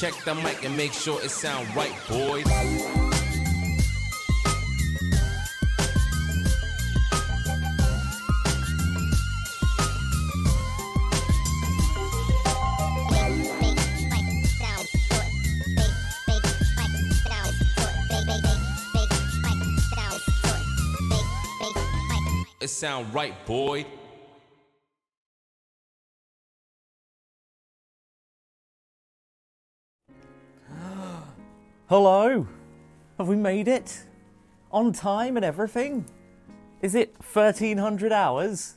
Check the mic and make sure it sound right, boys. It sound right, boy. Hello? Have we made it? On time and everything? Is it 1300 hours?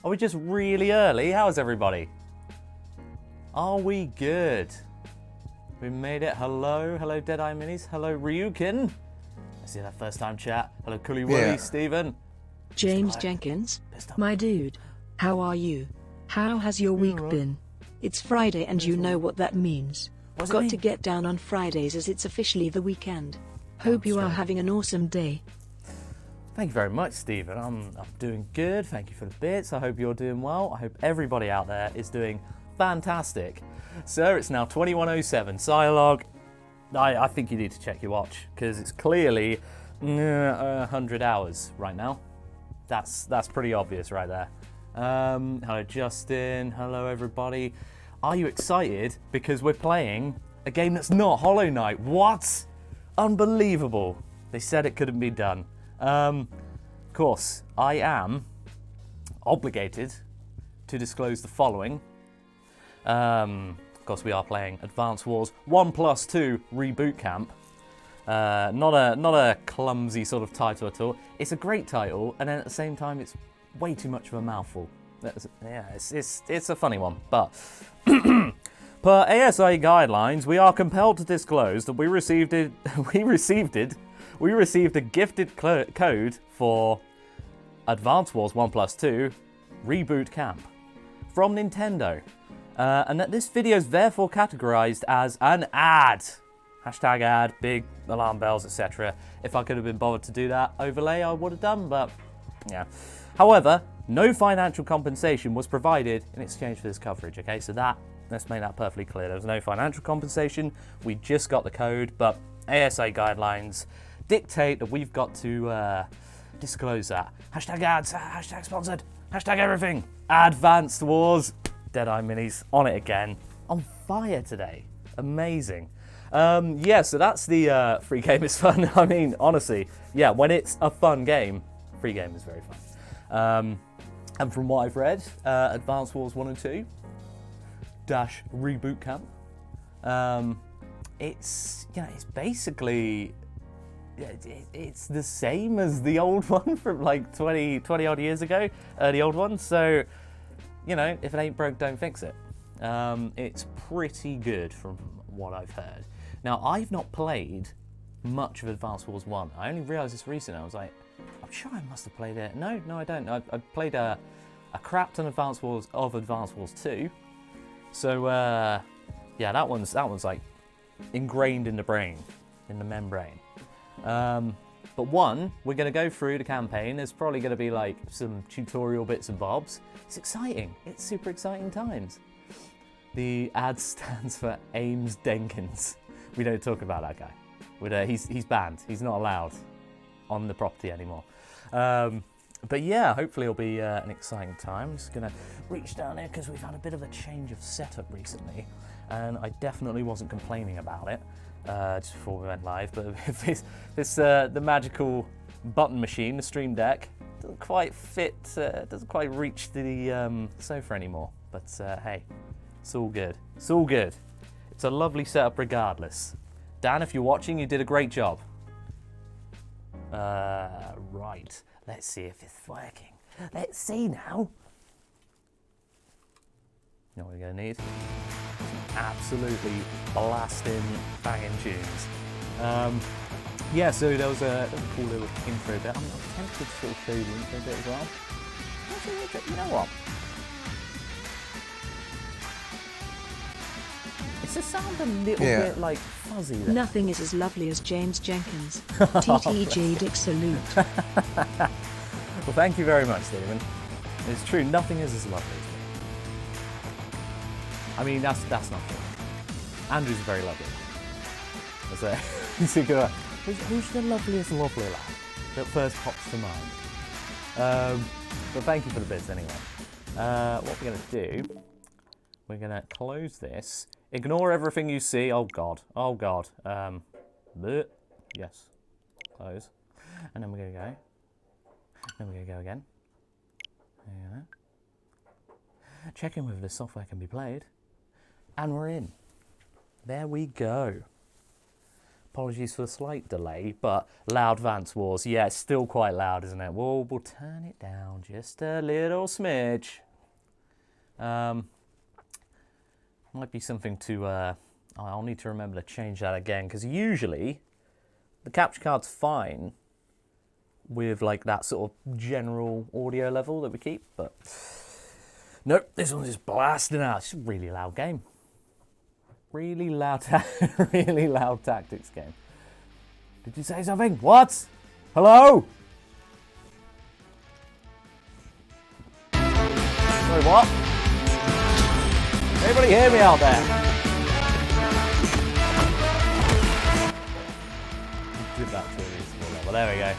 Are we just really early? How's everybody? Are we good? We made it. Hello? Hello, Deadeye Minis. Hello, Ryukin. I see that first time chat. Hello, Cooley Willy, Stephen. James Jenkins, my dude, how are you? How has your week been? It's Friday and you know what that means. Got to get down on Fridays as it's officially the weekend. Hope you are having an awesome day. Thank you very much, Stephen. I'm doing good. Thank you for the bits. I hope you're doing well. I hope everybody out there is doing fantastic. Sir, it's now 21:07. Psylog, I think you need to check your watch because it's clearly 100 hours right now. That's pretty obvious right there. Hello, Justin. Hello, everybody. Are you excited? Because we're playing a game that's not Hollow Knight. What? Unbelievable. They said it couldn't be done. Of course, I am obligated to disclose the following. Of course, we are playing Advance Wars 1+2 Reboot Camp. Not a clumsy sort of title at all. It's a great title, and then at the same time, it's way too much of a mouthful. It's a funny one, but per ASA guidelines, we are compelled to disclose that we received a gifted code for Advance Wars 1+2 Reboot Camp from Nintendo, and that this video is therefore categorized as an ad. Hashtag ad, big alarm bells, etc. If I could have been bothered to do that overlay, I would have done, but yeah. However, no financial compensation was provided in exchange for this coverage, okay? So let's make that perfectly clear. There was no financial compensation, we just got the code, but ASA guidelines dictate that we've got to disclose that. Hashtag ads, hashtag sponsored, hashtag everything. Advanced Wars, Deadeye Minis, on it again. On fire today, amazing. Yeah, so that's the free game is fun. I mean, honestly, yeah, when it's a fun game, free game is very fun. And from what I've read, Advance Wars 1 and 2 - Reboot Camp, it's basically it's the same as the old one from like 20 odd years ago, the old one. So if it ain't broke, don't fix it. It's pretty good from what I've heard. Now, I've not played much of Advance Wars 1. I only realised this recently. I was like, I'm sure I must have played it. No, I don't. I played a crap ton of Advance Wars 2. So, yeah, that one's like ingrained in the brain, in the membrane. But one, we're going to go through the campaign. There's probably going to be like some tutorial bits and bobs. It's exciting. It's super exciting times. The ad stands for Ames Denkins. We don't talk about that guy. He's banned. He's not allowed on the property anymore. But yeah, hopefully it'll be an exciting time. I'm just going to reach down here because we've had a bit of a change of setup recently. And I definitely wasn't complaining about it just before we went live. But the magical button machine, the Stream Deck, doesn't quite fit, doesn't quite reach the sofa anymore. But hey, it's all good. It's all good. It's a lovely setup regardless. Dan, if you're watching, you did a great job. Right. Let's see if it's working. Let's see now. You know what we're going to need? Some absolutely blasting, banging tunes. Yeah, so there was a cool little intro bit. I'm tempted to sort of show you the intro bit as well. Actually, you know what? It's a sound a little bit like fuzzy there. Nothing is as lovely as James Jenkins. TTG Dick salute. Well, thank you very much, Stephen. It's true, nothing is as lovely as me. I mean, that's not true. Andrew's very lovely. So, who's the loveliest lovely lad that first pops to mind? But thank you for the bits anyway. What we're going to do, we're going to close this. Ignore everything you see. Oh God. Oh God. Yes. Close. And then we're going to go. Then we're going to go again. Yeah. Checking whether the software can be played. And we're in. There we go. Apologies for the slight delay, but loud Vance Wars. Yeah, it's still quite loud, isn't it? We'll turn it down just a little smidge. Might be something to... I'll need to remember to change that again, because usually the capture card's fine with like that sort of general audio level that we keep, but nope, this one's just blasting out. It's a really loud game. Really loud, really loud tactics game. Did you say something? What? Hello? Sorry, what? Anybody hear me out there? Did that to a reasonable level. There we go.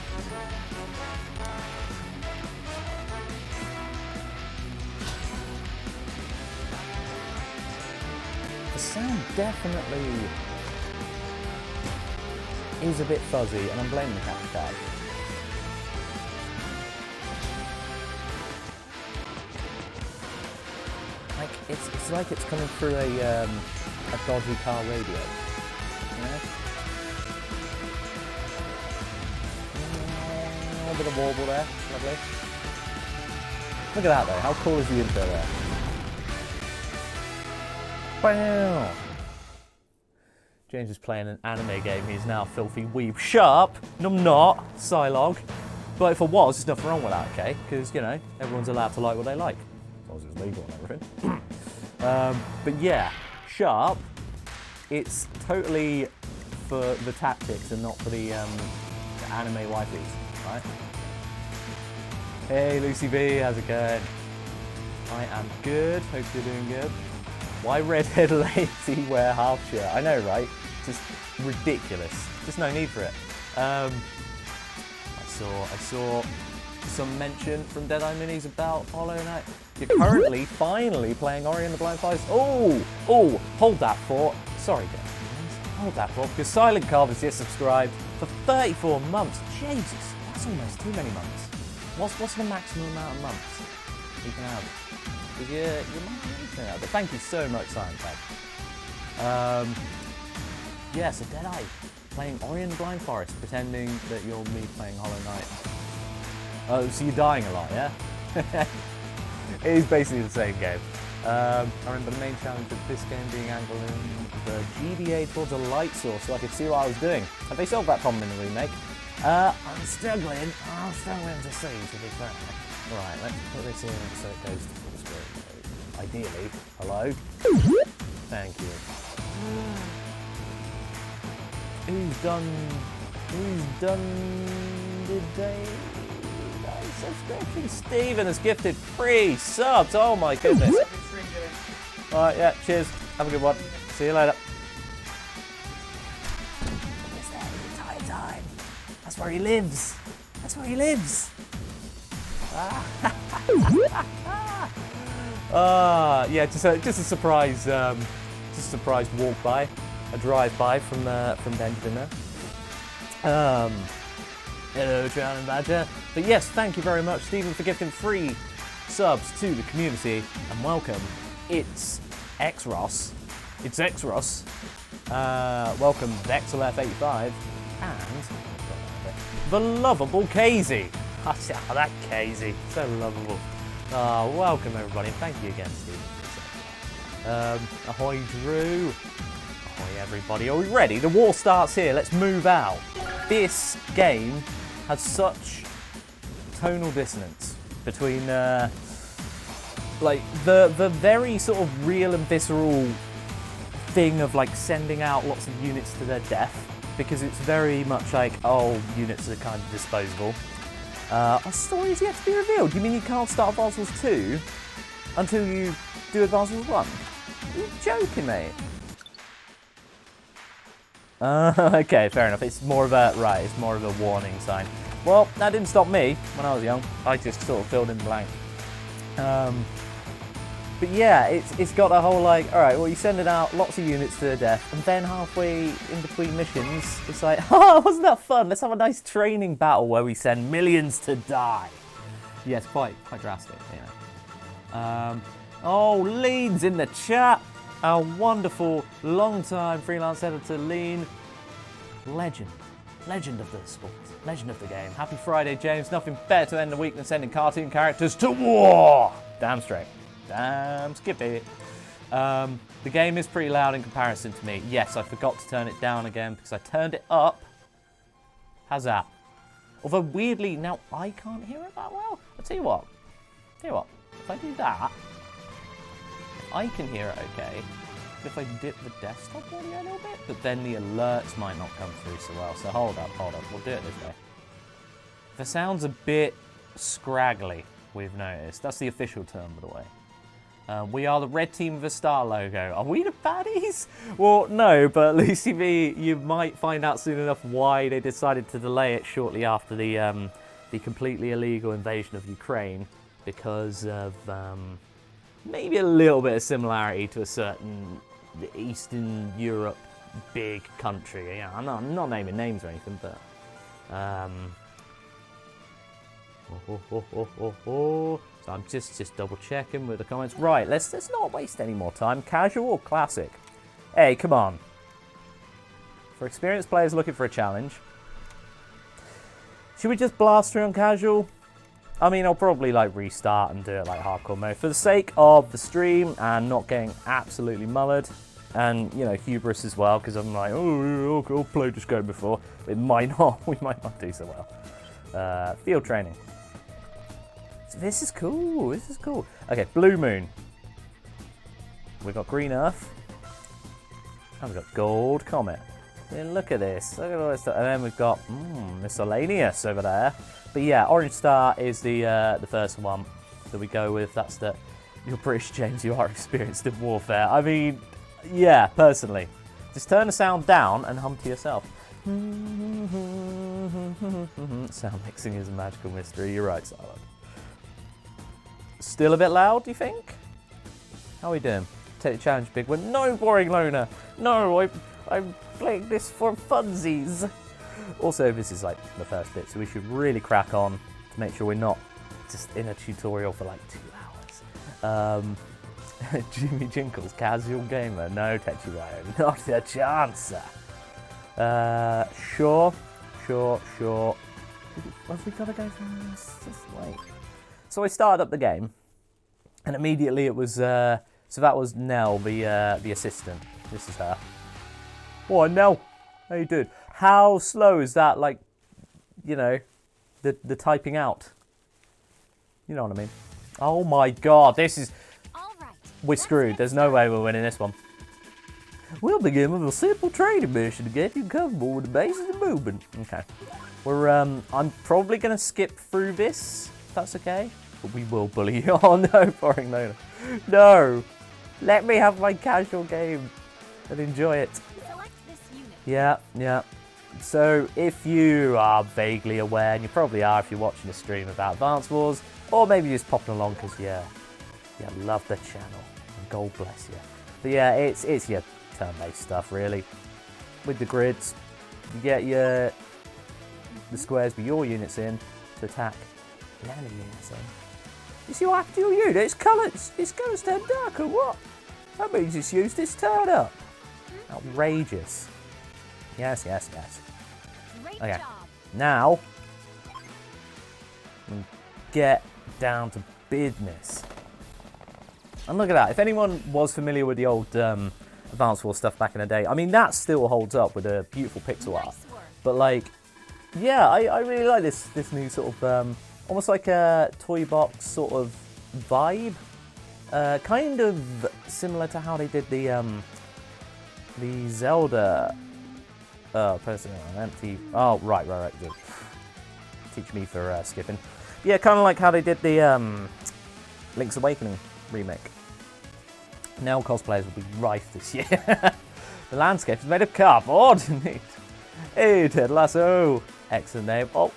The sound definitely is a bit fuzzy, and I'm blaming the capture card. Like it's like it's coming through a dodgy car radio. You know? A bit of warble there, lovely. Look at that though, how cool is the intro there? Wow. James is playing an anime game, he's now a filthy weeb. Sharp, no I'm not, Psylog. But if I was, there's nothing wrong with that, okay? Because, you know, everyone's allowed to like what they like. As long as it's legal and everything. But yeah, Sharp, it's totally for the tactics and not for the anime wifeys, right? Hey Lucy B, how's it going? I am good, hope you're doing good. Why redhead lazy wear half shirt? I know, right? Just ridiculous. Just no need for it. I saw some mention from Deadeye Minis about Hollow Knight. You're currently, finally playing Ori and the Blind Forest. Oh, hold that thought. Sorry, Deadeye Minis. Hold that thought, because Silent Carve has just subscribed for 34 months. Jesus, that's almost too many months. What's the maximum amount of months you can have? Because you might be anything out. But thank you so much, Silent Carve. Yeah, so Deadeye playing Ori and the Blind Forest, pretending that you're me playing Hollow Knight. Oh, so you're dying a lot, yeah? It is basically the same game. I remember the main challenge of this game being angling the GDA towards a light source so I could see what I was doing. Have they solved that problem in the remake? I'm struggling to see, to be fair. Right, let's put this in so it goes to full screen. Ideally. Hello? Thank you. Who's done today? Subscription. Steven has gifted 3 subs. Oh my goodness. Alright, yeah, cheers. Have a good one. See you later. He's there the entire time. That's where he lives. That's where he lives. Yeah, just a surprise walk by, a drive by from Benjamin there. Hello, Drowning Badger. But yes, thank you very much, Stephen, for gifting 3 subs to the community, and welcome. It's Xros. Welcome, VexelF85, and the lovable Casey. Oh, that Casey, so lovable. Welcome everybody, and thank you again, Stephen. Ahoy, Drew. Ahoy, everybody. Are we ready? The war starts here. Let's move out. This game has such tonal dissonance between like the very sort of real and visceral thing of like sending out lots of units to their death, because it's very much like, oh, units are kind of disposable. Our story is yet to be revealed. You mean you can't start Advance Wars 2 until you do Advance Wars 1? Are you joking, mate? Okay, fair enough. It's more of a warning sign. Well, that didn't stop me when I was young. I just sort of filled in the blank. But yeah, it's got a whole like, all right, well, you're sending out lots of units to their death, and then halfway in between missions, it's like, oh, wasn't that fun? Let's have a nice training battle where we send millions to die. Yeah, it's quite drastic, you know. Oh, Lean's in the chat. Our wonderful, long-time freelance editor, Lean. Legend of the sport, legend of the game. Happy Friday, James. Nothing better to end the week than sending cartoon characters to war. Damn straight. Damn skippy. The game is pretty loud in comparison to me. Yes, I forgot to turn it down again because I turned it up. How's that? Although weirdly, now I can't hear it that well. I'll tell you what. If I do that, I can hear it okay. But if I dip the desktop audio a little bit, but then the alerts might not come through so well. So hold up. We'll do it this way. If it sounds a bit scraggly, we've noticed. That's the official term, by the way. We are the red team with a star logo. Are we the baddies? Well, no, but at least you might find out soon enough why they decided to delay it shortly after the completely illegal invasion of Ukraine, because of maybe a little bit of similarity to a certain Eastern Europe big country. Yeah, I'm not naming names or anything, but so I'm just double checking with the comments. Right, let's not waste any more time. Casual or classic? Hey, come on. For experienced players looking for a challenge, should we just blast through on casual? I mean, I'll probably like restart and do it like hardcore mode for the sake of the stream and not getting absolutely mullered, and you know, hubris as well, because I'm like, oh, I'll play this game before. We might not do so well. Field training. This is cool. Okay, Blue Moon. We've got Green Earth. And we've got Gold Comet. And look at this. Look at all this stuff. And then we've got Miscellaneous over there. But yeah, Orange Star is the first one that we go with. That's the... You're British, James. You are experienced in warfare. I mean, yeah, personally. Just turn the sound down and hum to yourself. Sound mixing is a magical mystery. You're right, Silent. Still a bit loud, do you think? How are we doing? Take the challenge, big one. No, boring loner. No, I'm playing this for funsies. Also, this is like the first bit, so we should really crack on to make sure we're not just in a tutorial for like 2 hours. Jimmy Jinkles, casual gamer. No, Techiwayo, not a chance. Sure. Have we got to go through this? Just wait. So I started up the game, and immediately it was, so that was Nell, the assistant. This is her. Oh, Nell, how you doing? How slow is that, like, you know, the typing out? You know what I mean? Oh my god, this is... All right. We're screwed. There's no way we're winning this one. We'll begin with a simple training mission to get you comfortable with the basics of movement. Okay. I'm probably going to skip through this. That's okay, but we will bully you. Oh no, boring loner. No, let me have my casual game and enjoy it. Select this unit. Yeah. So if you are vaguely aware, and you probably are if you're watching a stream about Advance Wars, or maybe you're just popping along because you love the channel, and God bless you. But yeah, it's your turn-based stuff really. With the grids, you get the squares with your units in to attack. You see what happened to your unit? It's going to turn dark or what? That means it's used this turn up. Outrageous. Yes. Great Okay. job. Now, get down to business. And look at that. If anyone was familiar with the old Advance Wars stuff back in the day, I mean, that still holds up with a beautiful pixel art. Nice work. But like, yeah, I really like this new sort of... almost like a toy box sort of vibe. Kind of similar to how they did the Zelda person empty. Oh, right. Good. Teach me for skipping. Yeah, kind of like how they did the Link's Awakening remake. Now cosplayers will be rife this year. The landscape is made of cardboard. Neat. Hey, Ted Lasso. Excellent name. Oh.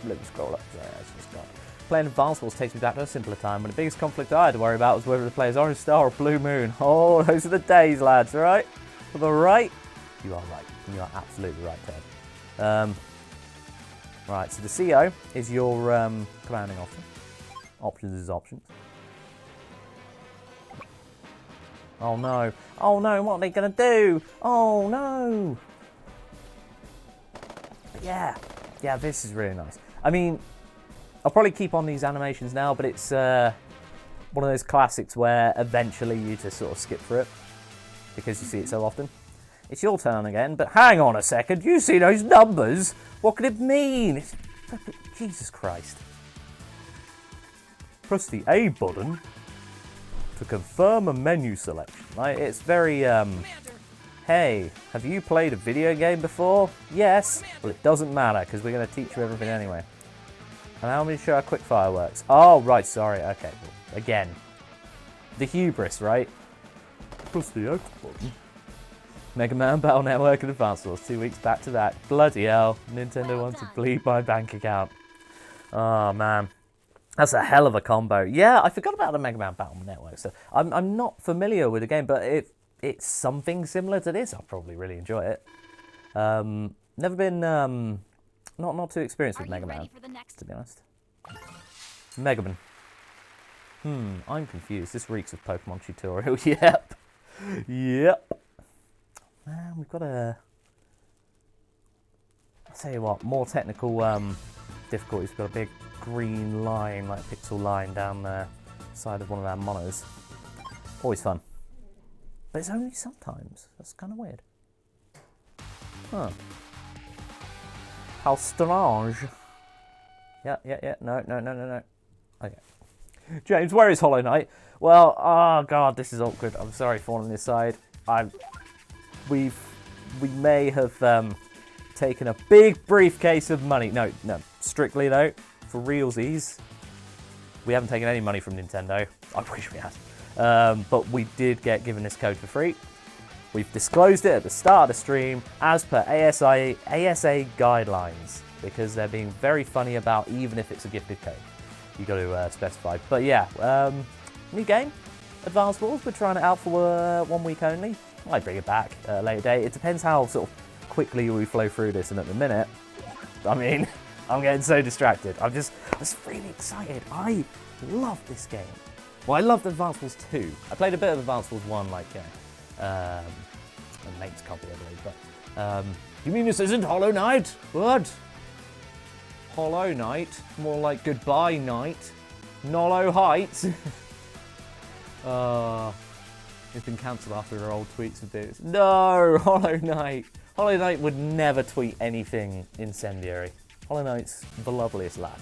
Let me scroll up. Sorry, I just got. Playing Advance Wars takes me back to a simpler time when the biggest conflict I had to worry about was whether to play as Orange Star or Blue Moon. Oh, those are the days, lads, right? For the right? You are right. You are absolutely right, Ted. Right, so the CO is your commanding option. Options is options. Oh no, what are they gonna do? Oh no! But yeah, this is really nice. I mean, I'll probably keep on these animations now, but it's one of those classics where eventually you just sort of skip through it because you see it so often. It's your turn again, but hang on a second, you see those numbers? What could it mean? Jesus Christ. Press the A button to confirm a menu selection. Right? It's very, hey, have you played a video game before? Yes. Well, it doesn't matter, because we're going to teach you everything anyway. And how many show how quick fire works? Oh, right, sorry. Okay, well, again. The hubris, right? Press the X button. Mega Man Battle Network and Advance Wars, 2 weeks back to back. Bloody hell, Nintendo wants to bleed my bank account. Oh, man. That's a hell of a combo. Yeah, I forgot about the Mega Man Battle Network. So I'm not familiar with the game, but it's something similar to this. I'll probably really enjoy it. Never been not too experienced with Mega Man, to be honest. Mega Man. I'm confused. This reeks of Pokemon tutorial. Yep. Man, we've got a. I'll tell you what. More technical difficulties. We've got a big green line, like pixel line down the side of one of our monos. Always fun. But it's only sometimes. That's kind of weird. Huh. How strange. Yeah. No. Okay. James, where is Hollow Knight? Well, oh god, this is awkward. I'm sorry for on this side. We may have taken a big briefcase of money. No, strictly though. For realsies, we haven't taken any money from Nintendo. I wish we had. But we did get given this code for free. We've disclosed it at the start of the stream as per ASA guidelines because they're being very funny about even if it's a gifted code. You got to specify. But yeah, new game, Advance Wars. We're trying it out for 1 week only. I might bring it back at a later date. It depends how sort of quickly we flow through this. And at the minute, I mean, I'm getting so distracted. I'm just really excited. I love this game. Well, I loved Advance Wars 2. I played a bit of Advance Wars 1, like, a mate's copy, I believe. But, you mean this isn't Hollow Knight? What? Hollow Knight? More like Goodbye Night. Nolo Heights. It's been cancelled after her old tweets of this. No, Hollow Knight. Hollow Knight would never tweet anything incendiary. Hollow Knight's the loveliest lad.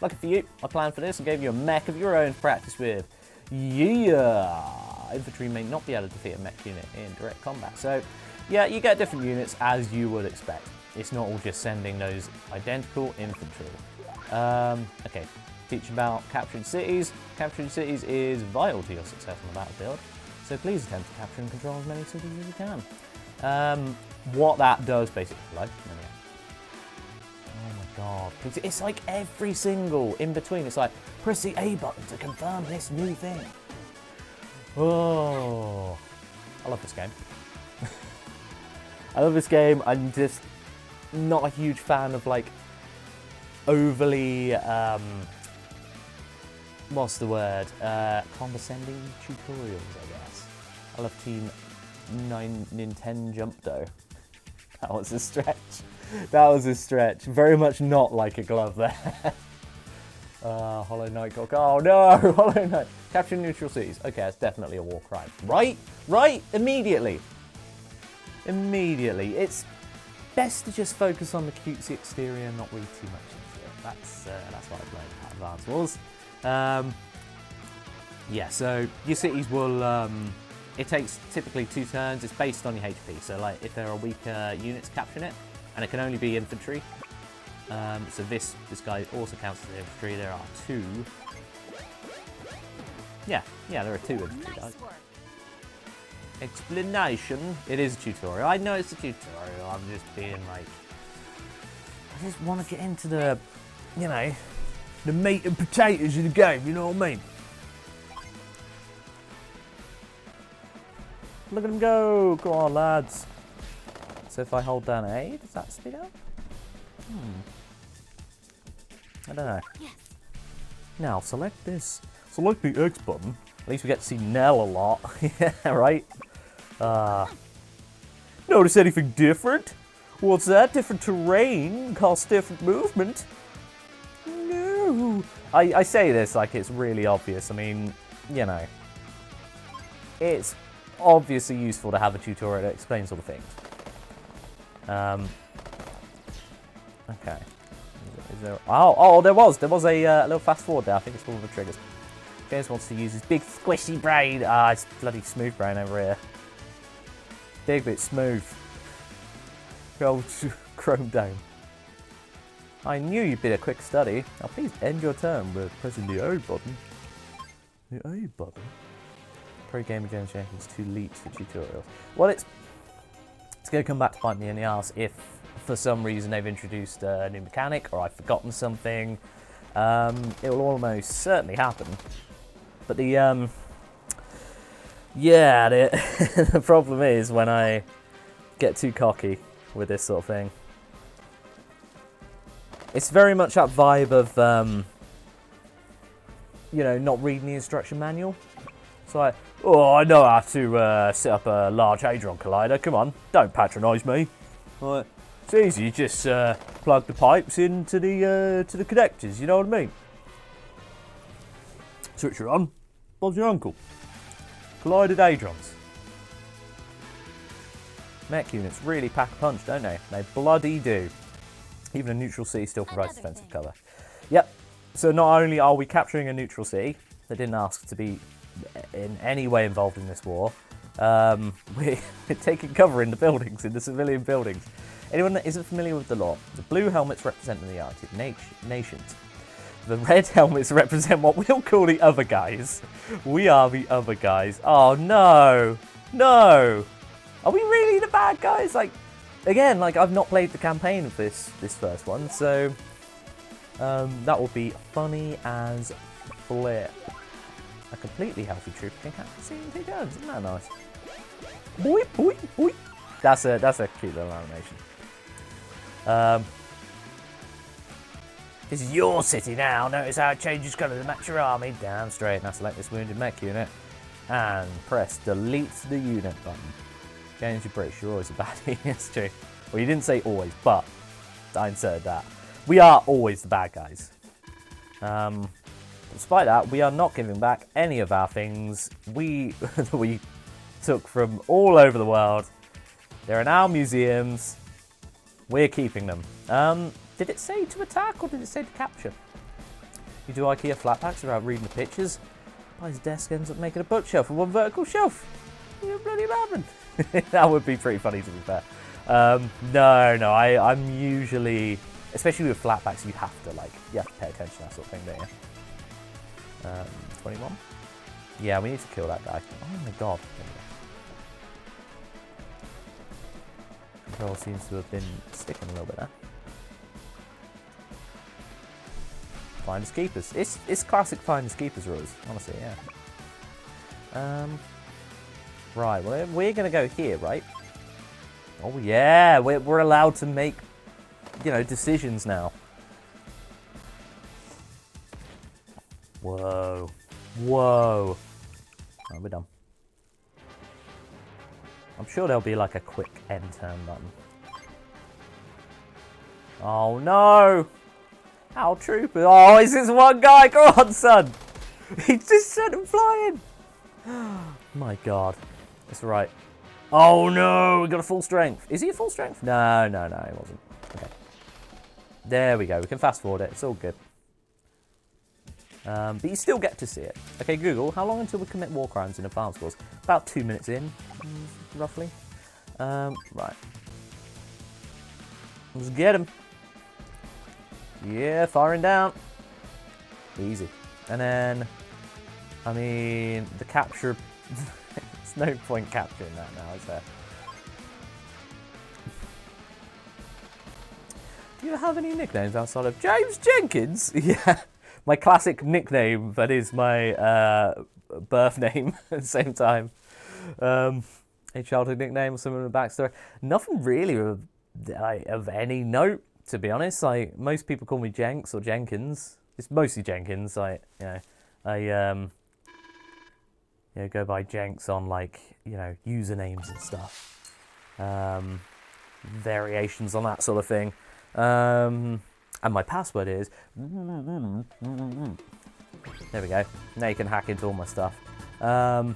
Lucky for you, I planned for this and gave you a mech of your own to practice with. Yeah! Infantry may not be able to defeat a mech unit in direct combat. So, yeah, you get different units as you would expect. It's not all just sending those identical infantry. Okay, teach about capturing cities. Capturing cities is vital to your success on the battlefield. So please attempt to capture and control as many cities as you can. What that does basically, like, oh my god, it's like every single in between. It's like, press the A button to confirm this new thing. Oh, I love this game. I love this game. I'm just not a huge fan of like overly, what's the word? Condescending tutorials, I guess. I love Team Nintendo Jump though. That was a stretch. That was a stretch. Very much not like a glove there. Hollow Knight got... Oh no! Hollow Knight. Capturing neutral cities. Okay, that's definitely a war crime. Right? Immediately. It's best to just focus on the cutesy exterior and not read too much into it. That's what I played at Advance Wars. Yeah, so your cities will... it takes typically 2 turns. It's based on your HP. So like if there are weaker units capturing it, and it can only be infantry. So this guy also counts as infantry. There are 2. Yeah, there are 2 infantry guys. explanation. It is a tutorial. I know it's a tutorial. I'm just being like, I just want to get into the, you know, the meat and potatoes of the game. You know what I mean? Look at them go. Come on, lads. So if I hold down A, does that speed up? I don't know. Yes. Now, select this. Select the X button. At least we get to see Nell a lot. Yeah, right? Notice anything different? What's that? Different terrain costs different movement? No. I say this like it's really obvious. I mean, you know. It's obviously useful to have a tutorial that explains all the things. Okay. Is there, there was a little fast forward there. I think it's one of the triggers. James wants to use his big squishy brain. It's bloody smooth brain over here. Big bit smooth. Old Chrome Dome. I knew you'd been a quick study. Now please end your turn with pressing the A button. The A button? Pro Gamer James Jenkins too late for tutorials. Well, it's going to come back to bite me in the ass if for some reason they've introduced a new mechanic or I've forgotten something. It will almost certainly happen. But the the problem is when I get too cocky with this sort of thing. It's very much that vibe of, you know, not reading the instruction manual. It's like, oh, I know how to set up a large Hadron Collider. Come on, don't patronise me. Right. It's easy. You just plug the pipes into the connectors. You know what I mean? Switch it on. Bob's your uncle. Collided hadrons. Mech units really pack a punch, don't they? They bloody do. Even a neutral city still provides defensive cover. Yep. So not only are we capturing a neutral city, they didn't ask to be in any way involved in this war, we're taking cover in the buildings, in the civilian buildings. Anyone that isn't familiar with the law, the blue helmets represent the United Nations. The red helmets represent what we'll call the other guys. We are the other guys. Oh no! No! Are we really the bad guys? Like, again, like I've not played the campaign of this first one, so that will be funny as flip. A completely healthy trooper can catch the two guns. Isn't that nice? Boy, boy, boy. That's a cute little animation. This is your city now. Notice how it changes colour to match your army. Down straight. Now select this wounded mech unit and press delete the unit button. James, you're British. You're always a baddie. It's true. Well, you didn't say always, but I inserted that. We are always the bad guys. Despite that, we are not giving back any of our things we took from all over the world. They're in our museums. We're keeping them. Did it say to attack or did it say to capture? You do IKEA flatpacks without reading the pictures. His desk ends up making a bookshelf with one vertical shelf. You're bloody madman. That would be pretty funny to be fair. No, I'm usually, especially with flatbacks, you have to pay attention to that sort of thing, don't you? 21? Yeah, we need to kill that guy. Oh my god. Control seems to have been sticking a little bit there. Finders keepers. It's classic finders keepers rules, honestly, yeah. Right, well, we're gonna go here, right? Oh yeah, we're allowed to make, decisions now. Whoa. Whoa. Right, we're done. I'm sure there'll be like a quick end turn button. Oh no! Our trooper. Oh, it's this one guy. Go on, son. He just sent him flying. My god. That's right. Oh no, we got a full strength. Is he a full strength? No, he wasn't. Okay. There we go. We can fast forward it. It's all good. But you still get to see it. Okay, Google, how long until we commit war crimes in advance wars? About 2 minutes in, roughly. Right. Let's get him. Yeah, firing down. Easy. And then, I mean, the capture There's no point capturing that now, is there? Do you have any nicknames outside of James Jenkins? Yeah, my classic nickname, that is my birth name at the same time. A childhood nickname or something in the backstory. Nothing really of any note, to be honest. Like, most people call me Jenks or Jenkins. It's mostly Jenkins. I go by Jenks on, like, usernames and stuff. Variations on that sort of thing. And my password is... There we go. Now you can hack into all my stuff. But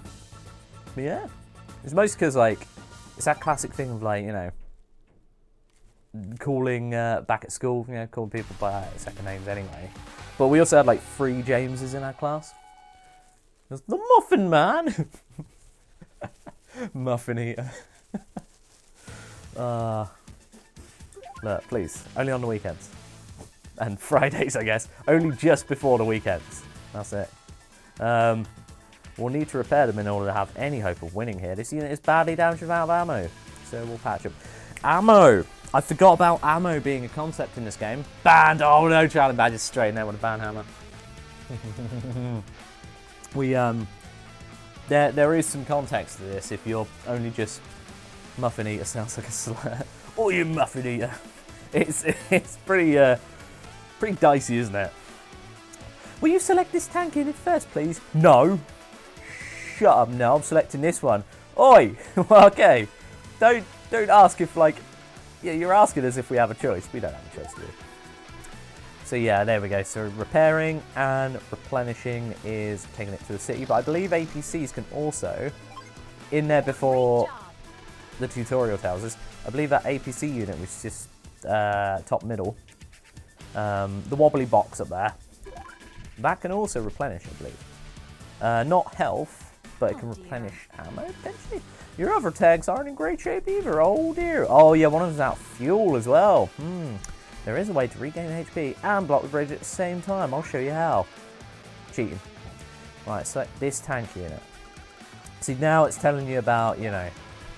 yeah. It's mostly because, like, it's that classic thing of, like, calling back at school, calling people by second names anyway. But we also had, like, 3 Jameses in our class. There's the Muffin Man! Muffin Eater. Look, please, only on the weekends. And Fridays, I guess. Only just before the weekends. That's it. We'll need to repair them in order to have any hope of winning here. This unit is badly damaged without ammo, so we'll patch them. Ammo! I forgot about ammo being a concept in this game. Banned! Oh no, challenge badges straight in there with a ban hammer. There is some context to this if you're only just Muffin Eater sounds like a slur. Oh, you Muffin Eater! It's pretty dicey, isn't it? Will you select this tank unit first, please? No. Shut up, no, I'm selecting this one. Oi! Well, okay. Don't ask if, like... Yeah, you're asking as if we have a choice. We don't have a choice, do we? So yeah, there we go. So repairing and replenishing is taking it to the city. But I believe APCs can also, in there before the tutorial tells us, I believe that APC unit, which is just top middle, the wobbly box up there, that can also replenish, I believe. Not health, but it can replenish ammo, potentially. Your other tanks aren't in great shape either. Oh dear. Oh yeah, one of them's out of fuel as well. There is a way to regain HP and block the bridge at the same time. I'll show you how. Cheating. Right, select this tank unit. See, now it's telling you about,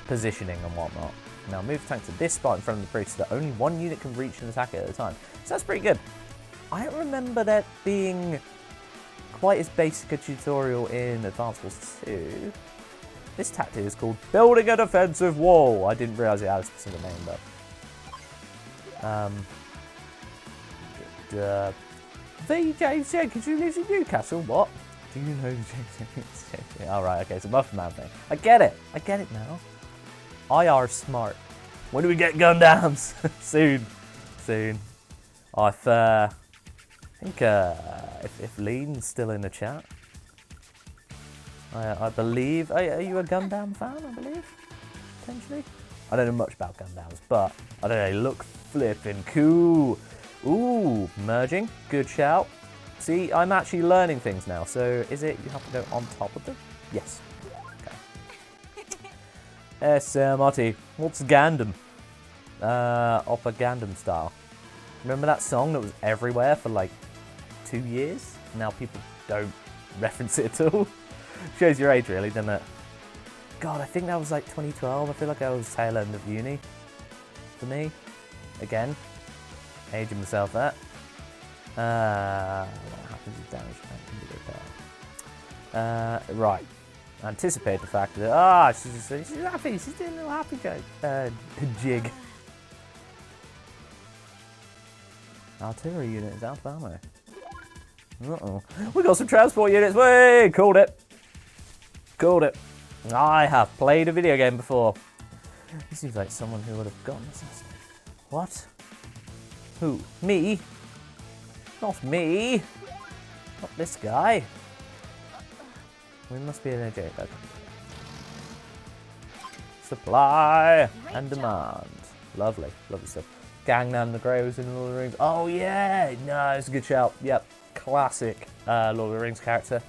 positioning and whatnot. Now move the tank to this spot in front of the bridge so that only one unit can reach and attack it at a time. So that's pretty good. I don't remember that being quite as basic a tutorial in Advanced Wars 2. This tactic is called Building a Defensive Wall. I didn't realise it had a specific name, but... The James Jenkins who lives in Newcastle, what? Do you know James Jenkins? Alright, okay, it's a Muffin Man thing. I get it now. I are smart. When do we get Gundams? Soon. I think if Lean's still in the chat, I believe. Are you a Gundam fan? I believe potentially. I don't know much about Gundams, but I don't know. They look flipping cool. Ooh, merging. Good shout. See, I'm actually learning things now. So is it you have to go on top of them? Yes. Okay. SMRT. What's Gundam? Oppa Gundam style. Remember that song that was everywhere for like 2 years? Now people don't reference it at all. Shows your age really, doesn't it? God, I think that was like 2012. I feel like I was tail end of uni for me. Again, aging myself there. What happens if damage can be repaired? Right. Anticipate the fact that she's happy. She's doing a little happy jig. Artillery unit is out of ammo. Uh-oh. We got some transport units. Way called it. I have played a video game before. This seems like someone who would have gotten assassinated. What? Who? Me? Not me. Not this guy. We must be in a J. Okay. Supply and demand. Lovely stuff. Gangnam the Grey was in Lord of the Rings. Oh yeah, no, it's a good shout. Yep, classic Lord of the Rings character.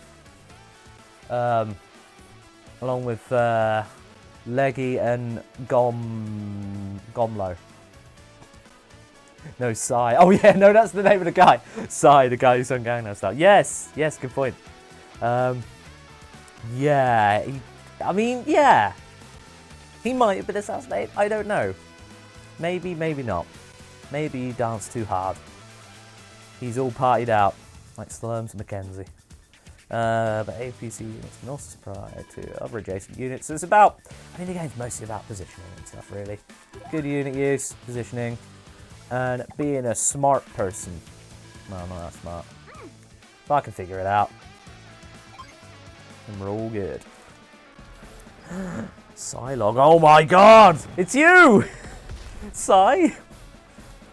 Along with Leggy and Gomlo. No, Psy. Oh yeah, no, that's the name of the guy. Psy, the guy who's on Gangnam Style. Yes, good point. Yeah, I mean, yeah. He might have been assassinated. I don't know. Maybe, maybe not. Maybe he danced too hard. He's all partied out, like Slurms Mackenzie. But APC units can also supply to other adjacent units. So it's about, I mean, the game's mostly about positioning and stuff, really. Good unit use, positioning, and being a smart person. No, I'm not that smart. But I can figure it out. And we're all good. Psylog, oh my god! It's you! Psy?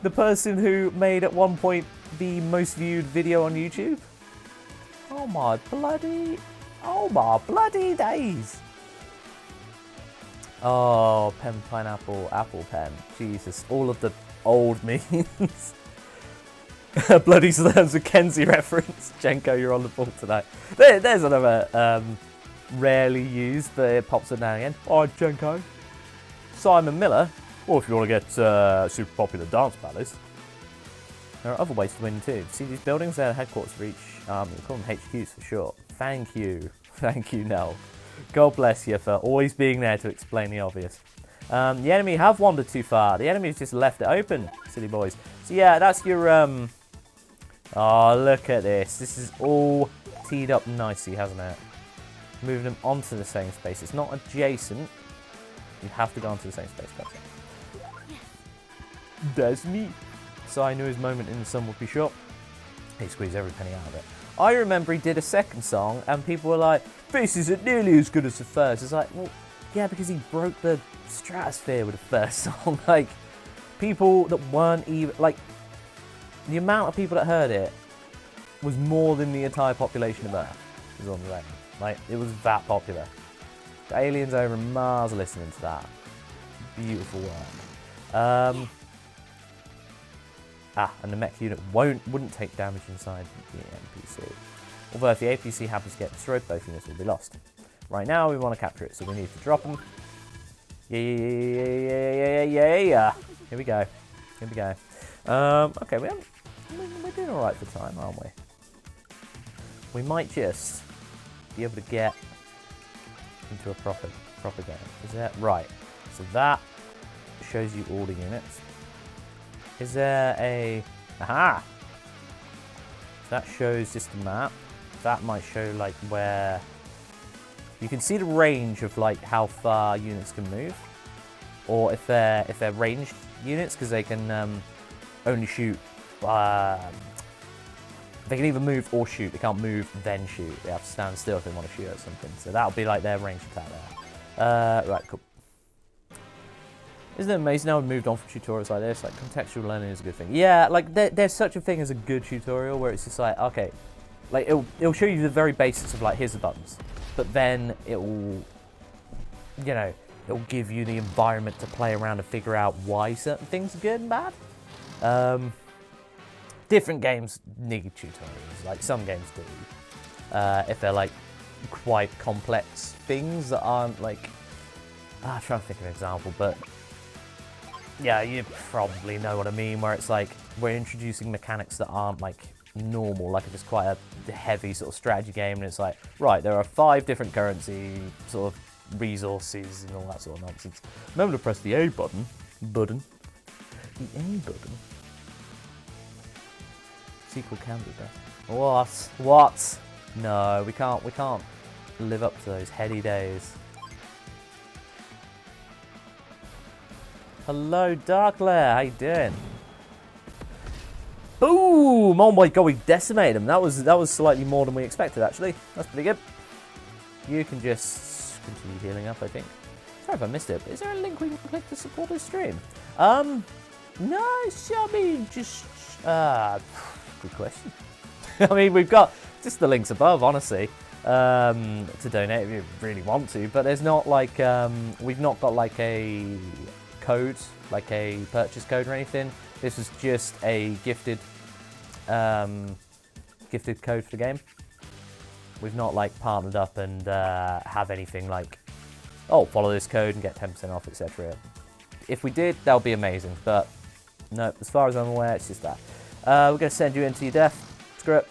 The person who made at one point the most viewed video on YouTube? Oh my bloody days! Oh, pen, pineapple, apple pen. Jesus, all of the old memes. Bloody Slurms Mackenzie reference. Jenko, you're on the ball tonight. There's another rarely used, but it pops up now and again. Alright, Jenko. Simon Miller. Or if you want to get super popular dance ballads. There are other ways to win too. See these buildings? They're headquarters for each army. We call them HQs for short. Thank you. Thank you, Nell. God bless you for always being there to explain the obvious. The enemy have wandered too far. The enemy's just left it open, silly boys. So yeah, that's your... Oh, look at this. This is all teed up nicely, hasn't it? Moving them onto the same space. It's not adjacent. You have to go onto the same space. Gotcha. That's me. So I knew his moment in the sun would be short. He squeezed every penny out of it. I remember he did a second song and people were like, this isn't nearly as good as the first. It's like, well, yeah, because he broke the stratosphere with the first song. Like, people that weren't even, like, the amount of people that heard it was more than the entire population of Earth. Is what I'm saying. Like, it was that popular. The aliens over Mars are listening to that. Beautiful work. And the mech unit wouldn't take damage inside the NPC. Although if the APC happens to get destroyed, both units will be lost. Right now, we want to capture it, so we need to drop them. Yeah. Here we go. Okay, we're doing all right for time, aren't we? We might just be able to get into a proper game. Is that right? So that shows you all the units. Is there a... Aha! That shows just a map. That might show, like, where... You can see the range of, like, how far units can move. Or if they're ranged units, because they can only shoot... they can either move or shoot. They can't move, then shoot. They have to stand still if they want to shoot at something. So that'll be, like, their ranged attack there. Right, cool. Isn't it amazing how we've moved on from tutorials like this? Like, contextual learning is a good thing. Yeah, like, there's such a thing as a good tutorial where it's just like, okay, like, it'll show you the very basics of, like, here's the buttons. But then it'll, you know, it'll give you the environment to play around and figure out why certain things are good and bad. Different games need tutorials, like, some games do. If they're, like, quite complex things that aren't, like, I'm trying to think of an example, but... Yeah, you probably know what I mean, where it's like, we're introducing mechanics that aren't, like, normal, like if it's quite a heavy sort of strategy game, and it's like, right, there are 5 different currency sort of resources and all that sort of nonsense. Remember to press the A button. The A button. Sequel can be better. What? No, we can't live up to those heady days. Hello, Darklair. How you doing? Boom! Oh my god, we decimated them. That was slightly more than we expected, actually. That's pretty good. You can just continue healing up, I think. Sorry if I missed it, but is there a link we can click to support this stream? No, I mean, just... good question. I mean, we've got just the links above, honestly, to donate if you really want to, but there's not, like, we've not got, like, a... code, like a purchase code or anything. This is just a gifted code for the game. We've not, like, partnered up and have anything like, oh, follow this code and get 10% off, etc. If we did, that would be amazing, but no, as far as I'm aware, it's just that. We're going to send you into your death. Screw it.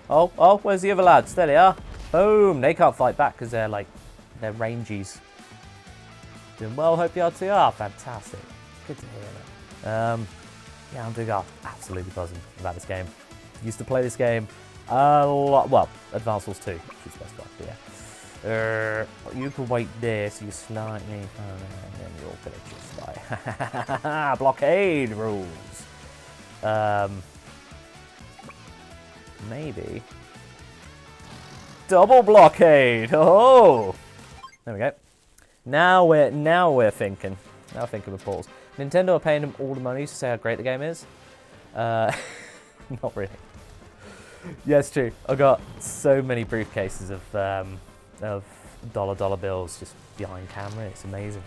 Oh, where's the other lads? There they are. Boom! They can't fight back because they're rangies. Doing well, hope you are too. Ah, fantastic. Good to hear that. Yeah, I'm doing absolutely buzzing about this game. Used to play this game a lot. Well, Advance Wars 2, should specify, yeah. You can wait there so you slightly, and then you'll finish your fight. Blockade rules. Maybe. Double blockade. Oh, there we go. Now we're thinking. Now thinking with balls. Nintendo are paying them all the money to say how great the game is. Not really. Yeah, it's true. I got so many briefcases of dollar bills just behind camera. It's amazing.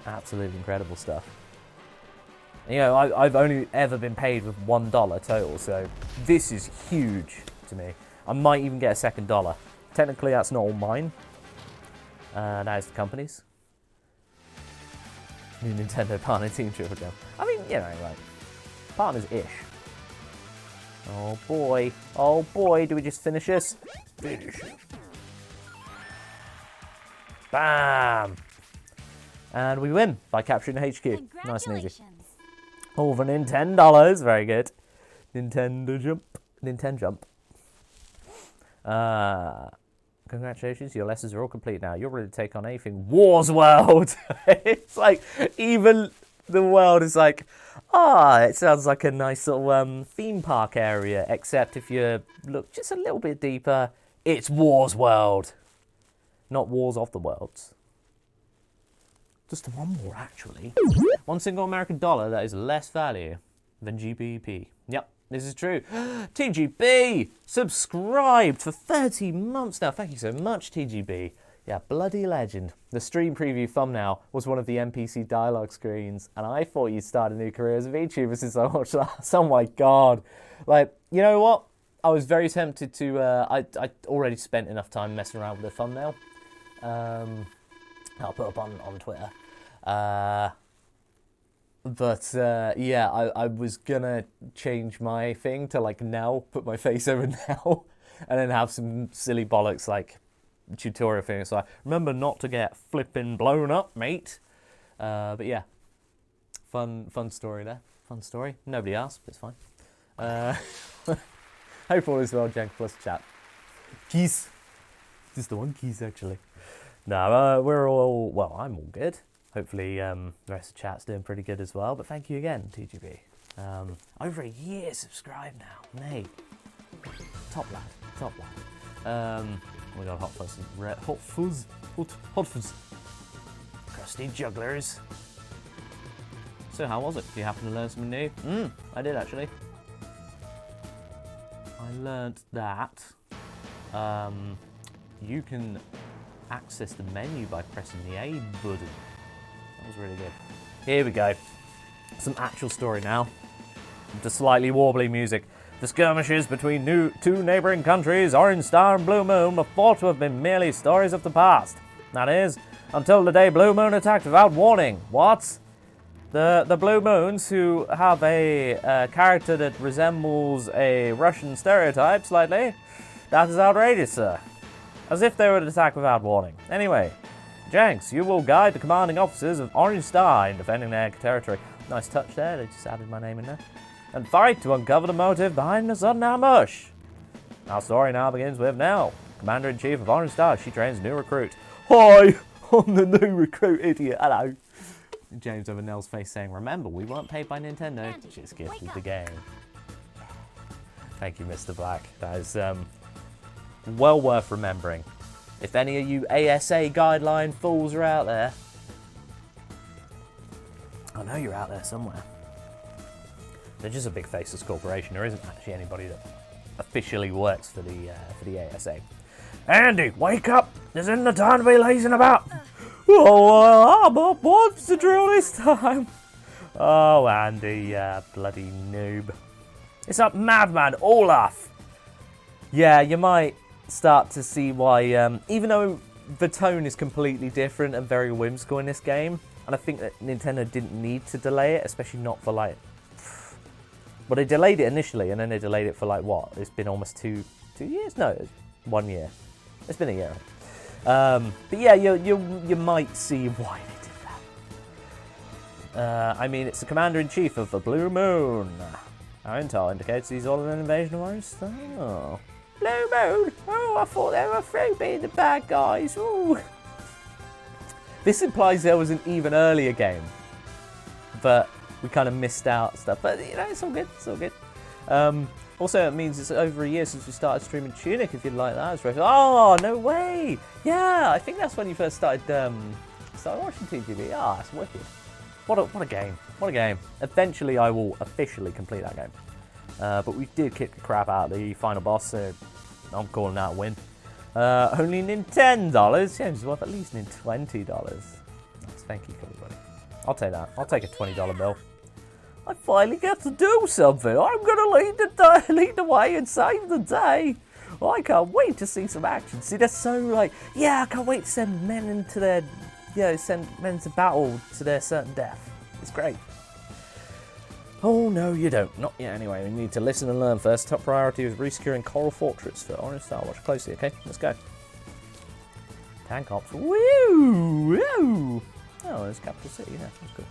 Absolutely incredible stuff. You know, I've only ever been paid with $1 total, so this is huge to me. I might even get a second dollar. Technically, that's not all mine. That is the company's. New Nintendo partner team TripleJump. I mean, you know, like, partners-ish. Oh boy, do we just finish this? Finish it. Bam! And we win by capturing the HQ. Nice and easy. All for $10. Very good. Nintendo Jump. Congratulations, your lessons are all complete now. You're ready to take on anything. Wars World! It's like, even the world is like, it sounds like a nice little theme park area, except if you look just a little bit deeper, it's Wars World. Not Wars of the Worlds. Just one more, actually. One single American dollar that is less value than GBP. Yep, this is true. TGB! Subscribed for 30 months now. Thank you so much, TGB. Yeah, bloody legend. The stream preview thumbnail was one of the NPC dialogue screens, and I thought you'd start a new career as a VTuber since I watched that. Oh my god. Like, you know what? I was very tempted to, I already spent enough time messing around with the thumbnail. I'll put up on Twitter. Yeah, I was gonna change my thing to like now, put my face over now, and then have some silly bollocks like tutorial things. So remember not to get flipping blown up, mate. But yeah, fun story there. Fun story. Nobody asked, but it's fine. Hope all is well, Jank plus chat. Keys. Just the one keys actually. No, we're all, well, I'm all good. Hopefully the rest of the chat's doing pretty good as well. But thank you again, TGB. Over a year subscribed now, mate. Top lad. We got Hot Fuzz. Crusty Jugglers. So how was it? Did you happen to learn something new? I did actually. I learnt that you can access the menu by pressing the A button. That was really good. Here we go. Some actual story now. The slightly warbly music. The skirmishes between two neighbouring countries, Orange Star and Blue Moon, were thought to have been merely stories of the past. That is, until the day Blue Moon attacked without warning. What? The Blue Moons, who have a character that resembles a Russian stereotype slightly, that is outrageous, sir. As if they would attack without warning. Anyway, Jenks, you will guide the commanding officers of Orange Star in defending their territory. Nice touch there, they just added my name in there. And fight to uncover the motive behind the sudden ambush. Our story now begins with Nell, Commander-in-Chief of Orange Star. She trains a new recruit. Hi, I'm the new recruit, idiot. Hello. James over Nell's face saying, remember, we weren't paid by Nintendo. Just gifted the game. Thank you, Mr. Black. That is well worth remembering. If any of you ASA guideline fools are out there, I know you're out there somewhere. They're just a big faceless corporation. There isn't actually anybody that officially works for the ASA. Andy, wake up! There's in the time to be lazing about. Oh, what's the drill this time? Oh, Andy, bloody noob. It's up, madman Olaf. Yeah, you might start to see why, even though the tone is completely different and very whimsical in this game, and I think that Nintendo didn't need to delay it, especially not for like, well, they delayed it initially, and then they delayed it for like what? It's been almost two years? No, 1 year. It's been a year. But yeah, you might see why they did that. I mean, it's the Commander-in-Chief of the Blue Moon. Our intel indicates he's all in an invasion of our star. Blue Moon? Oh, I thought they were through being the bad guys. Ooh. This implies there was an even earlier game, but we kind of missed out stuff. But you know, it's all good. It's all good. Also, it means it's over a year since we started streaming Tunic. If you'd like that, oh no way! Yeah, I think that's when you first started watching TGB. Ah, it's wicked. What a game! What a game! Eventually, I will officially complete that game. But we did kick the crap out of the final boss, so I'm calling that a win. Only $10. Yeah, it's worth at least $20. Thank you, everybody. I'll take that. I'll take a $20 bill. I finally get to do something. I'm going to lead the way and save the day. I can't wait to see some action. See, they're so like, yeah, I can't wait to send men into their, send men to battle to their certain death. It's great. Oh, no, you don't. Not yet, anyway. We need to listen and learn first. Top priority is resecuring Coral Fortress for Orange Star. Watch closely, okay? Let's go. Tank Ops. Woo! Woo! Oh, there's Capital City. Yeah, that's cool.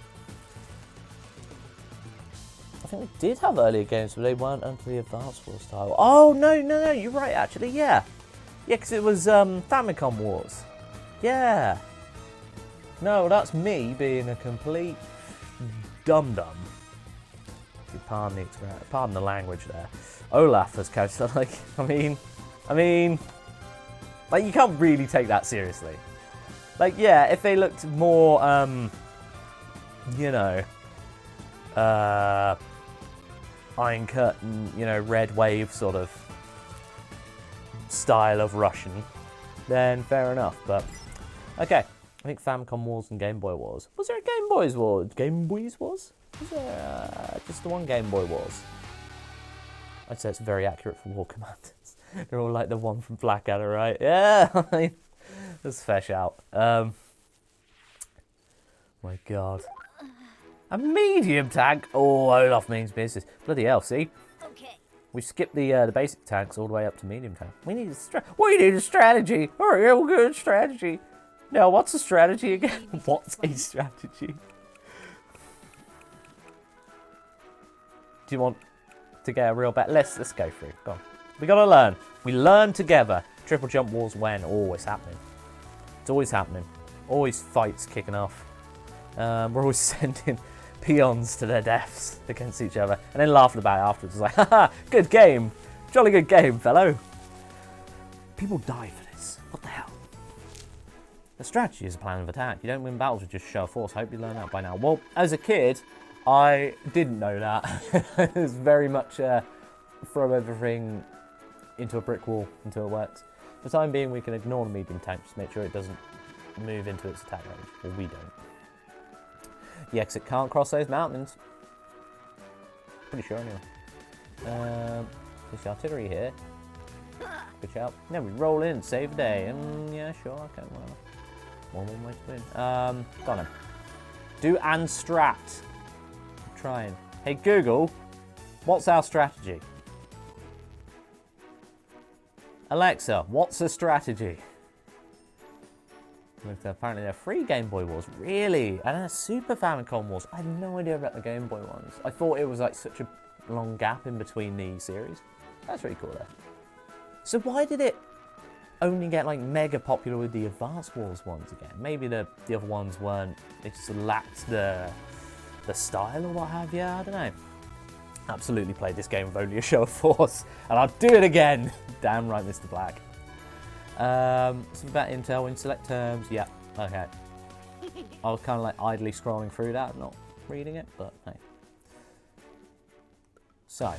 I think we did have earlier games, but they weren't under the Advance Wars style. Oh, no, you're right, actually, yeah. Yeah, because it was Famicom Wars. Yeah. No, that's me being a complete dum-dum. Pardon the language there. Olaf as character, like, I mean, like, you can't really take that seriously. Like, yeah, if they looked more, Iron Curtain, Red Wave sort of style of Russian, then fair enough. But okay, I think Famicom Wars and Game Boy Wars. Was there a Game Boys Wars? Game Boys Wars? Was there just the one Game Boy Wars? I'd say it's very accurate for War Commanders. They're all like the one from Blackadder, right? Yeah, I mean, that's a fair shout. My God. A medium tank? Oh, Olaf means business. Bloody hell, see? Okay. We skipped the basic tanks all the way up to medium tank. We need a strategy. Oh, yeah, we're good strategy. Now, what's a strategy again? What's a strategy? Do you want to get a real bet? Let's go through. Go on. We gotta learn. We learn together. Triple Jump Wars when? Oh, it's happening. It's always happening. Always fights kicking off. We're always sending peons to their deaths against each other and then laughing about it afterwards. It's like, haha, good game. Jolly good game, fellow. People die for this. What the hell? The strategy is a plan of attack. You don't win battles with just show of force. I hope you learn that by now. Well, as a kid, I didn't know that. It was very much throw everything into a brick wall until it works. For the time being, we can ignore the medium tank, just make sure it doesn't move into its attack range. Well, we don't. The exit can't cross those mountains. Pretty sure, anyway. There's the artillery here. Good shout. Yeah, we roll in, save the day. Yeah, sure, okay, well. One way to win. Go on then. Do and strat. I'm trying. Hey, Google, what's our strategy? Alexa, what's a strategy? Apparently they're free Game Boy Wars. Really? And a Super Famicom Wars. I had no idea about the Game Boy ones. I thought it was like such a long gap in between the series. That's really cool there. So why did it only get like mega popular with the Advance Wars ones again? Maybe the other ones weren't, they just lacked the style or what have you, I don't know. Absolutely played this game with only a show of force, and I'll do it again. Damn right, Mr. Black. Something about intel in select terms. Yeah, okay. I was kind of like idly scrolling through that, not reading it, but hey. So,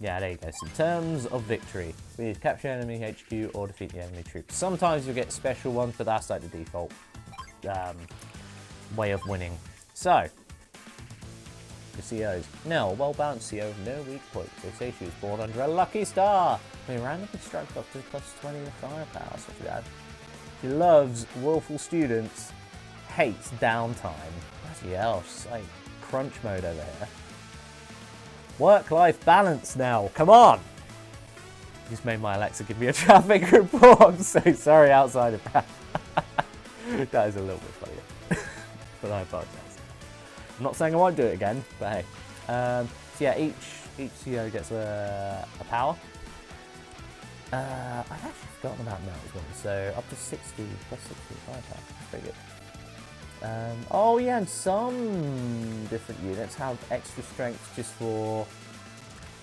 yeah, there you go. So in terms of victory, we either capture enemy HQ or defeat the enemy troops. Sometimes you'll get special ones, but that's like the default way of winning. So, the COs. No, a well-balanced CO with no weak points. They say she was born under a lucky star. We randomly struck up to +20 in firepower, so too bad. She loves willful students, hates downtime. Bloody hell, she's like crunch mode over here. Work-life balance now, come on! Just made my Alexa give me a traffic report. I'm so sorry, outside of that. That is a little bit funny. But I apologise. I'm not saying I won't do it again, but hey. So yeah, each CO gets a power. I've actually forgotten about that as well. So up to 60 plus 65 power. That's pretty good. Oh yeah, and some different units have extra strength just for...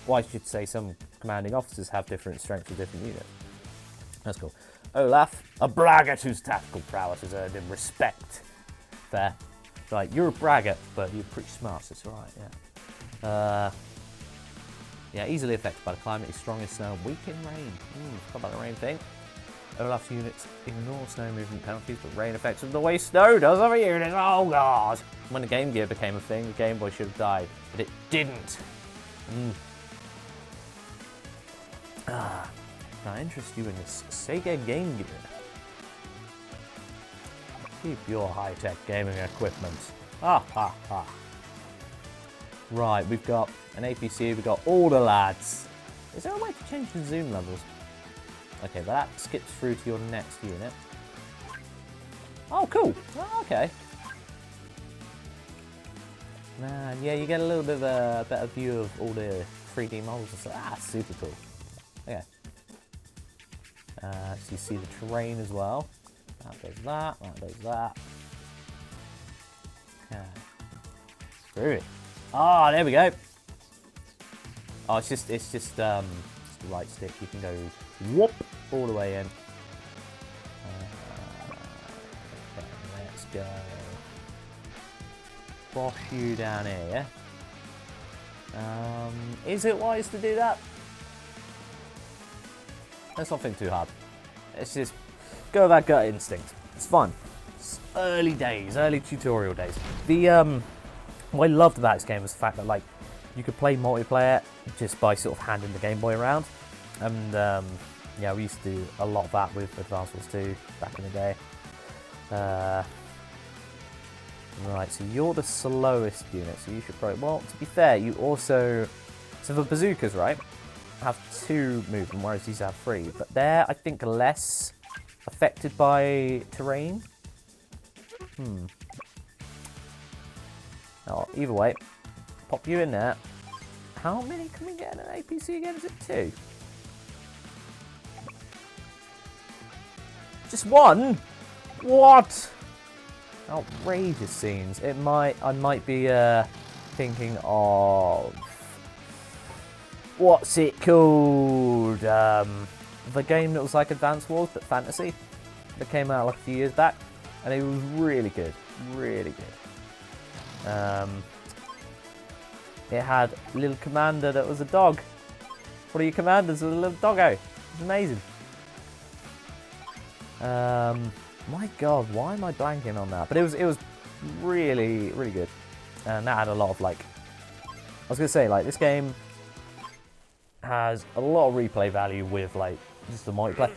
Well, I should say some commanding officers have different strengths for different units. That's cool. Olaf, a braggart whose tactical prowess has earned him respect. Fair. Like, you're a braggart, but you're pretty smart, so it's alright, yeah. Yeah, easily affected by the climate, he's strong in snow and weak in rain. Forgot about the rain thing. Olaf's units ignore snow movement penalties, but rain affects them the way snow does other units. Oh god! When the Game Gear became a thing, the Game Boy should have died, but it didn't. Can I interest you in this Sega Game Gear? Keep your high-tech gaming equipment. Right, we've got an APC, we've got all the lads. Is there a way to change the zoom levels? Okay, but that skips through to your next unit. Oh, cool. Oh, okay. Man, yeah, you get a little bit of a better view of all the 3D models and stuff. Super cool. Okay. So you see the terrain as well. That does that, that does that. Okay. Groovy. Ah, there we go. Oh, it's just the right stick. You can go whoop all the way in. Okay, let's go. Bosh you down here. Is it wise to do that? Let's not think too hard. Let's just go with that gut instinct. It's fun. It's early days, early tutorial days. What I loved about this game was the fact that, like, you could play multiplayer just by sort of handing the Game Boy around. And yeah, we used to do a lot of that with Advance Wars 2 back in the day. Right, so you're the slowest unit, so you should probably... Well, to be fair, you also... So the bazookas, right, have 2 movement, whereas these have 3. But they're, I think, less affected by terrain. Oh, either way, pop you in there. How many can we get in an APC again? Is it 2? Just 1? What? Outrageous scenes. I might be thinking of... What's it called? The game that was like Advance Wars, but fantasy. That came out like a few years back. And it was really good. Really good. It had a little commander that was a dog. One of your commanders was a little doggo. It was amazing. My god, why am I blanking on that? But it was really, really good. And that had a lot of, like... I was going to say, like, this game has a lot of replay value with, like, just the multiplayer.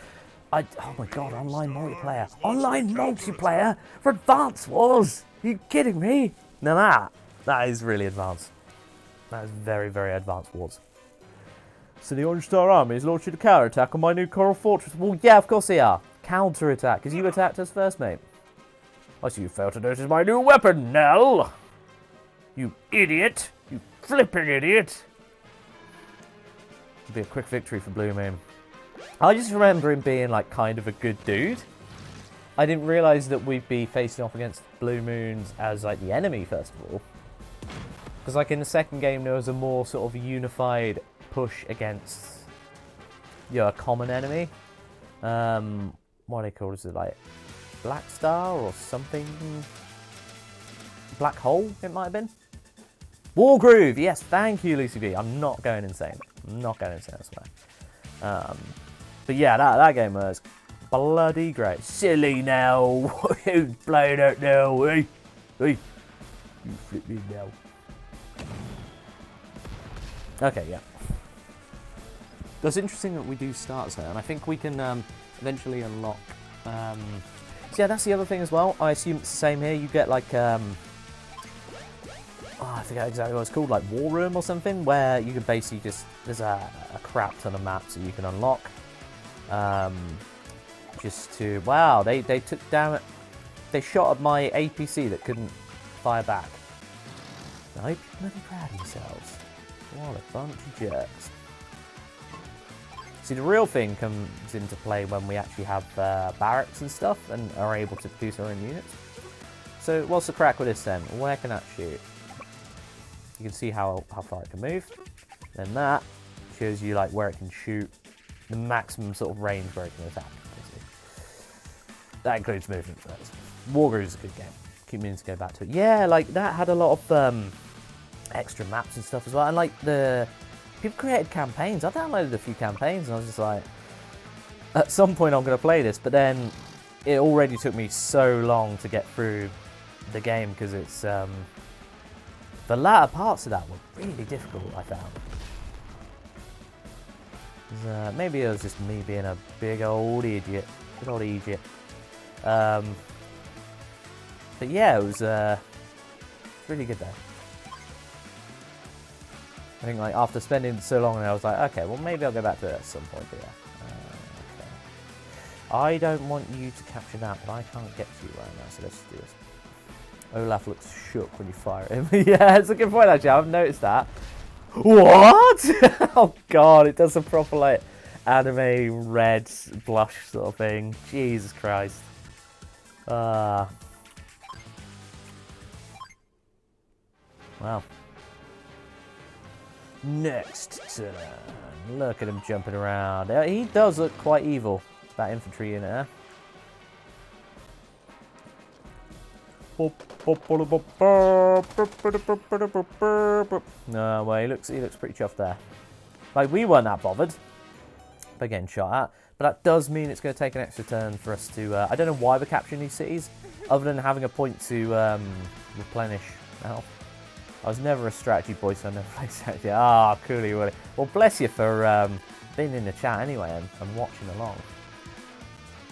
Oh my god, online multiplayer. Online multiplayer for Advance Wars! Are you kidding me? Now that is really advanced. That is very, very advanced Wars. So the Orange Star Army is launching a counter-attack on my new Coral Fortress. Well, yeah, of course they are. Counter-attack, because you attacked us first, mate. I see you failed to notice my new weapon, Nell. You idiot. You flipping idiot. It'll be a quick victory for Blue Moon. I just remember him being, like, kind of a good dude. I didn't realise that we'd be facing off against Blue Moons as, like, the enemy, first of all. Because, like, in the second game, there was a more sort of unified push against, you know, a common enemy. What are they called? Is it, like, Black Star or something? Black Hole, it might have been? Wargroove! Yes, thank you, Lucy B. I'm not going insane. I'm not going insane, I swear. But yeah, that game was bloody great. Silly now. Who's playing it now, eh? Hey, you flip me now. Okay, yeah. That's interesting that we do start here, and I think we can eventually unlock... So yeah, that's the other thing as well. I assume it's the same here. You get like... I I forget exactly what it's called, like War Room or something, where you can basically just, there's a crap ton of maps that you can unlock. Just to, wow, they took down, they shot at my APC that couldn't fire back. I hope you're bloody proud of yourselves. What a bunch of jerks. See, the real thing comes into play when we actually have barracks and stuff and are able to produce our own units. So what's the crack with this then? Where can that shoot? You can see how far it can move. Then that shows you like where it can shoot, the maximum sort of range where it can attack. Basically. That includes movement. Wargroove is a good game. Keep meaning to go back to it. Yeah, like that had a lot of extra maps and stuff as well. And like people created campaigns. I downloaded a few campaigns and I was just like, at some point I'm going to play this. But then it already took me so long to get through the game because it's the latter parts of that were really difficult, I found. Maybe it was just me being a big old idiot. Good old idiot. But yeah, it was really good though. I think like after spending so long, I was like, okay, well maybe I'll go back to it at some point. But yeah. Okay. I don't want you to capture that, but I can't get to you right now, so let's do this. Olaf looks shook when you fire at him. Yeah, it's a good point actually. I've noticed that. What? Oh god, it does a proper like anime red blush sort of thing. Jesus Christ. Wow. Next turn. Look at him jumping around. He does look quite evil, that infantry in there. No, well, he looks pretty chuffed there. Like, we weren't that bothered by getting shot at, but that does mean it's going to take an extra turn for us to... I don't know why we're capturing these cities, other than having a point to replenish health. I was never a strategy boy, so I never played strategy. Ah, coolly, Willy. Well, bless you for being in the chat anyway and watching along.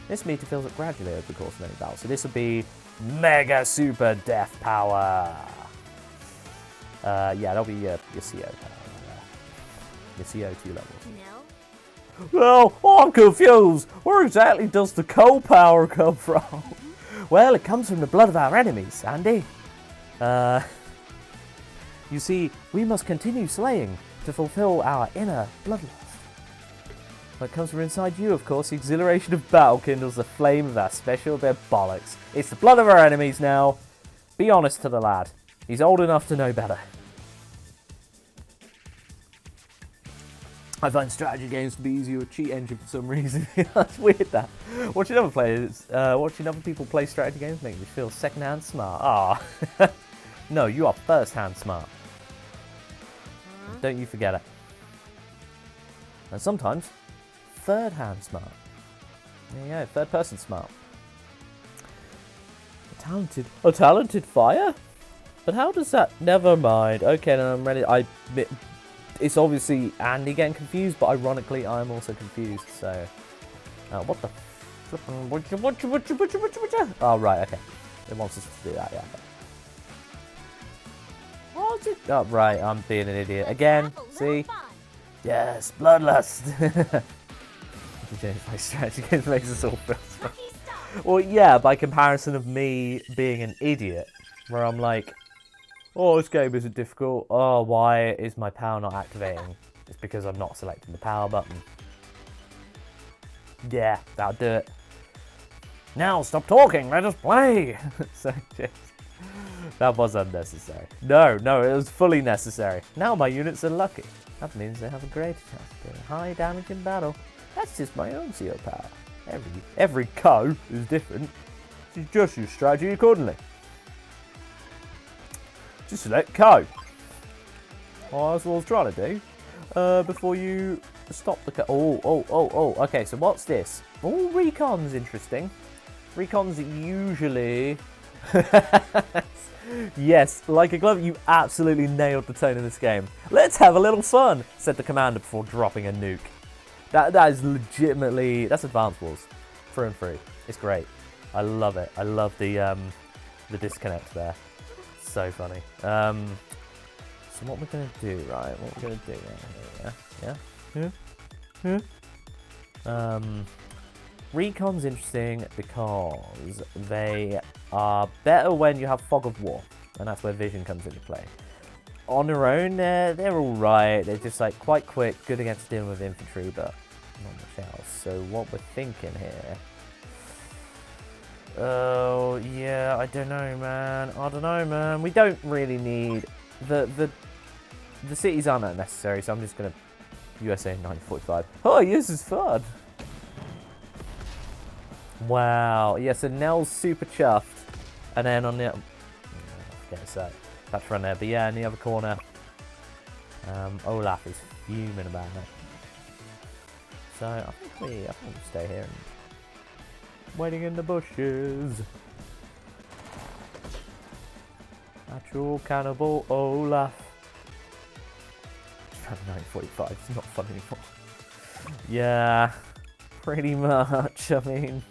This meter fills up gradually over the course of any battle, so this will be Mega Super Death Power. Yeah, that'll be your CO power. Your CO2 levels. No. Well, I'm confused. Where exactly does the coal power come from? Well, it comes from the blood of our enemies, Sandy. You see, we must continue slaying to fulfill our inner bloodlust. What comes from inside you, of course, the exhilaration of battle kindles the flame of our special bit of bollocks. It's the blood of our enemies now. Be honest to the lad. He's old enough to know better. I find strategy games to be easier with cheat engine for some reason. That's weird, that. Watching other people play strategy games makes me feel second-hand smart. Ah, no, you are first-hand smart. Don't you forget it. And sometimes, third-hand smart. There you go, third-person smart. A talented fire? But how does that? Never mind. Okay, then I'm ready. It's obviously Andy getting confused, but ironically, I'm also confused. So, what the? Oh right, okay. It wants us to do that. Yeah. Okay. Oh right, I'm being an idiot again. See? Yes, bloodlust. My strategy games makes us all feel strong. Well, yeah, by comparison of me being an idiot, where I'm like, oh, this game isn't difficult. Oh, why is my power not activating? It's because I'm not selecting the power button. Yeah, that'll do it. Now stop talking, let us play. So just, that was unnecessary. No, it was fully necessary. Now my units are lucky. That means they have a greater chance of doing high damage in battle. That's just my own CO power. Every co is different. So you just use strategy accordingly. Just select co. Oh, that's what I was trying to do. Before you stop the co. Oh. Okay, so what's this? Oh, recon's interesting. Recon's usually... Yes, like a glove, you absolutely nailed the tone of this game. Let's have a little fun, said the commander before dropping a nuke. That is legitimately, that's Advanced Wars, through and through. It's great. I love it. I love the disconnect there. So funny. So what we're going to do, right? What we're going to do here, yeah? Recon's interesting because they are better when you have Fog of War, and that's where Vision comes into play. On their own, they're alright. They're just like quite quick, good against dealing with infantry, but not much else. So what we're thinking here... Oh, yeah, I don't know, man. We don't really need... The cities aren't that necessary, so I'm just going to... USA 945. Oh, this is fun! Wow. Yeah, so Nell's super chuffed. And then on the... forget a sec. That's run there. But yeah, in the other corner, Olaf is fuming about it. So I think we stay here and waiting in the bushes. Actual cannibal Olaf. 945. It's not fun anymore. Yeah, pretty much. I mean,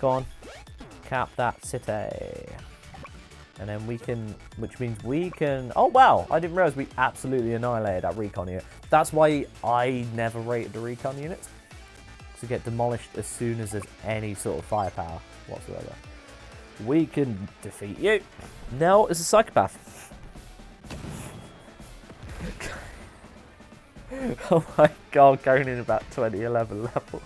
go on, cap that city. And then we can, which means we can, oh wow, I didn't realize we absolutely annihilated that recon unit. That's why I never rated the recon units. To get demolished as soon as there's any sort of firepower whatsoever. We can defeat you. Nell is a psychopath. Oh my god, going in about 2011 levels.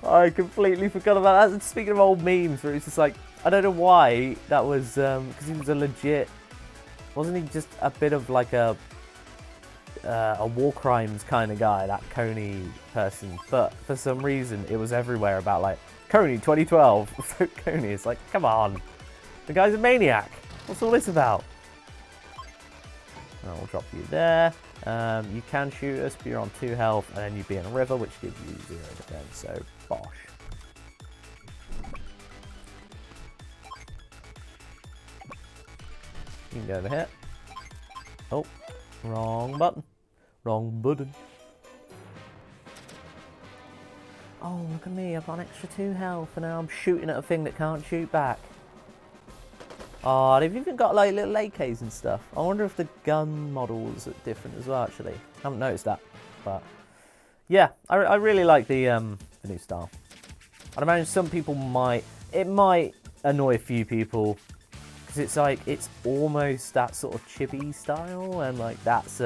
I completely forgot about that. And speaking of old memes, where it's just like, I don't know why that was, because he was a legit, wasn't he just a bit of like a war crimes kind of guy, that Coney person, but for some reason it was everywhere about like, Coney 2012, so Coney is like, come on, the guy's a maniac, what's all this about? I'll drop you there. You can shoot us, but you're on 2 health, and then you'd be in a river, which gives you 0 defense, so bosh. You can go over here. Oh, wrong button. Wrong button. Oh, look at me, I've got an extra 2 health, and now I'm shooting at a thing that can't shoot back. Oh, they've even got like little AKs and stuff. I wonder if the gun models are different as well, actually. I haven't noticed that, but yeah, I really like the new style. I'd imagine some people might annoy a few people, because it's like, it's almost that sort of chibi style, and like that's,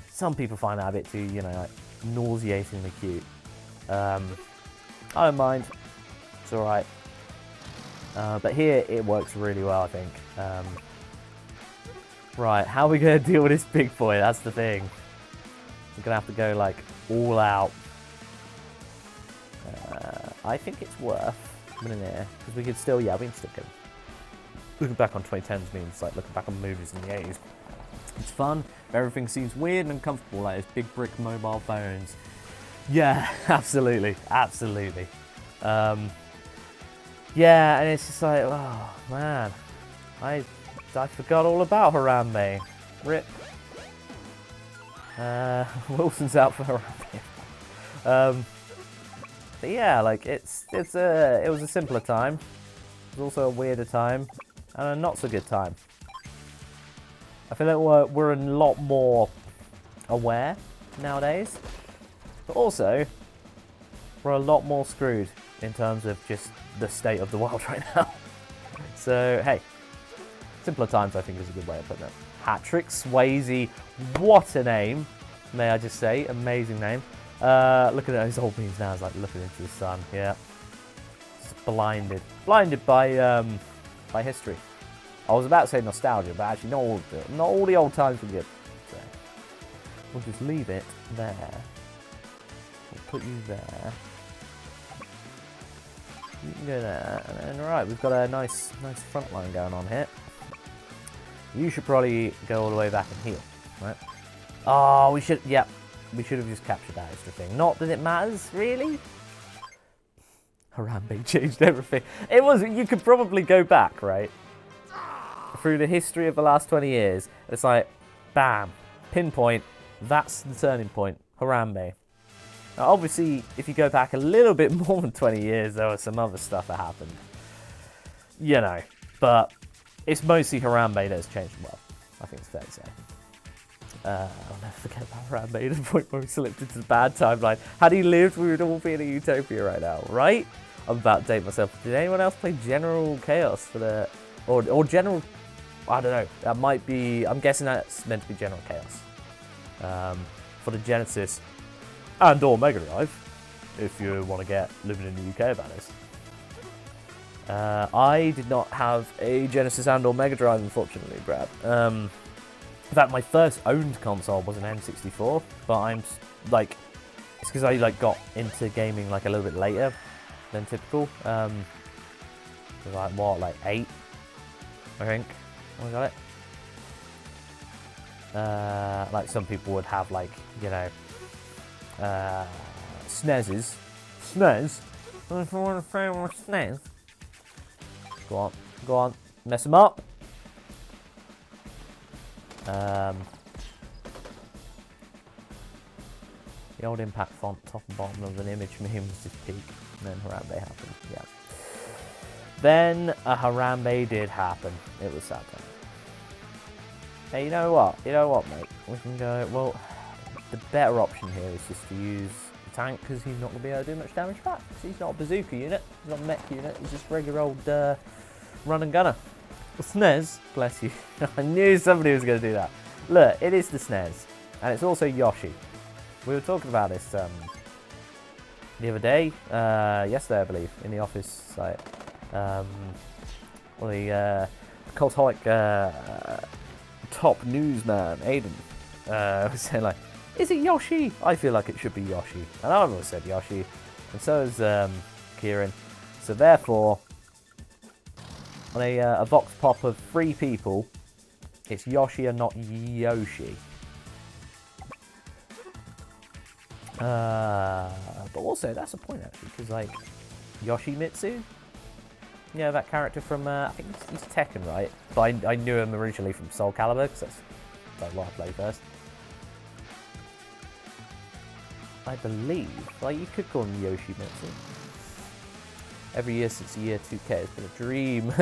some people find that a bit too, you know, like nauseatingly cute. I don't mind, it's alright. But here it works really well, I think. Right, how are we going to deal with this big boy? That's the thing. We're going to have to go like all out. I think it's worth coming in here, because we could still, yeah, we can still go. Looking back on 2010s means like looking back on movies in the 80s. It's fun, everything seems weird and uncomfortable, like it's big brick mobile phones. Yeah, absolutely, absolutely. Yeah, and it's just like, oh man, I forgot all about Harambe. Rip. Wilson's out for Harambe. But yeah, like it was a simpler time. It was also a weirder time, and a not so good time. I feel like we're a lot more aware nowadays, but also we're a lot more screwed in terms of just the state of the world right now. So hey, simpler times I think is a good way of putting it. Hat-trick Swayze, what a name, may I just say, amazing name. Looking at those old memes now, it's like looking into the sun. Yeah, just blinded by history. I was about to say nostalgia, but actually not all the old times were good. So we'll just leave it there. We'll put you there. You can go there, and then right, we've got a nice front line going on here. You should probably go all the way back and heal, right? Oh, we should have just captured that extra thing. Not that it matters, really. Harambe changed everything. It was, you could probably go back, right? Through the history of the last 20 years, it's like, bam, pinpoint, that's the turning point, Harambe. Now, obviously, if you go back a little bit more than 20 years, there was some other stuff that happened. You know, but it's mostly Harambe that has changed the world. I think it's fair to say. I'll never forget about Harambe, the point where we slipped into the bad timeline. Had he lived, we would all be in a utopia right now, right? I'm about to date myself. Did anyone else play General Chaos for the... Or General... I don't know. That might be... I'm guessing that's meant to be General Chaos. For the Genesis and or Mega Drive, if you want to get living in the UK about this. I did not have a Genesis and or Mega Drive, unfortunately, Brad. In fact, my first owned console was an N64, but I'm like, it's because I like got into gaming like a little bit later than typical. Like what, like 8, I think, when I got it. Like some people would have like, you know, SNESes. SNES? If you want to play with SNES. Go on, mess them up. The old impact font, top and bottom of an image meme was just peak, and then Harambe happened, yeah. Then a Harambe did happen. It was sad time. Hey, you know what, mate? We can go, well, the better option here is just to use the tank, because he's not going to be able to do much damage back. He's not a bazooka unit, he's not a mech unit, he's just regular old run and gunner. The SNES, bless you. I knew somebody was going to do that. Look, it is the SNES, and it's also Yoshi. We were talking about this the other day, yesterday I believe, in the office site. Well, the cultaholic top newsman, Aiden, was saying like, is it Yoshi? I feel like it should be Yoshi. And I've always said Yoshi, and so has Kieran. So therefore, on a vox pop of 3 people, it's Yoshi and not Yoshi. But also, that's a point actually, because like, Yoshimitsu? Yeah, that character from, I think he's Tekken, right? But I knew him originally from Soul Calibur, because that's like what I played first. I believe, like, you could call him Yoshimitsu. Every year since the year 2K, it's been a dream.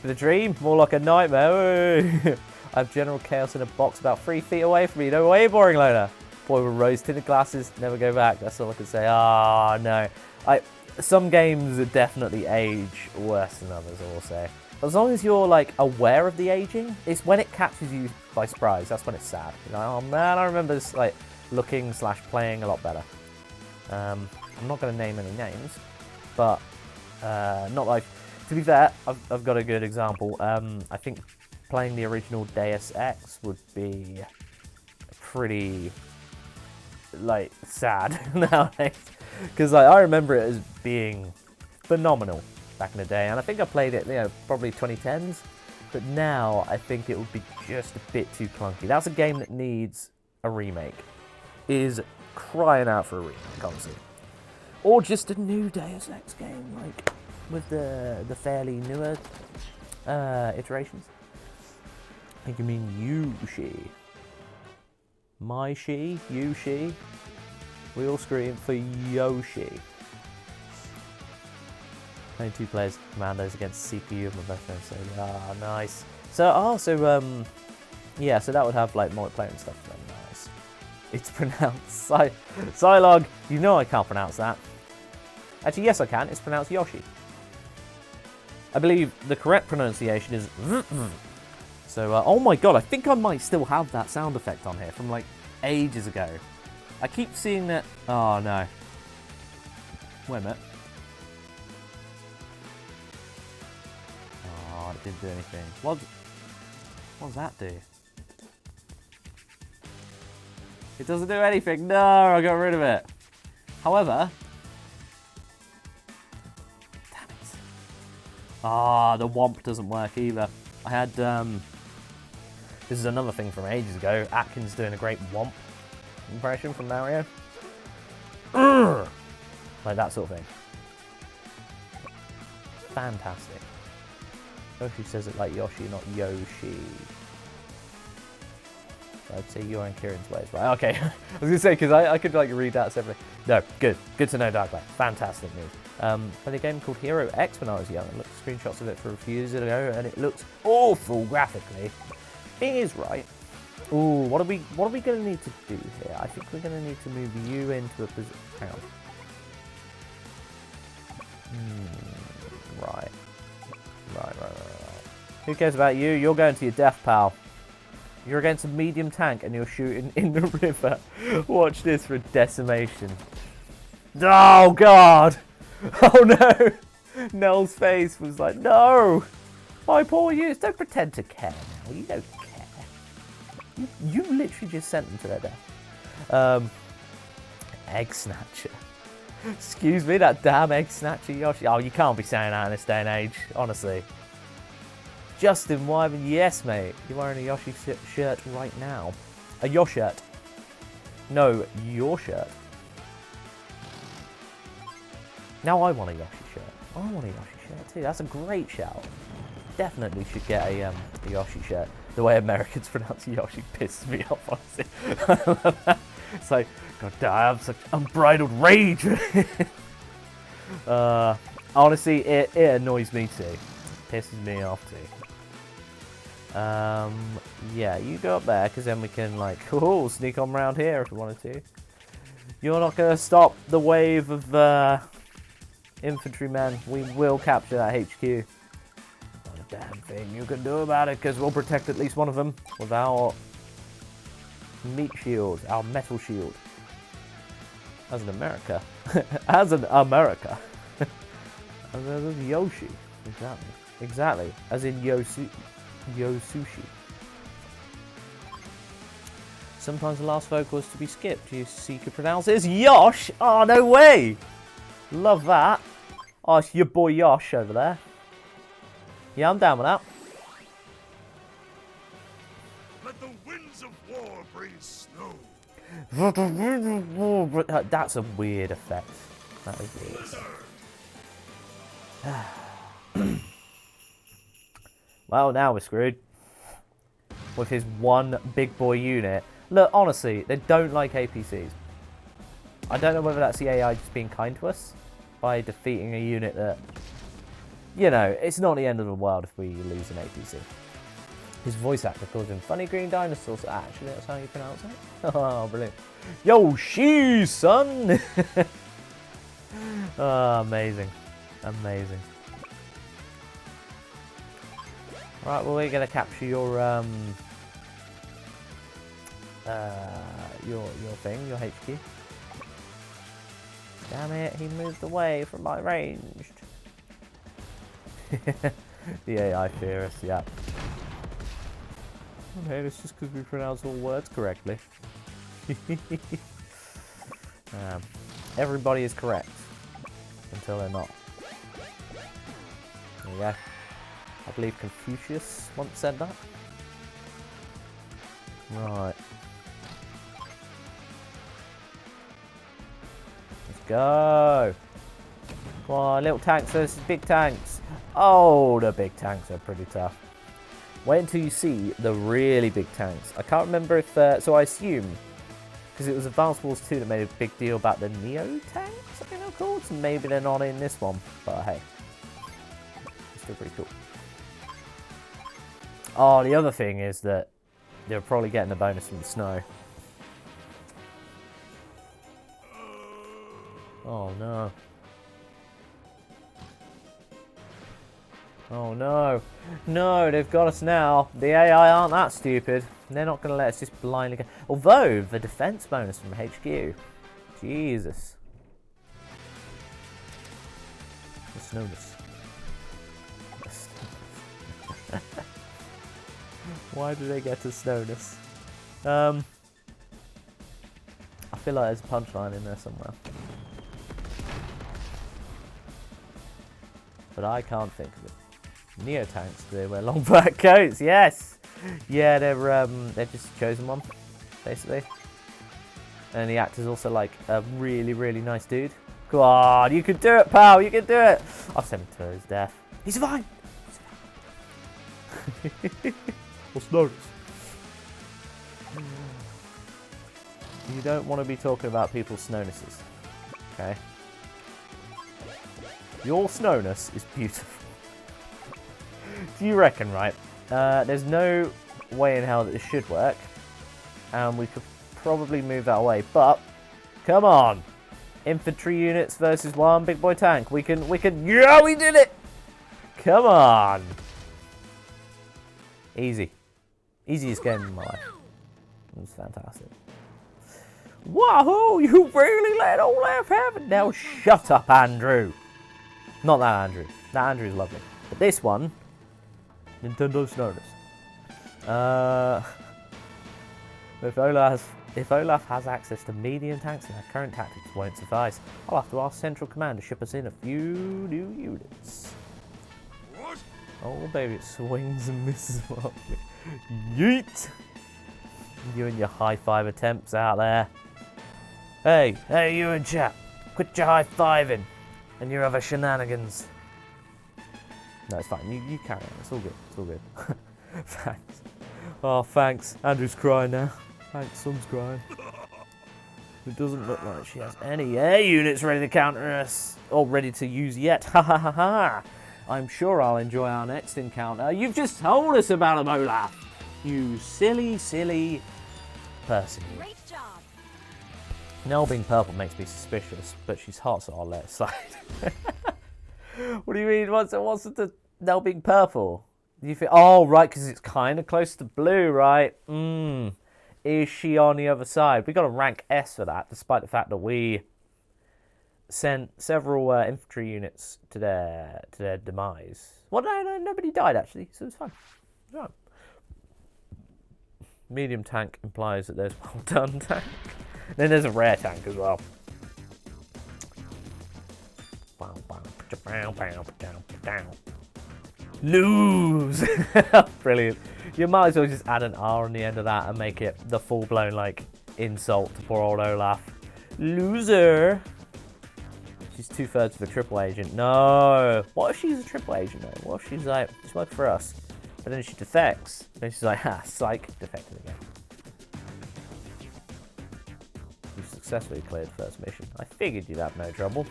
Been a dream? More like a nightmare. I have General Chaos in a box about 3 feet away from me. No way, boring loader. Boy with rose-tinted glasses, never go back. That's all I can say. Ah, no. Some games definitely age worse than others, I will say. As long as you're, like, aware of the aging, it's when it catches you by surprise. That's when it's sad. You're like, oh, man, I remember this, like, looking/playing a lot better. I'm not going to name any names, but not like... To be fair, I've got a good example. I think playing the original Deus Ex would be pretty, like, sad nowadays. Because like, I remember it as being phenomenal back in the day. And I think I played it, you know, probably 2010s. But now, I think it would be just a bit too clunky. That's a game that needs a remake. It is crying out for a remake, honestly. Or just a new Deus Ex game, like... with the fairly newer iterations. I think you mean Yoshi. My she, you she. We all scream for Yoshi. Playing 2 players commandos against CPU of my best friend. So nice. So yeah. So that would have like multiplayer and stuff. Nice. It's pronounced Psylog. You know I can't pronounce that. Actually, yes I can. It's pronounced Yoshi. I believe the correct pronunciation is so, oh my god, I think I might still have that sound effect on here from like ages ago. I keep seeing that, oh no. Wait a minute. Oh, it didn't do anything. What does that do? It doesn't do anything, no, I got rid of it. However, ah, the womp doesn't work either. I had, this is another thing from ages ago, Atkins doing a great womp impression from Mario. Urgh! Like that sort of thing. Fantastic. Yoshi says it like Yoshi, not Yoshi. So I'd say you're in Kieran's ways, right? Okay, I was going to say, because I could like read that separately. No, good. Good to know, Darklight. Fantastic news. Played a game called Hero X when I was young. I looked at screenshots of it for a few years ago, and it looks awful graphically. It is right. Ooh, what are we going to need to do here? I think we're going to need to move you into a position. Hang on. Right. Who cares about you? You're going to your death, pal. You're against a medium tank and you're shooting in the river. Watch this for decimation. Oh, God! Oh, no! Nell's face was like, no! My poor youth, don't pretend to care now. You don't care. You literally just sent them to their death. Egg Snatcher. Excuse me, that damn Egg Snatcher Yoshi. Oh, you can't be saying that in this day and age, honestly. Justin Wyman, yes, mate. You're wearing a Yoshi shirt right now. A your shirt. No, your shirt. Now I want a Yoshi shirt. I want a Yoshi shirt too. That's a great shout. Definitely should get a Yoshi shirt. The way Americans pronounce Yoshi pisses me off, honestly. I love that. It's like, God damn, I have such unbridled rage. Honestly, it annoys me too. It pisses me off too. Yeah, you go up there, because then we can, like, sneak on round here if we wanted to. You're not going to stop the wave of infantrymen. We will capture that HQ. Not a damn thing you can do about it, because we'll protect at least one of them with our meat shield, our metal shield. As an America. As an America. As in Yoshi. Exactly. As in Yosushi. Sometimes the last vocal is to be skipped. You see, could pronounce it as Yosh. Oh, no way. Love that. Oh, it's your boy Yosh over there. Yeah, I'm down with that. Let the winds of war bring snow. That's a weird effect. That is weird. Well, now we're screwed. With his one big boy unit. Look, honestly, they don't like APCs. I don't know whether that's the AI just being kind to us by defeating a unit that, you know, it's not the end of the world if we lose an APC. His voice actor calls him Funny Green Dinosaurs. Actually, that's how you pronounce it. Oh, brilliant. Yoshi, son! Oh, amazing. Amazing. Right, well, we're going to capture your thing, your HQ. Damn it, he moved away from my ranged. The AI theorist, yeah. Okay, it's just because we pronounce all words correctly. Everybody is correct. Until they're not. There you go. I believe Confucius once said that. Right. Let's go. Come on, little tanks versus big tanks. Oh, the big tanks are pretty tough. Wait until you see the really big tanks. I can't remember if... so I assume, because it was Advanced Wars 2 that made a big deal about the Neo tanks, I think they're called. So maybe they're not in this one. But hey, it's still pretty cool. Oh, the other thing is that they're probably getting a bonus from the snow. Oh no. Oh no. No, they've got us now. The AI aren't that stupid. They're not going to let us just blindly go. Although, the defense bonus from HQ. Jesus. The snowness. Why do they get to snowness? I feel like there's a punchline in there somewhere. But I can't think of it. Neo-tanks, they wear long black coats, yes! Yeah, they're just a chosen one, basically. And the actor's also like a really, really nice dude. Come on, you can do it, pal, you can do it! I'll send him to his death. He's fine! What's notice? You don't want to be talking about people's snownesses, okay? Your snowness is beautiful. Do you reckon, right? There's no way in hell that this should work. and we could probably move that away. But come on, infantry units versus one big boy tank. We can. Yeah, we did it. Come on. Easy. Easiest game in my life. It was fantastic. Wahoo! You really let Olaf have it. Now shut up, Andrew. Not that Andrew. That Andrew's lovely. But this one, Nintendo's notice. If Olaf has access to medium tanks, then our current tactics won't suffice. I'll have to ask Central Command to ship us in a few new units. What? Oh baby, it swings and misses. Yeet! You and your high five attempts out there. Hey, you and chap, quit your high fiving and your other shenanigans. No, it's fine. You carry on. It's all good. It's all good. Thanks. Oh, thanks. Andrew's crying now. Thanks, Son's crying. It doesn't look like she has any air units ready to counter us. Or ready to use yet. Ha ha ha ha. I'm sure I'll enjoy our next encounter. You've just told us about him, Olaf. You silly, silly person. Great job. Nell being purple makes me suspicious, but she's hot, so I'll let it slide. What do you mean? What's the Nell being purple? Do you think? Oh, right, because it's kind of close to blue, right? Is she on the other side? We got a rank S for that, despite the fact that we sent several infantry units to their demise. Well, no, nobody died actually, so it's fine. Yeah. Medium tank implies that there's well done tank. Then there's a rare tank as well. Lose! Brilliant. You might as well just add an R on the end of that and make it the full-blown, like, insult to poor old Olaf. Loser! She's 2/3 of a triple agent. No! What if she's a triple agent, though? What if she's like, she's working for us, but then she defects? Then she's like, ha, psych, defected again. You successfully cleared the first mission. I figured you'd have no trouble.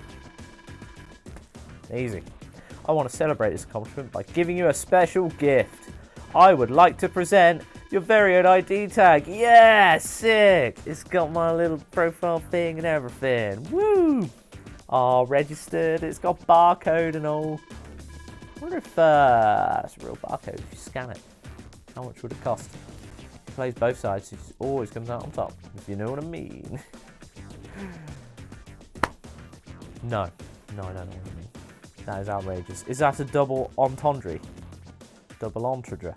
Easy. I want to celebrate this accomplishment by giving you a special gift. I would like to present your very own ID tag. Yeah, sick. It's got my little profile thing and everything. Woo! Oh, registered. It's got barcode and all. I wonder if it's a real barcode if you scan it. How much would it cost? It plays both sides. So it always comes out on top, if you know what I mean. No, I don't know what I mean. That is outrageous. Is that a double entendre? Double entendre.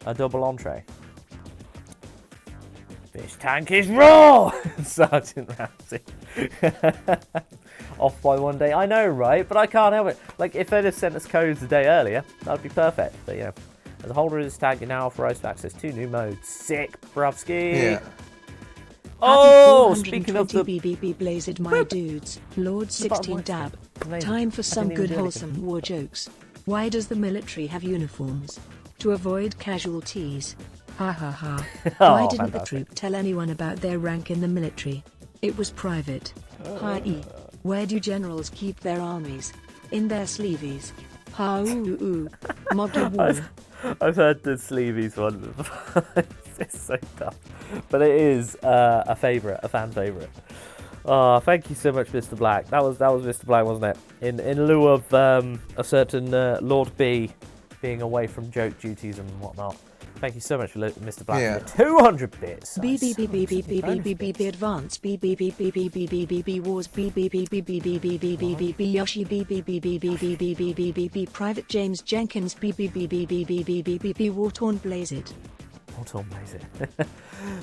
A double entree. This tank is raw! Sergeant Ramsey. Off by one day. I know, right? But I can't help it. Like, if they'd have sent us codes a day earlier, that would be perfect. But, yeah. As a holder of this tag, you're now authorized to access 2 new modes. Sick, Brovsky. Yeah. Oh, speaking of the... BBB blazed my dudes. Lord 16 dab. Amazing. Time for some didn't even good do wholesome anything. war jokes. Why does the military have uniforms? To avoid casualties. Ha ha ha. Why Oh, didn't the fantastic. troop tell anyone about their rank in the military? It was private. Hi-e. Where do generals keep their armies? In their sleeveys. Ha-ooh-ooh. Modern war. I've heard the sleeveys one before. It's so tough. But it is a favourite, a fan favourite. Oh, thank you so much, Mr. Black. That was Mr. Black, wasn't it? In lieu of a certain Lord B being away from joke duties and whatnot. Thank you so much, Mr. Black. Yeah. For 200 bits. BBBBBBBBBB advance BBBBBBBBB wars BBBBBBBBBBB Yoshi BBBBBBBBBBB Private James Jenkins BBBBBBBBB War Torn Blaze It. Autumn Blaze It.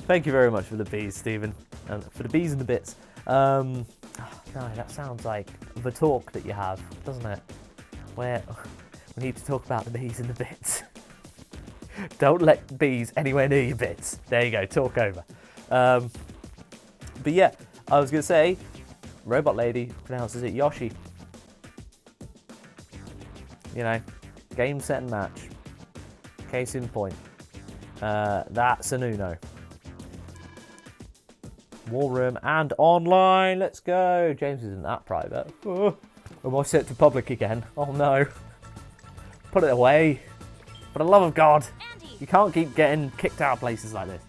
Thank you very much for the bees, Stephen. And for the bees and the bits. No, that sounds like the talk that you have, doesn't it? Where we need to talk about the bees and the bits. Don't let bees anywhere near your bits. There you go, talk over. But yeah, I was going to say, Robot Lady pronounces it Yoshi. You know, game, set and match. Case in point. That's an Uno. War room and online. Let's go. James isn't that private. Oh, am I set to public again? Oh no. Put it away. For the love of God. You can't keep getting kicked out of places like this.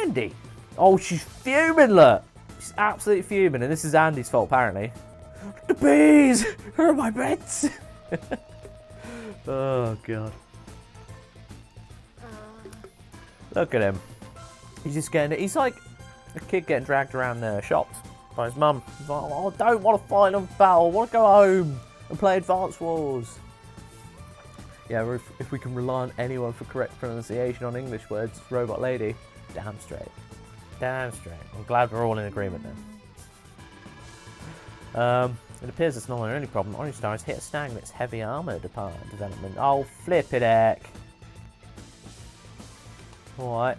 Andy! Oh, she's fuming, look! She's absolutely fuming, and this is Andy's fault, apparently. The bees! Where are my beds? Oh, God. Look at him. He's just getting... He's like a kid getting dragged around the shops by his mum. He's like, oh, I don't want to fight in a battle. I want to go home and play Advance Wars. Yeah, if we can rely on anyone for correct pronunciation on English words, Robot Lady. Damn straight. Damn straight. I'm glad we're all in agreement then. It appears it's not our only problem. Orange Star has hit a snag in its heavy armour development. Oh, flip it, heck. Alright.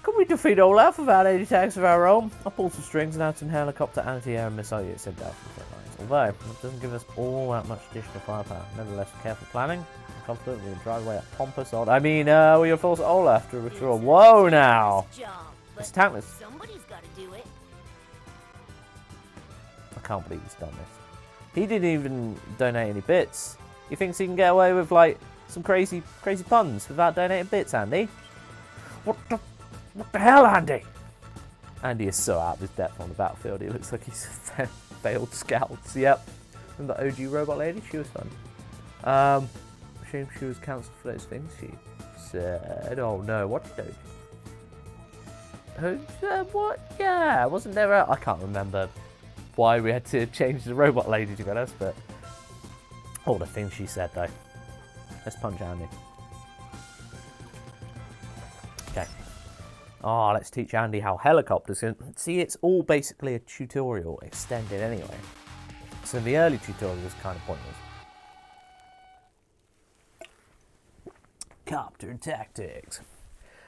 Could we defeat Olaf without any attacks of our own? I'll pull some strings and add some helicopter, anti-air and missile units sent out from the front lines. Although, it doesn't give us all that much additional firepower. Nevertheless, with careful planning, I'm confident we can drive away a pompous old... I mean, we are forced Olaf to restore... Whoa, now! It's tankless. Somebody's got to do it. I can't believe he's done this. He didn't even donate any bits. He thinks he can get away with, like, some crazy puns without donating bits, Andy? What the hell, Andy? Andy is so out of his depth on the battlefield. He looks like he's failed scouts. Yep. Remember OG Robot Lady? She was fun. Shame she was cancelled for those things. She said, "Oh no, what did who said what? Yeah, wasn't there a... I can't remember why we had to change the Robot Lady, to be honest, but all the things she said though. Let's punch Andy. Okay. Oh, let's teach Andy how helicopters can... See, it's all basically a tutorial extended anyway. So the early tutorial was kind of pointless. Copter tactics.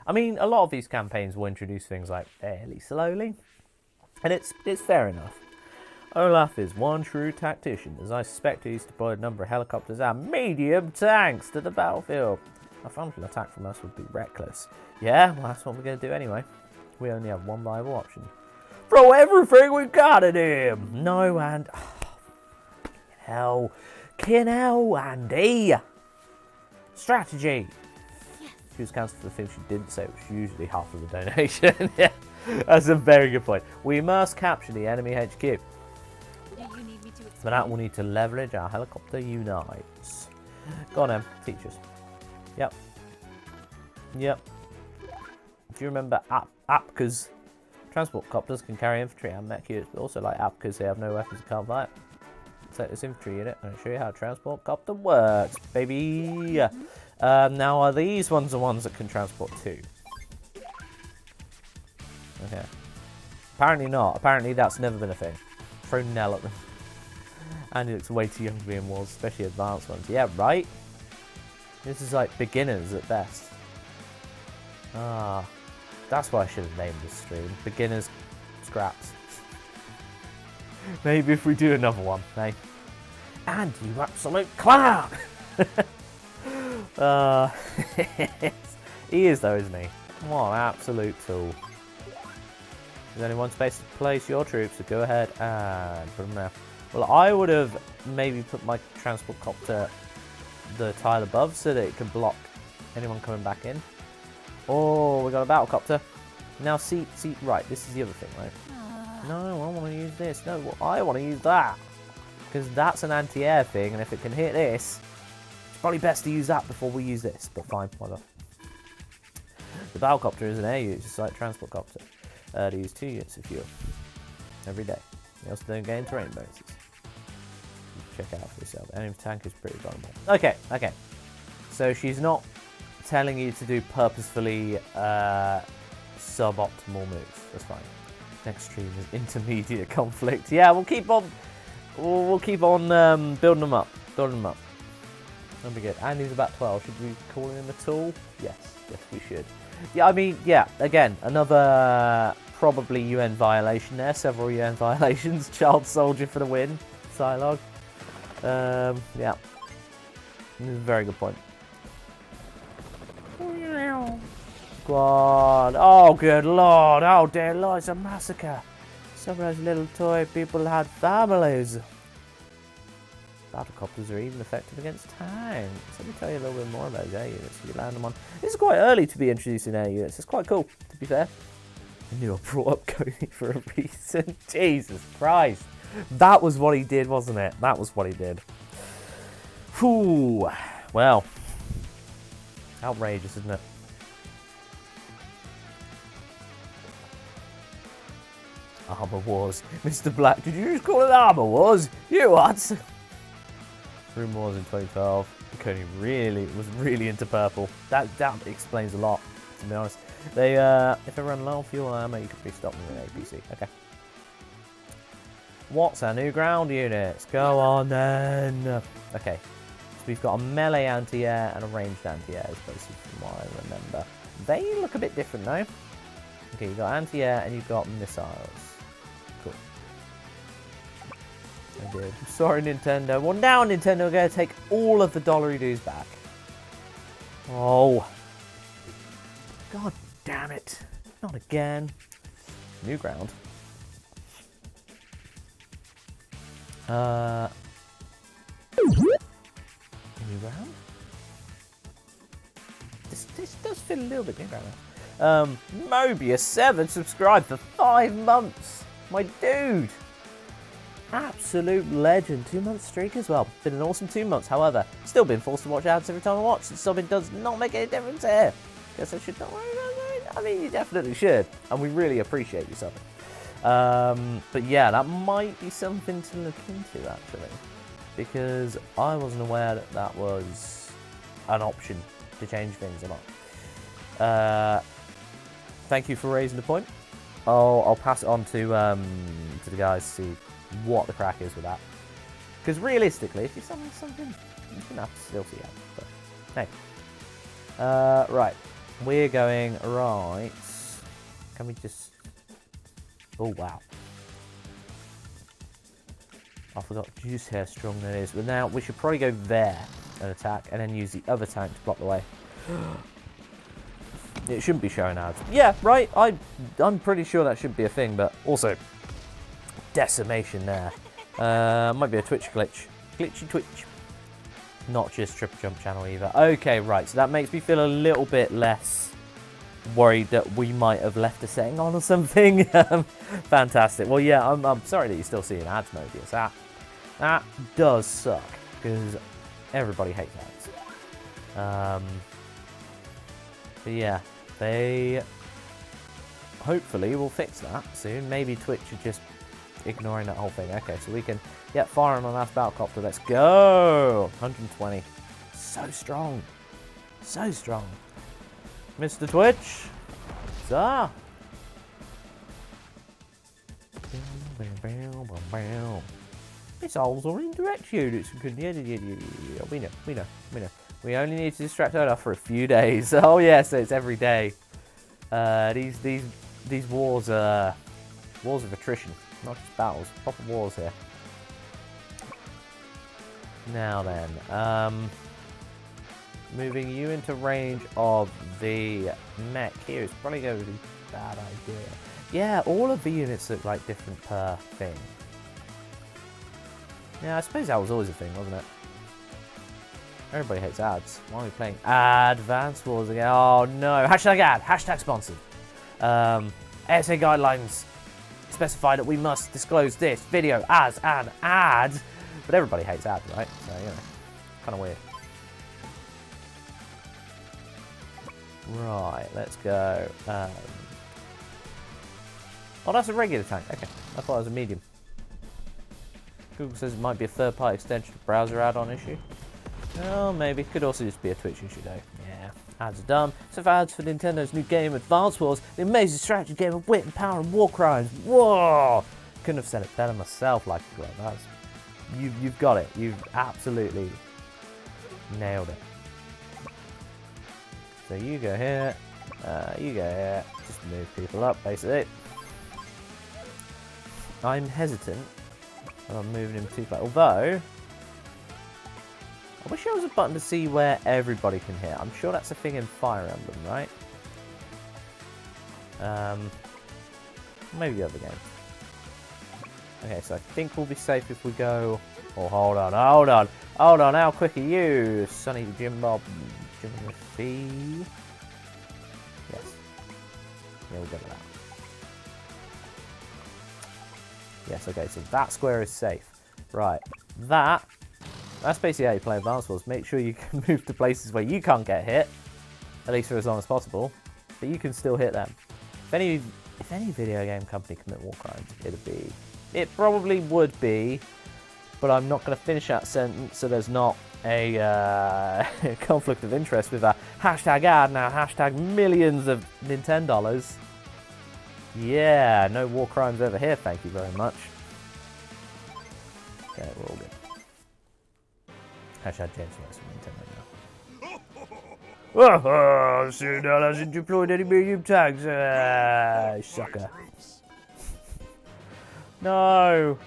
I mean, a lot of these campaigns will introduce things like fairly slowly, and it's fair enough. Olaf is one true tactician, as I suspect he's deployed a number of helicopters and medium tanks to the battlefield. A frontal attack from us would be reckless. Yeah, well, that's what we're going to do anyway. We only have one viable option. Throw everything we've got at him! No, and... Oh, hell, Andy! Strategy! She was cancelled for the thing she didn't say, which is usually half of the donation. Yeah, that's a very good point. We must capture the enemy HQ. Do you need me to explain? For that, we'll need to leverage our helicopter unites. Go on, Em. Teach us. Yep. Yep. Do you remember Apkas? Transport copters can carry infantry and mech units, but also like Apkas, they have no weapons and can't fight. Take this infantry unit and I'll show you how a transport copter works, baby. Now, are these ones the ones that can transport too? Okay. Apparently not. Apparently that's never been a thing. Throw Nell at them. And it looks way too young to be in wars, especially advanced ones. Yeah, right? This is like beginners at best. Ah, that's why I should have named this stream. Beginners scraps. Maybe if we do another one, hey? And you absolute clown! He is though, isn't he? What an absolute tool. There's only one space to place your troops, so go ahead and put them there. Well, I would have maybe put my transport copter the tile above so that it can block anyone coming back in. Oh, we got a battle copter. Now see, right, this is the other thing, right? No, I want to use this. No, well, I want to use that. Because that's an anti-air thing, and if it can hit this, it's probably best to use that before we use this. But fine, whatever. The battlecopter is an air unit, just like transport copter. To use 2 units of fuel every day. You also don't gain terrain bonuses. Check it out for yourself. Enemy tank is pretty vulnerable. Okay. So she's not telling you to do purposefully suboptimal moves. That's fine. Next stream is intermediate conflict. Yeah, we'll keep on building them up. That'll be good. And he's about 12. Should we call him a tool? Yes, we should. Yeah, I mean, yeah. Again, another probably UN violation there. Several UN violations. Child soldier for the win. Psylog. Yeah. This is a very good point. God. Oh, good lord. Oh, dear lord. It's a massacre. Some of those little toy people had families. Battlecopters are even effective against tanks. Let me tell you a little bit more about those air units. You land them on. This is quite early to be introducing air units. It's quite cool, to be fair. I knew I brought up Cody for a reason. Jesus Christ. That was what he did, wasn't it? That was what he did. Whew. Well. Outrageous, isn't it? Armor Wars. Mr. Black, did you just call it Armor Wars? You what? Room Wars in 2012. Cody was really into purple. That explains a lot, to be honest. They, if they run low on fuel ammo, you can restock them with APC. Okay. What's our new ground units? Go on then. Okay. So we've got a melee anti-air and a ranged anti-air, is basically from what I remember. They look a bit different though. Okay, you've got anti-air and you've got missiles. Cool. I did. I'm sorry, Nintendo. Well, now Nintendo are going to take all of the dollary dues back. Oh. God damn it. Not again. New ground. New ground? This does feel a little bit new ground. Mobius7 subscribed for 5 months. My dude. Absolute legend. 2-month streak as well. Been an awesome 2 months. However, still been forced to watch ads every time I watch. Subbing does not make any difference here. Guess I should not worry about that. I mean, you definitely should. And we really appreciate you subbing. But yeah, that might be something to look into actually. Because I wasn't aware that that was an option to change things or not. Thank you for raising the point. I'll pass it on to the guys to see what the crack is with that. Because realistically, if you're selling something, you shouldn't have to still see it. But hey. Right. We're going right. Can we just... Oh, wow. I forgot just how strong that is. But now we should probably go there and attack and then use the other tank to block the way. It shouldn't be showing ads. Yeah, right. I'm pretty sure that should be a thing, but also decimation there. Might be a Twitch glitch. Glitchy Twitch. Not just TripleJump channel either. Okay, right. So that makes me feel a little bit less worried that we might have left a setting on or something. Fantastic. Well, yeah, I'm sorry that you're still seeing ads, Mobius. That does suck because everybody hates ads. But yeah, they hopefully will fix that soon. Maybe Twitch are just ignoring that whole thing. Okay, so we can get firing on that Battlecopter. Let's go! 120. So strong. So strong. Mr. Twitch. Sir. Missiles or indirect units. Yeah, we know. We only need to distract Oda for a few days. Oh yeah, so it's every day. These wars are wars of attrition, not just battles. Proper wars here. Now then, moving you into range of the mech here is probably going to be a bad idea. Yeah, all of the units look like different per thing. Yeah, I suppose that was always a thing, wasn't it? Everybody hates ads. Why are we playing Advance Wars again? Oh no. Hashtag ad. Hashtag sponsored. ASA guidelines specify that we must disclose this video as an ad. But everybody hates ads, right? So, you know, kind of weird. Right, let's go. Oh, that's a regular tank. Okay, I thought it was a medium. Google says it might be a third-party extension of browser add-on issue. Oh, maybe. Could also just be a Twitch issue, though. Yeah, ads are dumb. So for ads for Nintendo's new game, Advance Wars, the amazing strategy game of wit and power and war crimes. Whoa! Couldn't have said it better myself, like that's. You've got it. You've absolutely nailed it. So you go here. You go here. Just move people up, basically. I'm hesitant. I'm moving him too far. Although, I wish there was a button to see where everybody can hit. I'm sure that's a thing in Fire Emblem, right? Maybe the other game. Okay, so I think we'll be safe if we go... Oh, hold on. How quick are you, Sonny Jim Bob? Jimothy? Yes. Yeah, we'll go with that. Yes, okay, so that square is safe. Right, that's basically how you play Advance Wars. Make sure you can move to places where you can't get hit, at least for as long as possible, but you can still hit them. If any video game company commit war crimes, it probably would be, but I'm not going to finish that sentence so there's not a conflict of interest with a hashtag ad now, hashtag millions of Nintendollars. Yeah, no war crimes over here, thank you very much. Okay, we're all good. Hashtag James West from Nintendo now. Oh, Cyrano hasn't deployed any medium tags. Sucker. No.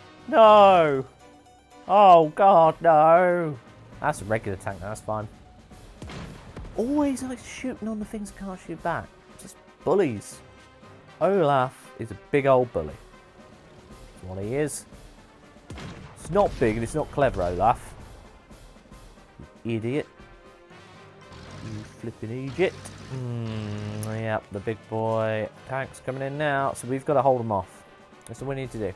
Oh, God, no. That's a regular tank, that's fine. Always like shooting on the things that can't shoot back. Just bullies. Olaf is a big old bully. That's what he is. It's not big and it's not clever, Olaf. You idiot. You flipping idiot. Yep, the big boy tank's coming in now, so we've got to hold them off. That's what we need to do.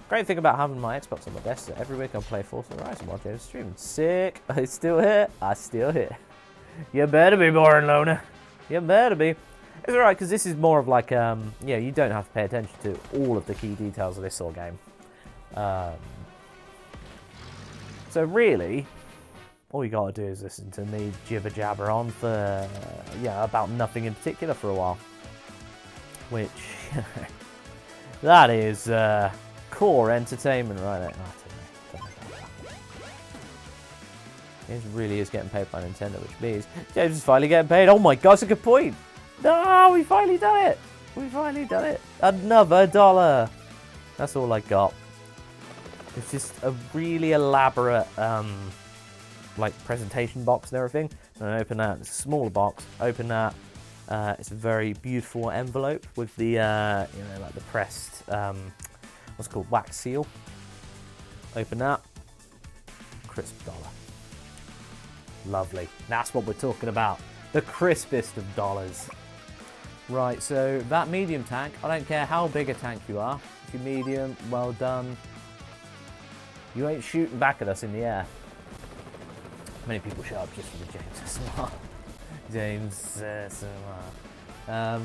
Great thing about having my Xbox on my desk is that every week I play Forza Horizon while James streaming. Sick. I still here. You better be, Boring Loner. You better be. It's alright, because this is more of like, yeah, you don't have to pay attention to all of the key details of this sort of game. So really, all you gotta do is listen to me jibber jabber on for, yeah, about nothing in particular for a while. Which, that is core entertainment right there. James really is getting paid by Nintendo, which means James is finally getting paid. Oh my god, that's a good point. No, we finally done it. Another $1. That's all I got. It's just a really elaborate, like presentation box and everything. And I open that. It's a smaller box. Open that. It's a very beautiful envelope with the, you know, like the pressed, what's it called, wax seal. Open that. Crisp $1. Lovely. That's what we're talking about. The crispest of dollars. Right, so that medium tank, I don't care how big a tank you are. If you're medium, well done. You ain't shooting back at us in the air. Many people show up just for the James SMR. James SMR.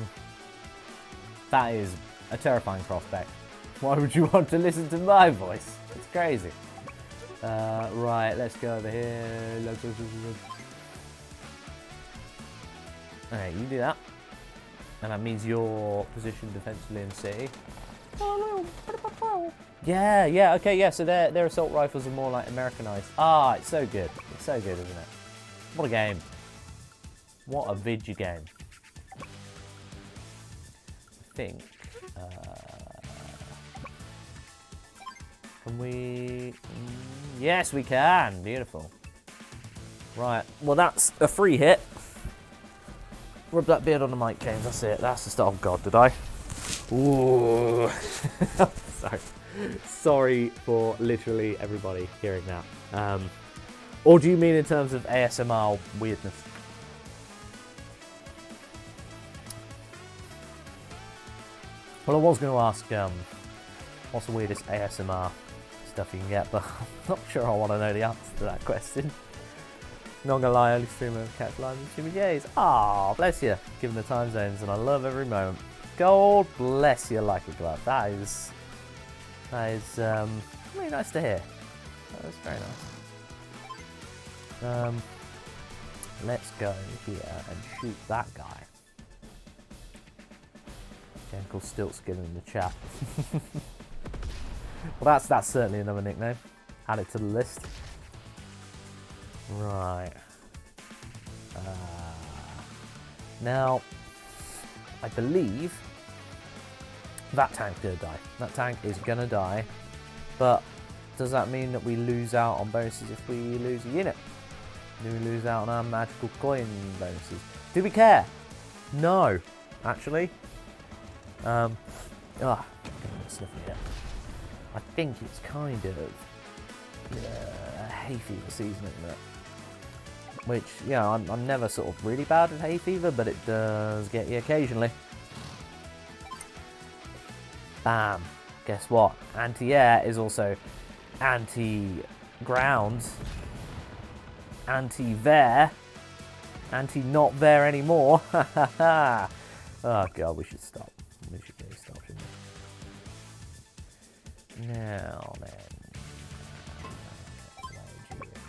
That is a terrifying prospect. Why would you want to listen to my voice? It's crazy. Right, let's go over here. Alright, you do that. And that means you're positioned defensively in C. Yeah, okay, yeah, so their assault rifles are more like Americanized. Ah, it's so good. It's so good, isn't it? What a game. What a video game. I think... can we... Yes, we can. Beautiful. Right, well, that's a free hit. Rub that beard on the mic, James. That's it. That's the start of God, did I? Ooh. Sorry for literally everybody hearing that. Or do you mean in terms of ASMR weirdness? Well, I was going to ask, what's the weirdest ASMR stuff you can get, but I'm not sure I want to know the answer to that question. Not gonna lie, only streamer catch live with Jimmy J's. Ah, bless you, given the time zones, and I love every moment. God bless you like a glove. That is really nice to hear. That was very nice. Let's go here and shoot that guy. Gentle Stiltskin in the chat. Well, that's certainly another nickname. Add it to the list. Right. Now, I believe that tank's gonna die. That tank is gonna die. But does that mean that we lose out on bonuses if we lose a unit? Do we lose out on our magical coin bonuses? Do we care? No, actually. Sniffing it. I think it's kind of hay fever season, isn't it? Which, yeah, I'm never sort of really bad at hay fever, but it does get you occasionally. Bam. Guess what? Anti-air is also anti-ground, anti-there, anti-not there anymore. Oh god, we should stop. We should really stop, shouldn't we? Now then.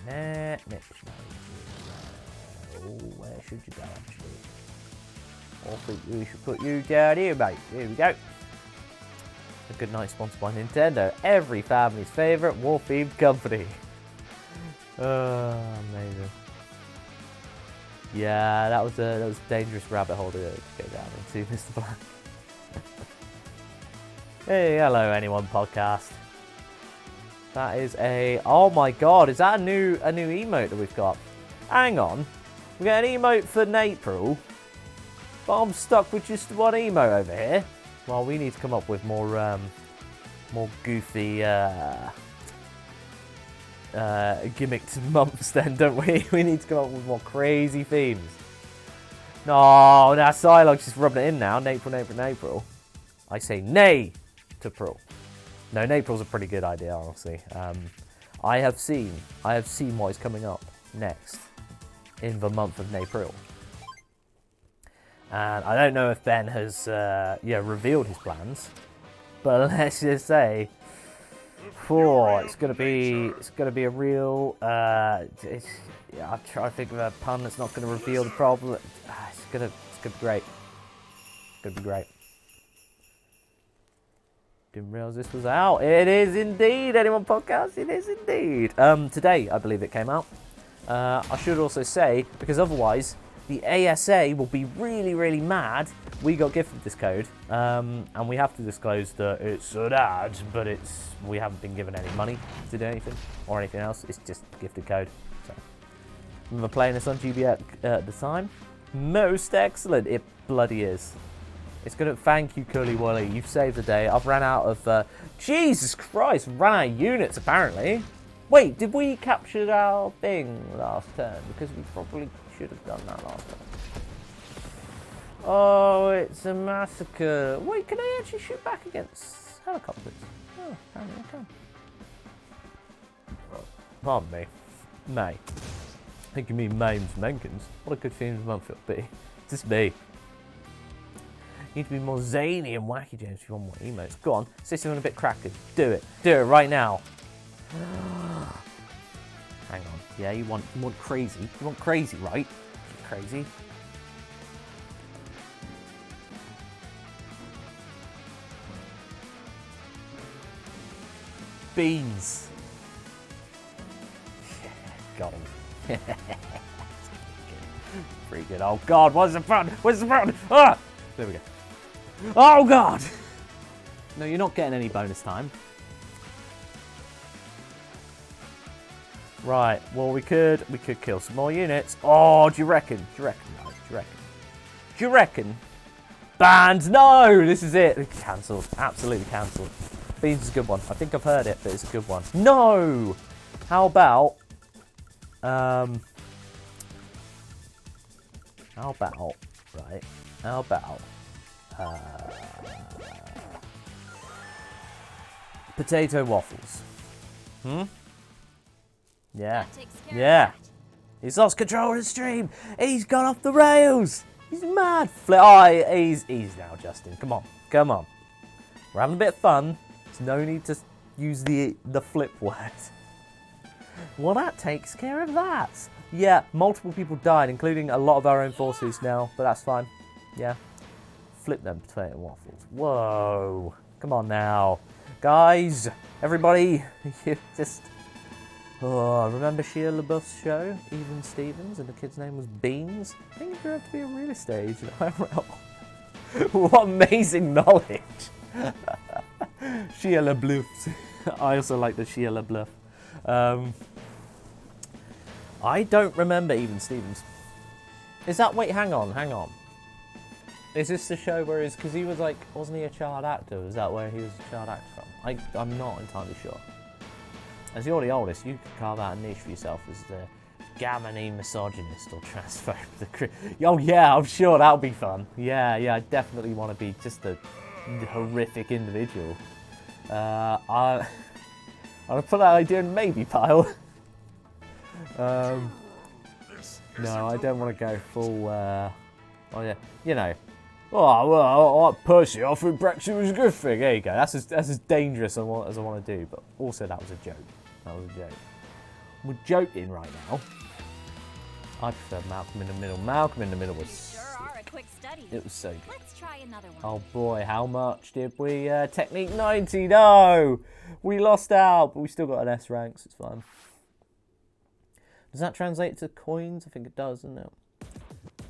Where should you go, actually? I think we should put you down here, mate. Here we go. A good night sponsored by Nintendo. Every family's favourite war-themed company. Oh, amazing. Yeah, that was a dangerous rabbit hole to go down into, Mr. Black. Hey, hello, Anyone podcast. That is a... Oh my god, is that a new emote that we've got? Hang on. We got an emote for April, but I'm stuck with just one emote over here. Well, we need to come up with more goofy gimmicked months then, don't we? We need to come up with more crazy themes. No, now Psylog's just rubbing it in now. April. I say nay to April. No, April's a pretty good idea, honestly. I have seen what is coming up next in the month of April. And I don't know if Ben has revealed his plans, but let's just say, it's gonna be a real. I'm trying to think of a pun that's not gonna reveal the problem. It's gonna be great. It's gonna be great. Didn't realise this was out. It is indeed, Anyone podcast. It is indeed. Today, I believe it came out. I should also say, because otherwise the ASA will be really, really mad. We got gifted this code, and we have to disclose that it's an ad, but we haven't been given any money to do anything or anything else. It's just gifted code. So, remember playing this on GB at the time? Most excellent. It bloody is. It's gonna thank you, Cully Wally. You've saved the day. I've ran out of Jesus Christ, ran out of units apparently. Wait, did we capture our thing last turn? Because we probably should have done that last turn. Oh, it's a massacre. Wait, can I actually shoot back against helicopters? Oh, apparently I can. Pardon me. May. I think you mean Mames Menkins. What a good themed month it'll be. It's just me. You need to be more zany and wacky, James, if you want more emotes. Go on, say something a bit crackers. Do it. Do it right now. Hang on. Yeah, you want crazy. You want crazy, right? Crazy. Beans. Got him. Pretty good. Oh God, what's the front? Where's the front? Ah! There we go. Oh God! No, you're not getting any bonus time. Right. Well, we could kill some more units. Oh, do you reckon? Do you reckon? Banned? No, this is it. Cancelled. Absolutely cancelled. Beans is a good one. I think I've heard it, but it's a good one. No. How about? Right. How about? Potato waffles. Yeah. Yeah. He's lost control of the stream. He's gone off the rails. He's mad. He's now, Justin. Come on. We're having a bit of fun. There's no need to use the flip word. Well, that takes care of that. Yeah, multiple people died, including a lot of our own forces now, but that's fine. Yeah. Flip them potato waffles. Whoa. Come on now. Guys, everybody, you just... Oh, remember Shia LaBeouf's show, Even Stevens, and the kid's name was Beans? I think he grew up to be a real estate agent. What amazing knowledge. Shia LaBeouf. I also like the Shia LaBeouf. I don't remember Even Stevens. Is that... Wait, hang on. Is this the show where because he was like... Wasn't he a child actor? Is that where he was a child actor from? I'm not entirely sure. As you're the oldest, you could carve out a niche for yourself as the gammony misogynist or transphobe. Oh yeah, I'm sure that'll be fun. Yeah, I definitely want to be just a horrific individual. I'll put that idea in maybe pile. No, I don't want to go full. Oh yeah, you know. Oh well, Percy, I think Brexit was a good thing. There you go. That's as dangerous as I want to do. But also, that was a joke. We're joking right now. I prefer Malcolm in the Middle. Malcolm in the Middle was. Sure are a quick study. It was so good. Let's try another one. Oh boy, how much did we? Technique 90. No, we lost out, but we still got an S rank. So it's fine. Does that translate to coins? I think it does, doesn't it?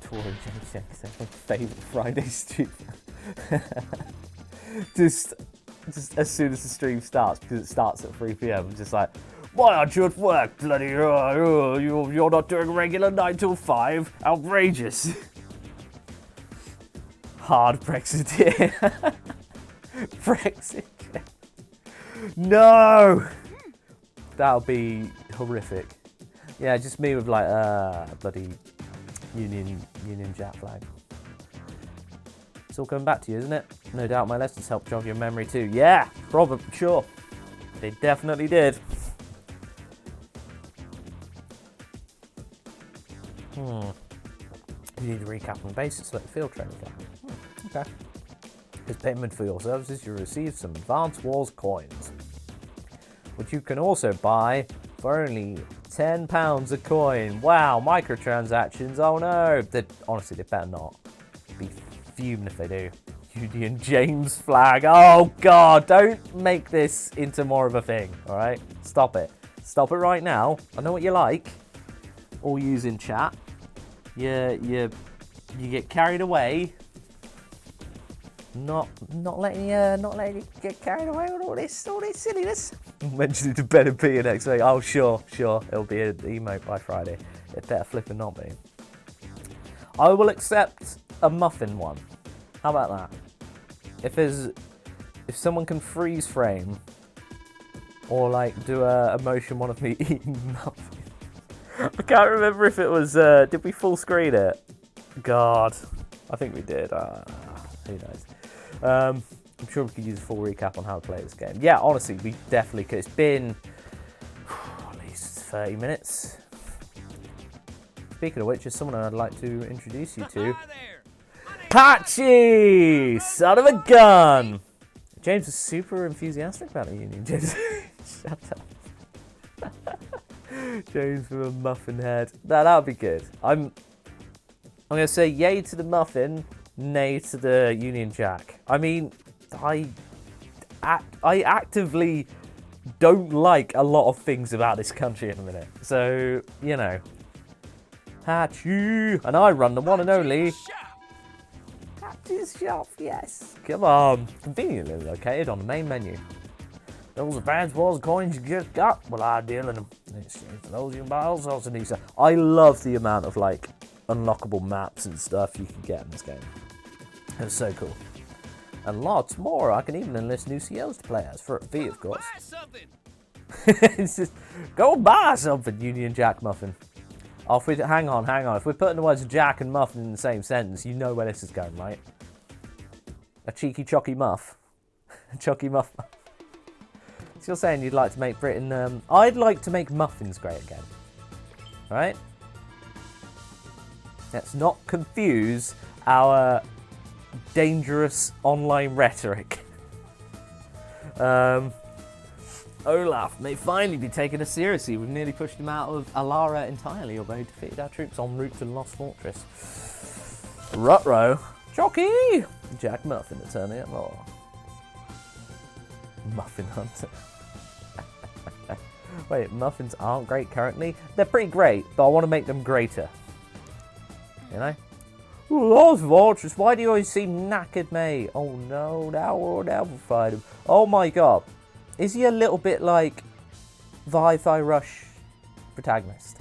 Tory James, my favourite Friday stream. just as soon as the stream starts, because it starts at 3 PM, I'm just like, why aren't you at work, bloody you're not doing regular 9 till 5? Outrageous. Hard Brexiteer. Brexit. No! That'll be horrific. Yeah, just me with like bloody Union Jack flag. It's all coming back to you, isn't it? No doubt my lessons helped jog your memory too. Yeah, probably, sure. They definitely did. You need to recap on basics like the field training plan. Okay. As payment for your services, you receive some Advanced Wars coins, which you can also buy for only £10 a coin. Wow, microtransactions. Oh no. Honestly, they better not. Be fuming if they do. Union James flag. Oh god, don't make this into more of a thing, alright? Stop it. Stop it right now. I know what you like. All using chat. You get carried away. Not letting you get carried away with all this silliness. Mention it to Ben and Peter next week. Oh sure, it'll be an emote by Friday. It better flip and not be. I will accept a muffin one. How about that? If someone can freeze frame or like do a motion one of me eating muffins. I can't remember if it was. Did we full screen it? God, I think we did. Who knows? I'm sure we could use a full recap on how to play this game. Yeah, honestly, we definitely could. It's been at least 30 minutes. Speaking of which, there's someone I'd like to introduce you to. Patchy! Son of a gun! James is super enthusiastic about the Union. James, shut up. James with a muffin head. That would be good. I'm going to say yay to the muffin, nay to the Union Jack. I mean, I actively don't like a lot of things about this country at the minute. So, you know. Hatchie! And I run the one and only Hatchie's Shop, yes. Come on. Conveniently located on the main menu. Those Advanced Wars coins you just got, well, I deal in them. In exchange for those you can buy all sorts of new stuff. I love the amount of, like, unlockable maps and stuff you can get in this game. It's so cool. And lots more. I can even enlist new COs to play as, for a fee, of course. It's just, go buy something, Union Jack Muffin. Oh, hang on. If we're putting the words Jack and Muffin in the same sentence, you know where this is going, right? A cheeky chocky muff. A chocky muff. So you're saying you'd like to make Britain... I'd like to make muffins great again. Right? Let's not confuse our dangerous online rhetoric. Olaf may finally be taken as seriously. We've nearly pushed him out of Alara entirely, although he defeated our troops en route to the Lost Fortress. Rutrow. Jockey! Jack Muffin, attorney at law. Muffin Hunter. Wait, muffins aren't great currently? They're pretty great, but I want to make them greater. You know? Lost Fortress, why do you always seem knackered, mate? Oh no, now we'll never fight him. Oh my god. Is he a little bit like the Hi-Fi Rush protagonist?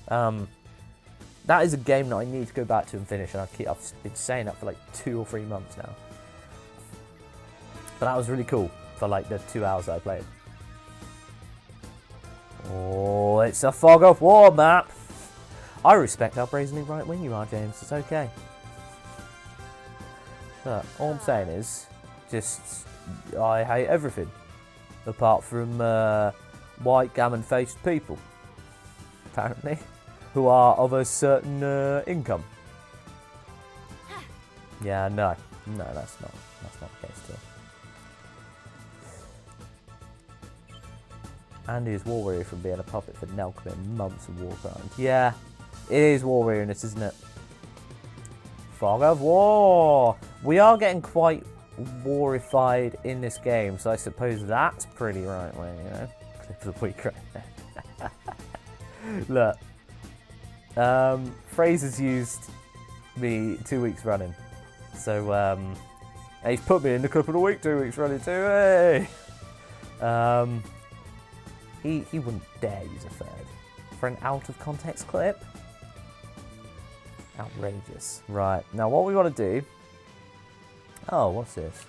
That is a game that I need to go back to and finish, and I've been saying that for like 2 or 3 months now. But that was really cool. for like the 2 hours I played. Oh, it's a Fog of War map. I respect how brazenly right wing you are, James. It's okay. But all I'm saying is, just I hate everything apart from white gammon-faced people, apparently, who are of a certain income. Yeah, no, that's not the case at all. Andy is war weary from being a puppet for Nell committing months of war crimes. Yeah, it is war weariness, isn't it? Fog of War! We are getting quite warified in this game, so I suppose that's pretty right way, you know? Clip of the week right there. Look. Fraser's used me 2 weeks running. So, he's put me in the clip of the week 2 weeks running too, hey! He wouldn't dare use a third for an out of context clip. Outrageous. Right, now what we want to do... Oh, what's this?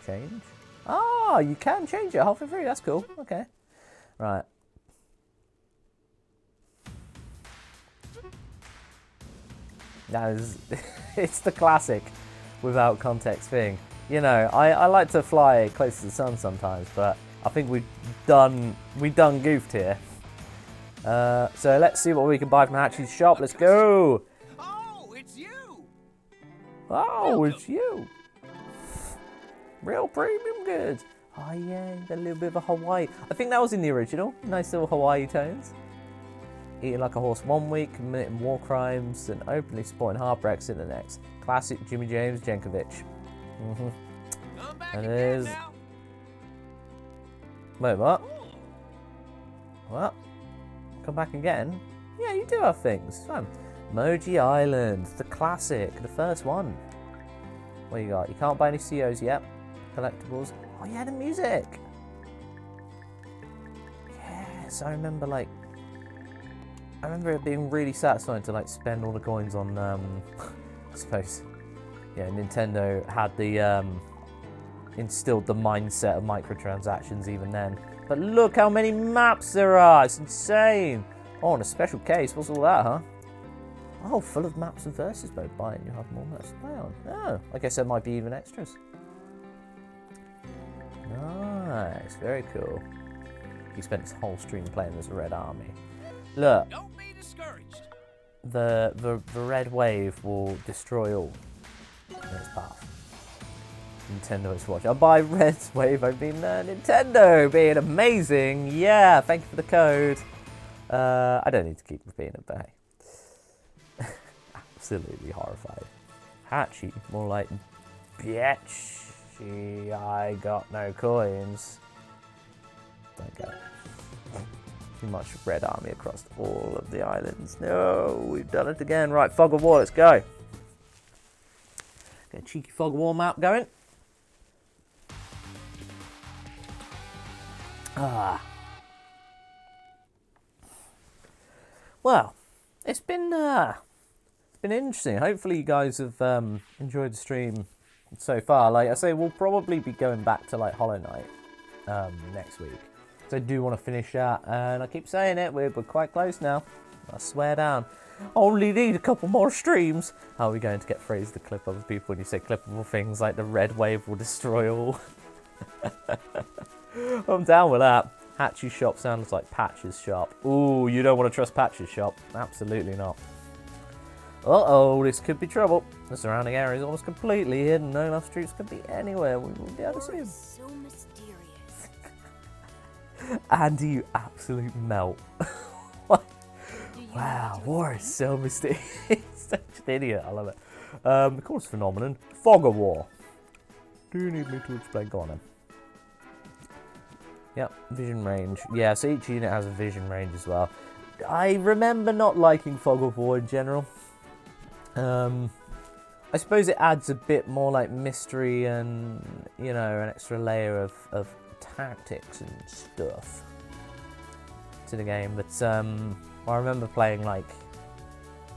Change? Oh, you can change it halfway through, that's cool. Okay. Right. That is... it's the classic without context thing. You know, I like to fly close to the sun sometimes, but I think we done goofed here. So let's see what we can buy from Hatchie's shop. Let's go. Oh, it's you! Oh, it's you. Real premium goods. Oh yeah, got a little bit of a Hawaii. I think that was in the original. Nice little Hawaii tones. Eating like a horse 1 week, committing war crimes, and openly supporting hard Brexit the next. Classic Jimmy James Jankovic. Come back And again there's... now. Wait, what? What? Come back again? Yeah, you do have things. Fun. Moji Island, the classic, the first one. What you got? You can't buy any COs yet. Collectibles. Oh yeah, the music. Yes, I remember it being really satisfying to like spend all the coins on I suppose. Yeah, Nintendo had the instilled the mindset of microtransactions even then. But look how many maps there are, it's insane. Oh, and a special case, what's all that, huh? Oh, full of maps and verses mode. Buy it, you have more maps to play on. Oh, I guess there might be even extras. Nice, very cool. He spent his whole stream playing as a Red Army. Look, Don't be discouraged. the red wave will destroy all in its path. Nintendo is watching. By red wave, I mean Nintendo being amazing. Yeah, thank you for the code. I don't need to keep repeating it, but hey. Absolutely horrified. Hatchy, more like bitch. I got no coins. Don't go. Too much Red Army across all of the islands. No, we've done it again. Right, Fog of War, let's go. Get a cheeky Fog of War map going. Ah. Well, it's been interesting. Hopefully you guys have enjoyed the stream so far. Like I say, we'll probably be going back to like Hollow Knight next week. So I do want to finish that, and I keep saying it, we're quite close now. I swear down. Only need a couple more streams. How are we going to get phrased to clip other people when you say clippable things like the red wave will destroy all? I'm down with that. Hatchie's shop sounds like Patch's shop. Ooh, you don't want to trust Patch's shop. Absolutely not. Uh-oh, this could be trouble. The surrounding area is almost completely hidden. No enough streets could be anywhere. We will be able to see him. So mysterious. Andy, you absolute melt. Wow, war is so mysterious. Such an idiot. I love it. Of course, phenomenon. Fog of War. Do you need me to explain? Go on then. Yep, vision range. Yeah, so each unit has a vision range as well. I remember not liking Fog of War in general. I suppose it adds a bit more like mystery and, you know, an extra layer of tactics and stuff to the game. But I remember playing like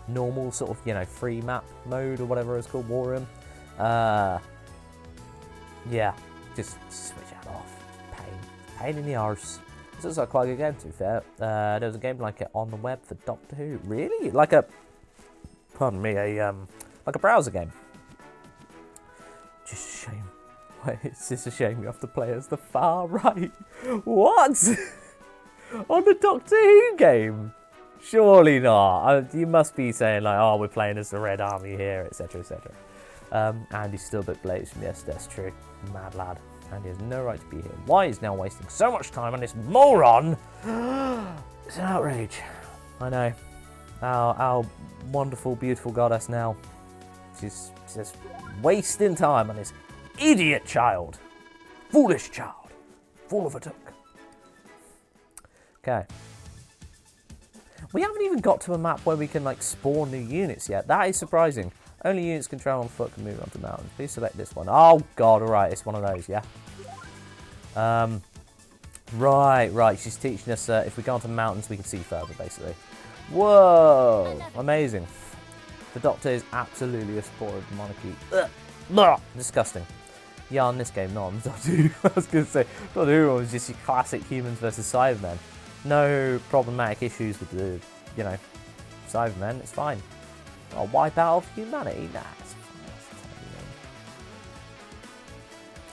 normal sort of, you know, free map mode or whatever it's called, War Room. Yeah, just switch out pain in the arse. It's also quite a good game, to be fair. There was a game like it on the web for Doctor Who. Really? Like a, pardon me, like a browser game. Just a shame. Wait, it's just a shame you have to play as the far right. What? On the Doctor Who game? Surely not. You must be saying like, oh, we're playing as the Red Army here, etc., etc. Andy Stillbit Blaze from yes, that's true. Mad lad. Andy has no right to be here. Why is now wasting so much time on this moron? It's an outrage. I know. Our wonderful, beautiful goddess now. She's just wasting time on this idiot child. Foolish child. Fool of a duck. Okay. We haven't even got to a map where we can like spawn new units yet. That is surprising. Only units can travel on foot can move onto mountains. Please select this one. Oh god, alright, it's one of those, yeah? Right. She's teaching us if we go onto mountains we can see further, basically. Whoa! Amazing. The Doctor is absolutely a supporter of the monarchy. Ugh. Disgusting. Yeah, in this game, not on Doctor Who. I was going to say, Doctor Who was just your classic humans versus Cybermen. No problematic issues with the, you know, Cybermen. It's fine. A wipe out of humanity? Nah, it's fine.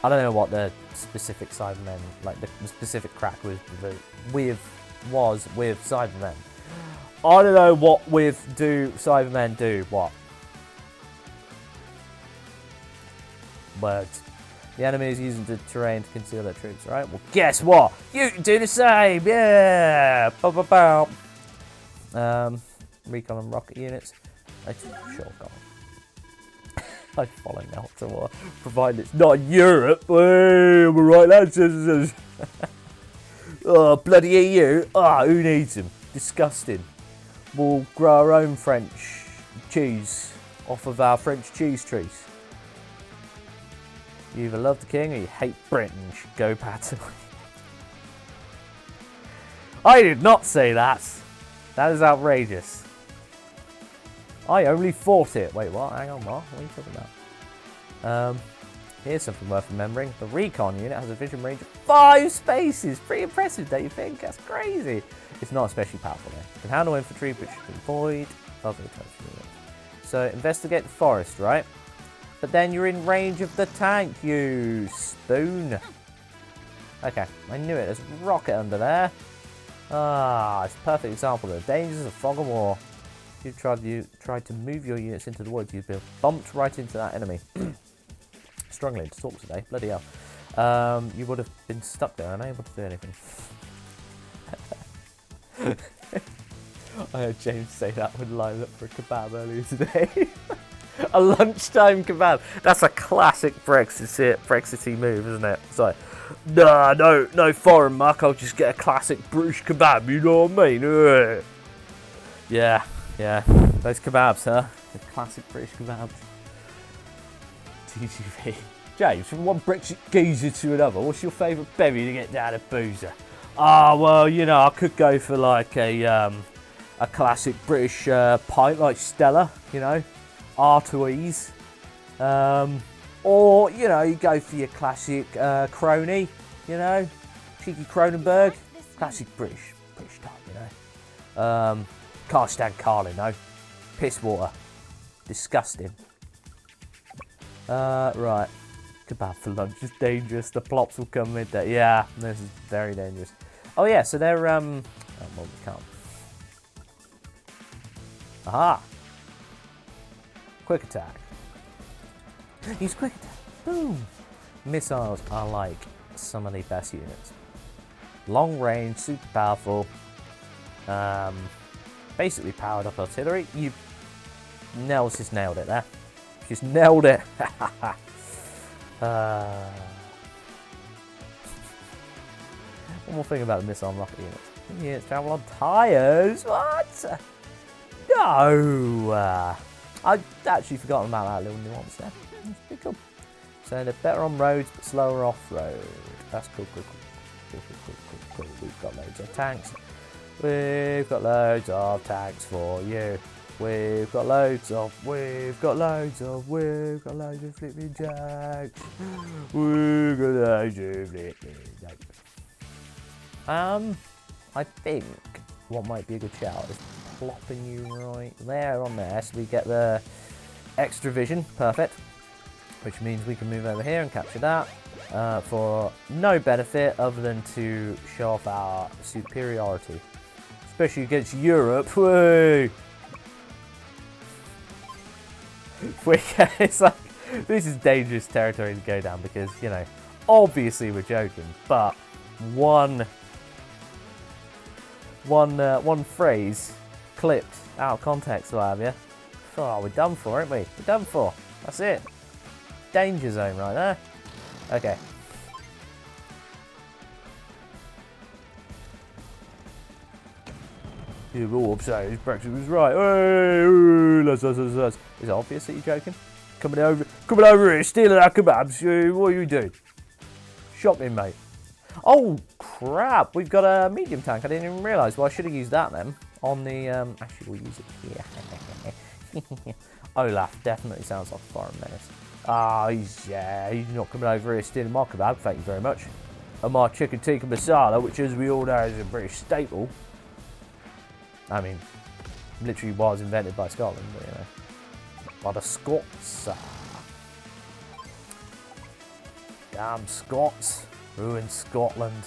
I don't know what the specific Cybermen, like the specific crack was with Cybermen. I don't know what do Cybermen do. What? Words. The enemy is using the terrain to conceal their troops, right? Well, guess what? You can do the same! Yeah! Bow. Recon and rocket units. Sure, go on. I'd follow now to war, provided it's not Europe. Hey, am I right, lads? Oh, bloody EU. Ah, who needs them? Disgusting. We'll grow our own French cheese off of our French cheese trees. You either love the king or you hate Britain. You should go Patton. I did not say that. That is outrageous. I only fought it. Wait, what? Hang on, what? What are you talking about? Here's something worth remembering. The recon unit has a vision range of 5 spaces. Pretty impressive, don't you think? That's crazy. It's not especially powerful though. It can handle infantry, but should avoid other types of units. So investigate the forest, right? But then you're in range of the tank, you spoon. Okay, I knew it. There's a rocket under there. Ah, it's a perfect example of the dangers of fog of war. If you tried to move your units into the woods, you'd be bumped right into that enemy. Struggling to talk today, bloody hell. You would have been stuck there, unable to do anything. I heard James say that when lined up for a kebab earlier today. A lunchtime kebab. That's a classic Brexity move, isn't it? It's like, nah, no foreign muck. I'll just get a classic British kebab. You know what I mean? Yeah. Those kebabs, huh? The classic British kebabs. TGV. James, from one Brexit geezer to another, what's your favourite bevy to get down a boozer? Ah, well, you know, I could go for like a classic British pint like Stella, you know. Artois, or you know, you go for your classic crony, you know, cheeky Cronenberg, classic British type, you know. Can't stand Carlin, no, piss water, disgusting. Right, kebab for lunch is dangerous. The plops will come midday. Yeah, this is very dangerous. Oh yeah, so they're oh, well, we can't. Aha. Quick attack. Use quick attack. Boom. Missiles are like some of the best units. Long range, super powerful. Basically powered up artillery. Nels just nailed it there. Just nailed it. One more thing about the missile and rocket units. Units travel on tires. What? No. I'd actually forgotten about that little nuance there. That's pretty cool. So they're better on roads, but slower off-road. That's cool. We've got loads of tanks. We've got loads of tanks for you. We've got loads of flipping tanks. We've got loads of flipping tanks. I think what might be a good shout is plopping you right there on there, so we get the extra vision, perfect. Which means we can move over here and capture that for no benefit other than to show off our superiority, especially against Europe. Woo! It's like, this is dangerous territory to go down because, you know, obviously we're joking, but one phrase clipped out of context, what have you? Oh, we're done for, aren't we? We're done for. That's it. Danger zone right there. Okay. You're all upset. His Brexit was right. Hey, let's. Is it obvious that you're joking? Coming over here, stealing our kebabs. What are you doing? Shocking, mate. Oh crap! We've got a medium tank. I didn't even realise. Well, I should have used that then on the. Actually, we'll use it here. Olaf definitely sounds like a foreign menace. Ah, he's not coming over here stealing my kebab. Thank you very much. And my chicken tikka masala, which, as we all know, is a British staple. I mean, literally was invented by Scotland, but you know, by the Scots. Damn Scots, ruined Scotland.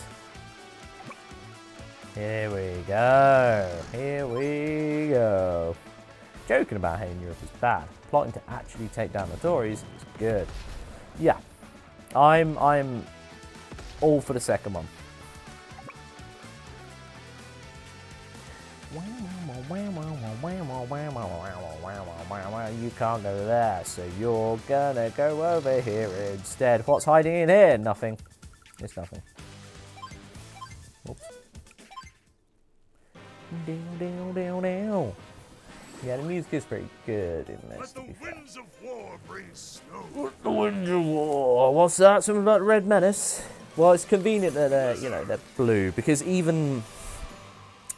Here we go. Here we go. Joking about hating Europe is bad. Plotting to actually take down the Tories is good. Yeah, I'm all for the second one. You can't go there, so you're gonna go over here instead. What's hiding in here? Nothing. It's nothing. Oops. Yeah, the music is pretty good in this. Let the winds of war bring snow. Let the winds of war. What's that? Something about the Red Menace? Well, it's convenient that they're blue, because even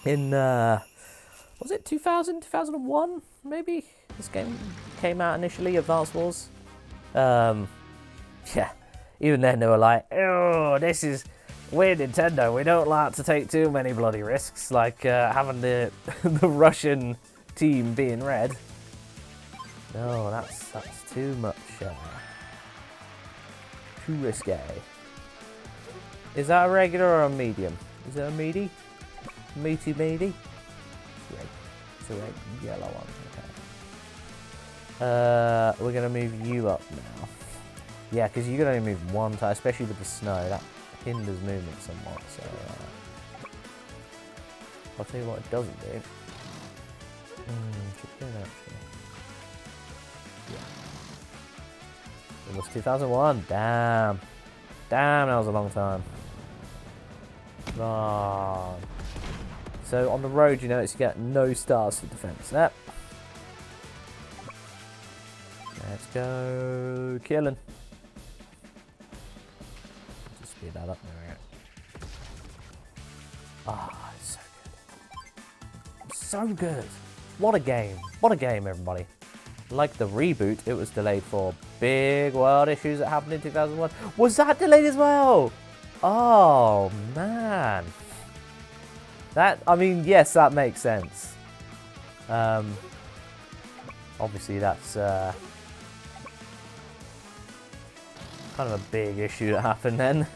in was it 2001 maybe this game came out initially, Advance Wars. Yeah, even then they were like, oh, we're Nintendo, we don't like to take too many bloody risks, like having the the Russian team being red. No, that's too much, too risque. Is that a regular or a medium? Is it a meaty? Meaty? It's a red yellow one. Okay. We're gonna move you up now. Yeah, because you can only move one time, especially with the snow. That hinders movement somewhat. So I'll tell you what it doesn't do. Should do that actually. Yeah. It was 2001. Damn, that was a long time. Oh. So on the road, you notice you get no stars for defense. Yep. Let's go killing. Just speed that up. There we go. Ah, it's so good. So good. What a game. What a game, everybody. Like the reboot, it was delayed for big world issues that happened in 2001. Was that delayed as well? Oh, man. I mean, yes, that makes sense. Obviously, that's kind of a big issue that happened then.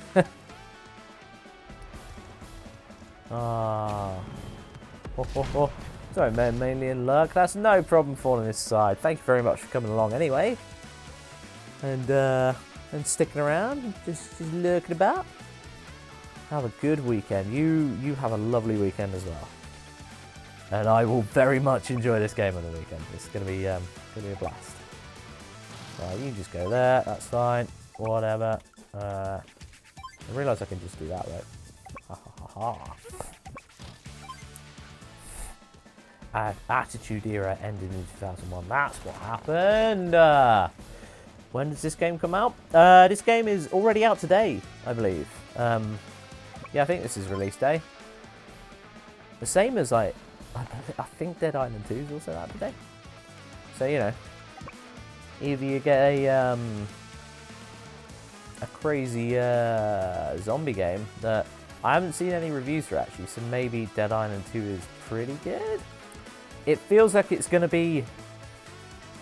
Sorry, man, mainly in luck. That's no problem falling this side. Thank you very much for coming along anyway. And sticking around, and just lurking about. Have a good weekend. You have a lovely weekend as well. And I will very much enjoy this game on the weekend. It's gonna be a blast. Right, you can just go there. That's fine. Whatever. I realise I can just do that, right? Ha ha ha ha. Attitude Era ended in 2001. That's what happened. When does this game come out? This game is already out today, I believe. Yeah, I think this is release day. The same as I think Dead Island 2 is also out today. So you know, either you get a crazy zombie game that I haven't seen any reviews for it actually, so maybe Dead Island 2 is pretty good. It feels like it's going to be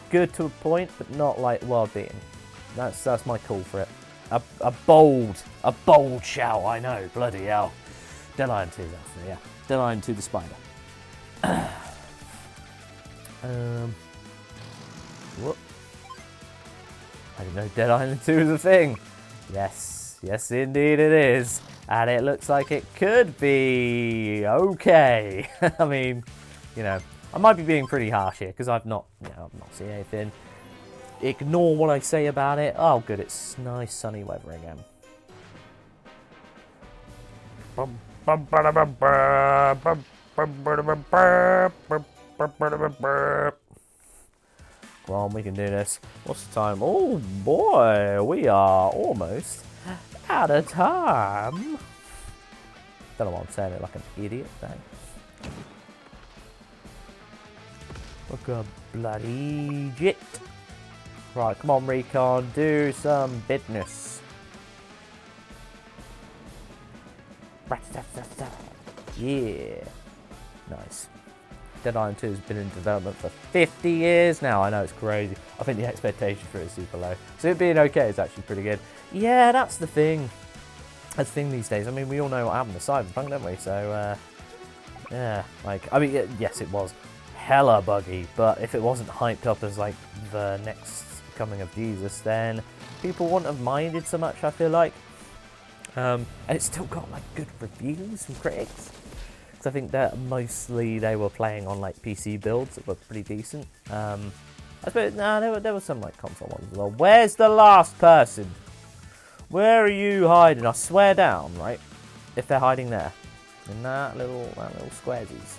good to a point, but not like world beating. That's my call for it. A bold shout, I know, bloody hell. Dead Island 2 is after, yeah. Dead Island 2 the Spider. Whoop. I didn't know Dead Island 2 is a thing. Yes, indeed it is. And it looks like it could be okay. I mean, you know, I might be being pretty harsh here because I've not seen anything. Ignore what I say about it. Oh, good, it's nice sunny weather again. Come on, we can do this. What's the time? Oh boy, we are almost out of time. Don't know why I'm saying it like an idiot. Thanks. Look a bloody jit. Right, come on, Recon, do some business. Yeah, nice. Dead Island 2 has been in development for 50 years now. I know, it's crazy. I think the expectation for it is super low. So it being okay is actually pretty good. Yeah, that's the thing. That's the thing these days. I mean, we all know what happened to Cyberpunk, don't we? So, yeah, like, I mean, yes, it was hella buggy, but if it wasn't hyped up as, like, the next coming of Jesus, then people wouldn't have minded so much, I feel like. And it's still got, like, good reviews from critics. I think that mostly they were playing on like PC builds that were pretty decent. I suppose there were some like console ones as well. Where's the last person? Where are you hiding? I swear down, right? If they're hiding there, in that little squaresies.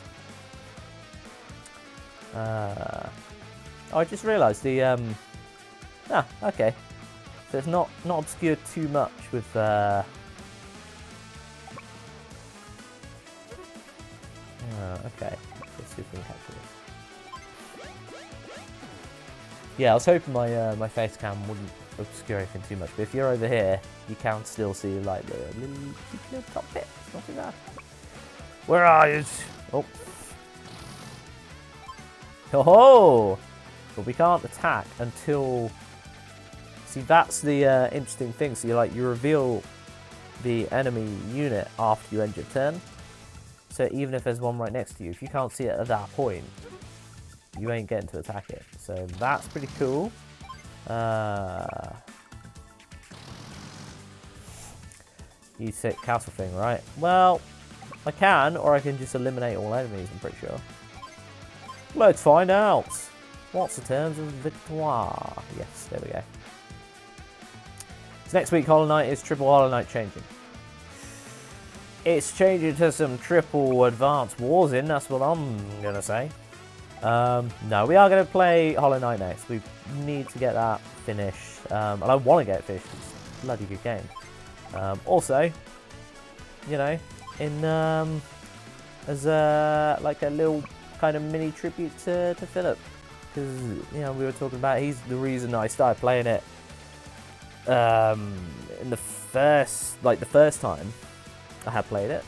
Oh, I just realised the okay. So it's not obscured too much with okay, let's see if we can capture this. Yeah, I was hoping my face cam wouldn't obscure anything too much, but if you're over here, you can still see like the little top bit. It's not too bad. Where are you? Oh, but we can't attack until. See, that's the interesting thing. So you reveal the enemy unit after you end your turn. So even if there's one right next to you, if you can't see it at that point, you ain't getting to attack it. So that's pretty cool. You said castle thing, right? Well, I can, or I can just eliminate all enemies, I'm pretty sure. Let's find out. What's the terms of victoire? Yes, there we go. So next week, Hollow Knight is Triple Hollow Knight changing. It's changing to some triple advanced wars in, that's what I'm going to say. No, we are going to play Hollow Knight next. We need to get that finished. And I want to get it finished. It's a bloody good game. Also, you know, in as like a little kind of mini tribute to Philip. Because, you know, we were talking about he's the reason I started playing it in the first time I had played it.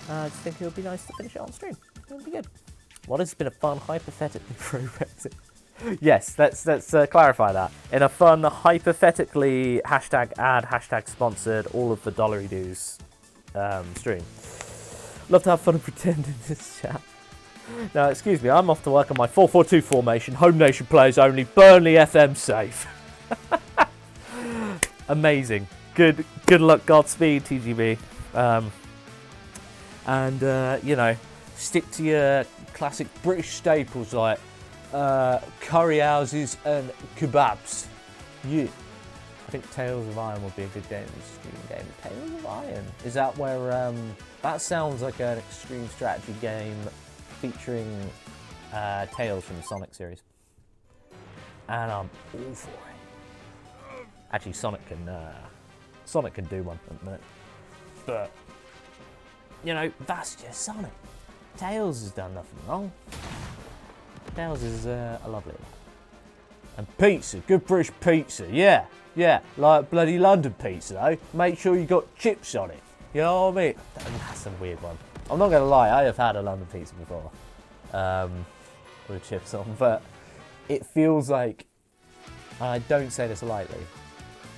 I just think it would be nice to finish it on stream. It would be good. Well, this has been a fun, hypothetically pro-Brexit. Yes, let's clarify that. In a fun, hypothetically hashtag ad, hashtag sponsored, all of the dollary doos stream. Love to have fun and pretend in this chat. Now, excuse me, I'm off to work on my 4-4-2 formation. Home nation players only. Burnley FM safe. Amazing. Good luck, Godspeed, TGB. You know, stick to your classic British staples like curry houses and kebabs. Yeah. I think Tales of Iron would be a good game, extreme game. Tales of Iron? Is that where, that sounds like an extreme strategy game featuring Tails from the Sonic series. And I'm all for it. Actually, Sonic can do one at the minute. But, you know, that's just Sonic. Tails has done nothing wrong. Tails is a lovely one. And pizza, good British pizza, yeah, like bloody London pizza though. Make sure you got chips on it. You know what I mean? That's a weird one. I'm not gonna lie, I have had a London pizza before, with chips on, but it feels like, and I don't say this lightly,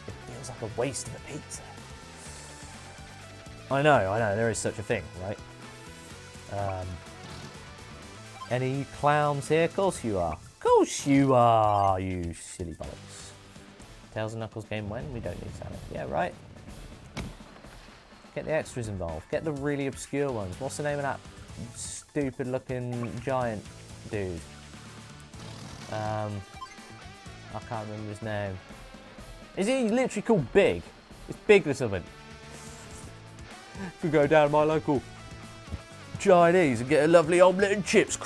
it feels like a waste of a pizza. I know, there is such a thing, right? Any clowns here? Of course you are. Of course you are, you silly bollocks. Tails and Knuckles game when? We don't need Santa. Yeah, right? Get the extras involved. Get the really obscure ones. What's the name of that stupid looking giant dude? I can't remember his name. Is he literally called Big? It's Big or something. We go down to my local Chinese and get a lovely omelette and chips.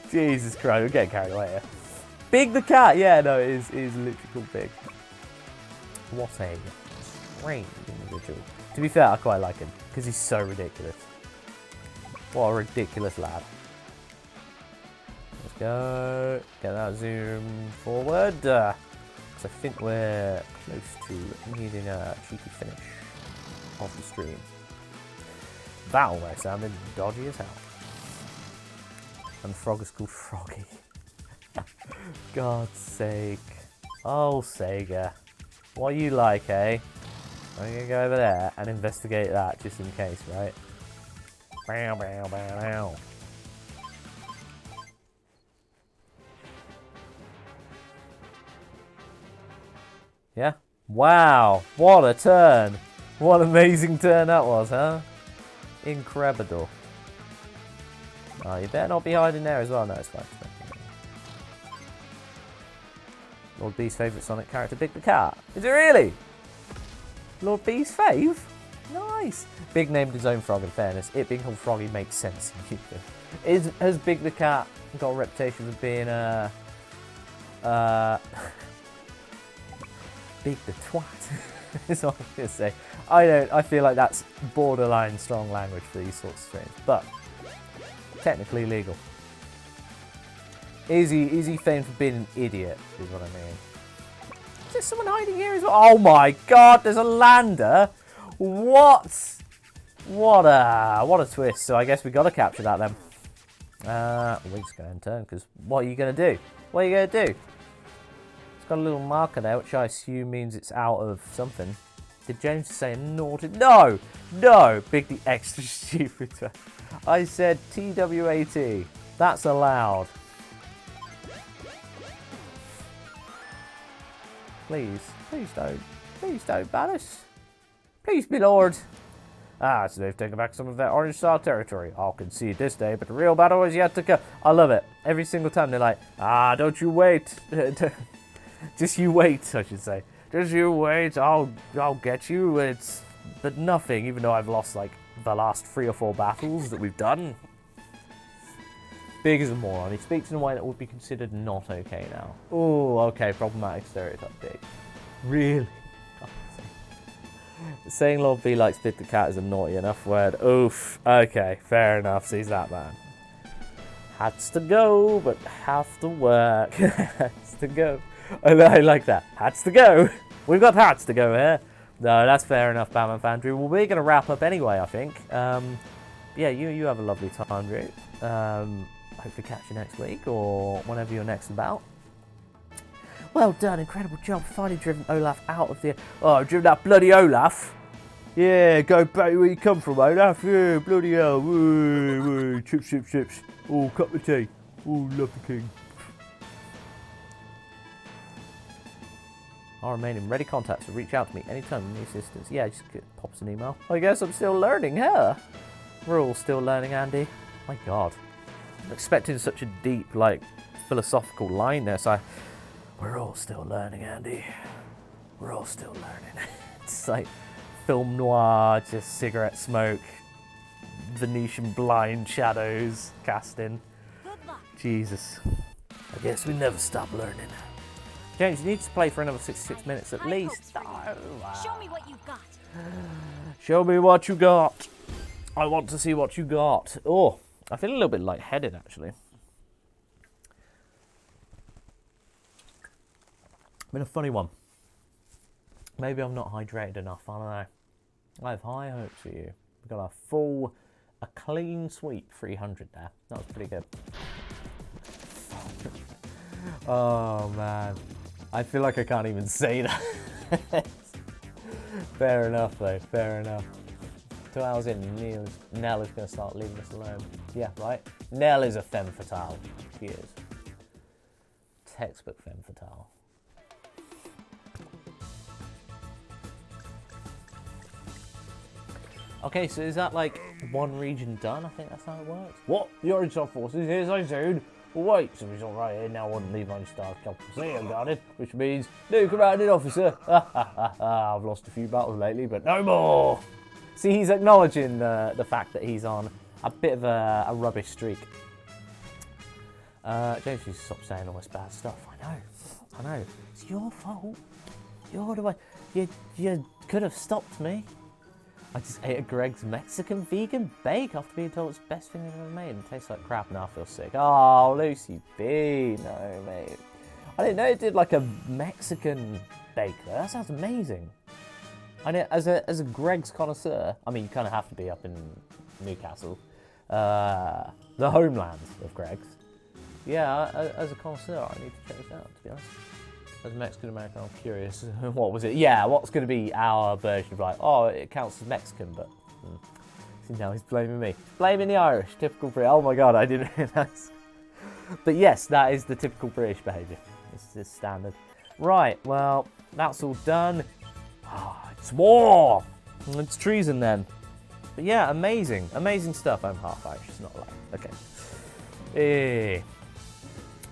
Jesus Christ, we're getting carried away here. Big the cat, yeah, no, it is literally called Big. What a strange individual. To be fair, I quite like him because he's so ridiculous. What a ridiculous lad. Let's go. Get that zoom forward. Because I think we're close to needing a cheeky finish of the stream. That almost sounded dodgy as hell. And Frog is called Froggy. God's sake. Oh, Sega. What you like, eh? I'm going to go over there and investigate that just in case, right? Bow, bow, bow, bow. Yeah? Wow, what a turn. What an amazing turn that was, huh? Incredible. Oh, you better not be hiding there as well. No, it's fine. Lord B's favourite Sonic character, Big the Cat. Is it really? Lord B's fave? Nice. Big named his own frog, in fairness. It being called Froggy makes sense. Has Big the Cat got a reputation for being Big the Twat? Is what I'm going to say. I feel like that's borderline strong language for these sorts of streams, but technically legal. Is he famed for being an idiot, is what I mean. Is there someone hiding here as well? Oh my god, there's a lander! What? What a twist. So I guess we got to capture that then. We're just going to turn, because what are you going to do? What are you going to do? It's got a little marker there, which I assume means it's out of something. Did James say naughty? No! No! Big the extra stupid. I said TWAT. That's allowed. Please don't ban us. Please, my lord. So they've taken back some of their Orange Star territory. I'll concede this day, but the real battle is yet to come. I love it. Every single time they're like, don't you wait. Just you wait, I should say. Just you wait. I'll get you. But nothing, even though I've lost like the last 3 or 4 battles that we've done. Big as a moron. He speaks in a way that would be considered not okay now. Oh, okay, problematic stereotype, Big. Really? Saying Lord B likes Big the Cat is a naughty enough word. Oof. Okay, fair enough. Sees that, man. Hats to go, but have to work. Hats to go. I like that. Hats to go. We've got hats to go here. No, that's fair enough, Batman fan Drew. Well, we're going to wrap up anyway, I think. Yeah, you have a lovely time, Drew. Hopefully catch you next week or whenever you're next about. Well done, incredible job. Finally driven Olaf out of the... Oh, driven that bloody Olaf. Yeah, go back where you come from, Olaf. Yeah, bloody hell. Woo, woo. Chips, chips, chips. Oh, cup of tea. Oh, love the king. I'll remain in ready contact, so reach out to me anytime you need assistance. Yeah, just pop us an email. I guess I'm still learning, huh? We're all still learning, Andy. My God. I'm expecting such a deep, like, philosophical line there, so we're all still learning, Andy. We're all still learning. It's like film noir, just cigarette smoke, Venetian blind shadows casting. Good luck. Jesus. I guess we never stop learning. James, you need to play for another 66 minutes at least. Show me what you've got. Show me what you got. I want to see what you got. Oh, I feel a little bit lightheaded, actually. Been a funny one. Maybe I'm not hydrated enough, I don't know. I have high hopes for you. We've got a clean sweep 300 there. That was pretty good. Oh man, I feel like I can't even say that. Fair enough though, fair enough. 2 hours in, Nell is going to start leaving us alone. Yeah, right? Nell is a femme fatale. She is. Textbook femme fatale. Okay, so is that like one region done? I think that's how it works. What? The Origin Forces is I soon. Wait, so he's alright here now. I wouldn't leave my stars Sega guarded, which means new commanding officer. I've lost a few battles lately, but no more. See, he's acknowledging the fact that he's on a bit of a rubbish streak. James, you stop saying all this bad stuff. I know. It's your fault. You're the one. You could have stopped me. I just ate a Greg's Mexican vegan bake after being told it's the best thing I've ever made. It tastes like crap and I feel sick. Oh, Lucy B. No, mate. I didn't know it did like a Mexican bake though. That sounds amazing. I know, as a Greg's connoisseur, I mean, you kind of have to be up in Newcastle, the homeland of Greg's. Yeah, as a connoisseur, I need to check this out, to be honest. As a Mexican American, I'm curious. What was it? Yeah, what's going to be our version of like, oh, it counts as Mexican, but... See, now he's blaming me. Blaming the Irish, typical British. Oh my god, I didn't realise. But yes, that is the typical British behaviour. It's standard. Right, well, that's all done. Oh, it's war! It's treason then. But yeah, amazing. Amazing stuff. I'm half Irish, it's not like... Okay.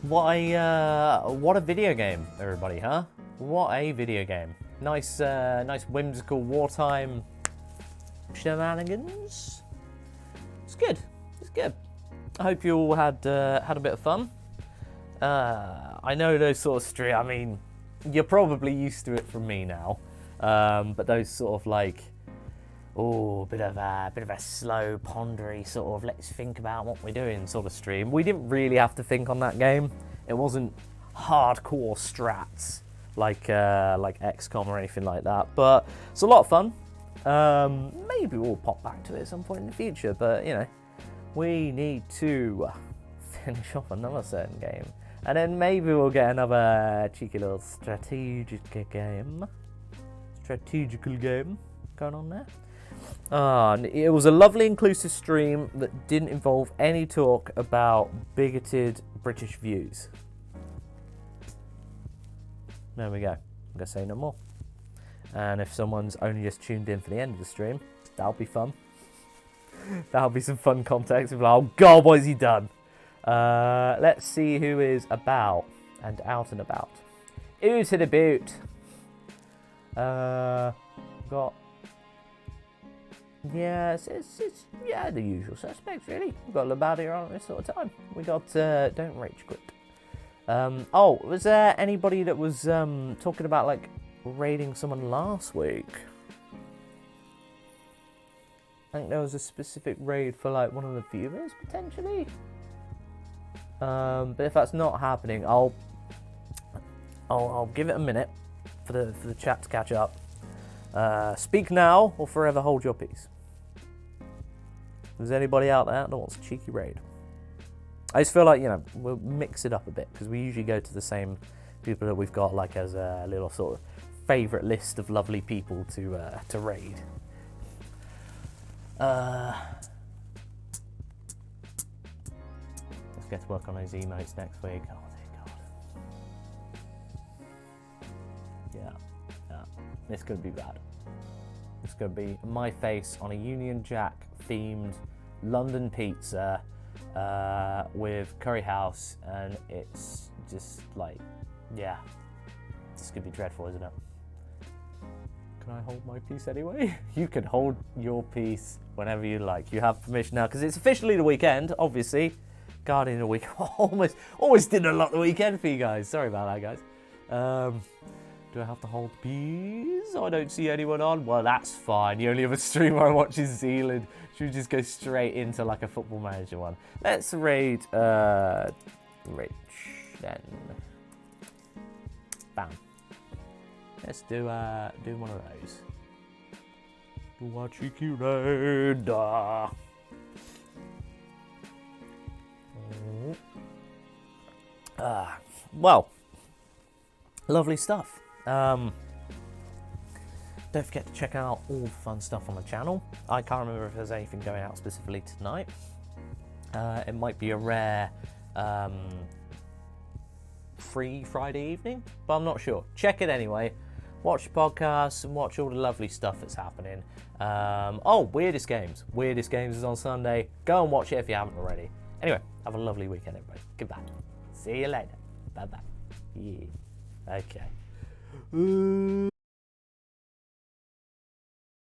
What a video game, everybody, huh? What a video game. Nice whimsical wartime shenanigans. It's good. It's good. I hope you all had a bit of fun. I know those sort of streams. I mean, you're probably used to it from me now. But those sort of like, bit of a slow, pondery sort of let's think about what we're doing sort of stream. We didn't really have to think on that game. It wasn't hardcore strats like XCOM or anything like that. But it's a lot of fun. Maybe we'll pop back to it at some point in the future. But you know, we need to finish off another certain game, and then maybe we'll get another cheeky little strategical game going on there. It was a lovely inclusive stream that didn't involve any talk about bigoted British views. There we go. I'm going to say no more. And if someone's only just tuned in for the end of the stream, that'll be fun. That'll be some fun context. Like, oh god, what has he done? Let's see who is about and out and about. Who's to the boot? Got... Yeah, it's the usual suspects, really. We've got Labadia on at this sort of time. We got Don't Rage Quit. Was there anybody that was talking about like raiding someone last week? I think there was a specific raid for like one of the viewers potentially. But if that's not happening, I'll give it a minute for the chat to catch up. Speak now or forever hold your peace. If there's anybody out there that wants a cheeky raid, I just feel like, you know, we'll mix it up a bit because we usually go to the same people that we've got like as a little sort of favourite list of lovely people to raid. Let's get to work on those emotes next week. Oh dear God. Yeah. This could be bad. It's going to be my face on a Union Jack themed London pizza with curry house, and it's just like, yeah, this could be dreadful, isn't it? Can I hold my peace anyway? You can hold your peace whenever you like. You have permission now because it's officially the weekend, obviously. Guardian of the week. almost did a lot the weekend for you guys. Sorry about that, guys. Do I have to hold peace? I don't see anyone on. Well, that's fine. The only other streamer I watch is Zealand. Should we just go straight into like a Football Manager one? Let's raid Rich then. Bam. Let's do one of those. Do a cheeky raid. Well, lovely stuff. Don't forget to check out all the fun stuff on the channel. I can't remember if there's anything going out specifically tonight. It might be a rare free Friday evening, but I'm not sure. Check it anyway. Watch the podcast and watch all the lovely stuff that's happening. Weirdest Games. Weirdest Games is on Sunday. Go and watch it if you haven't already. Anyway, have a lovely weekend, everybody. Goodbye. See you later. Bye-bye. Yeah. Okay.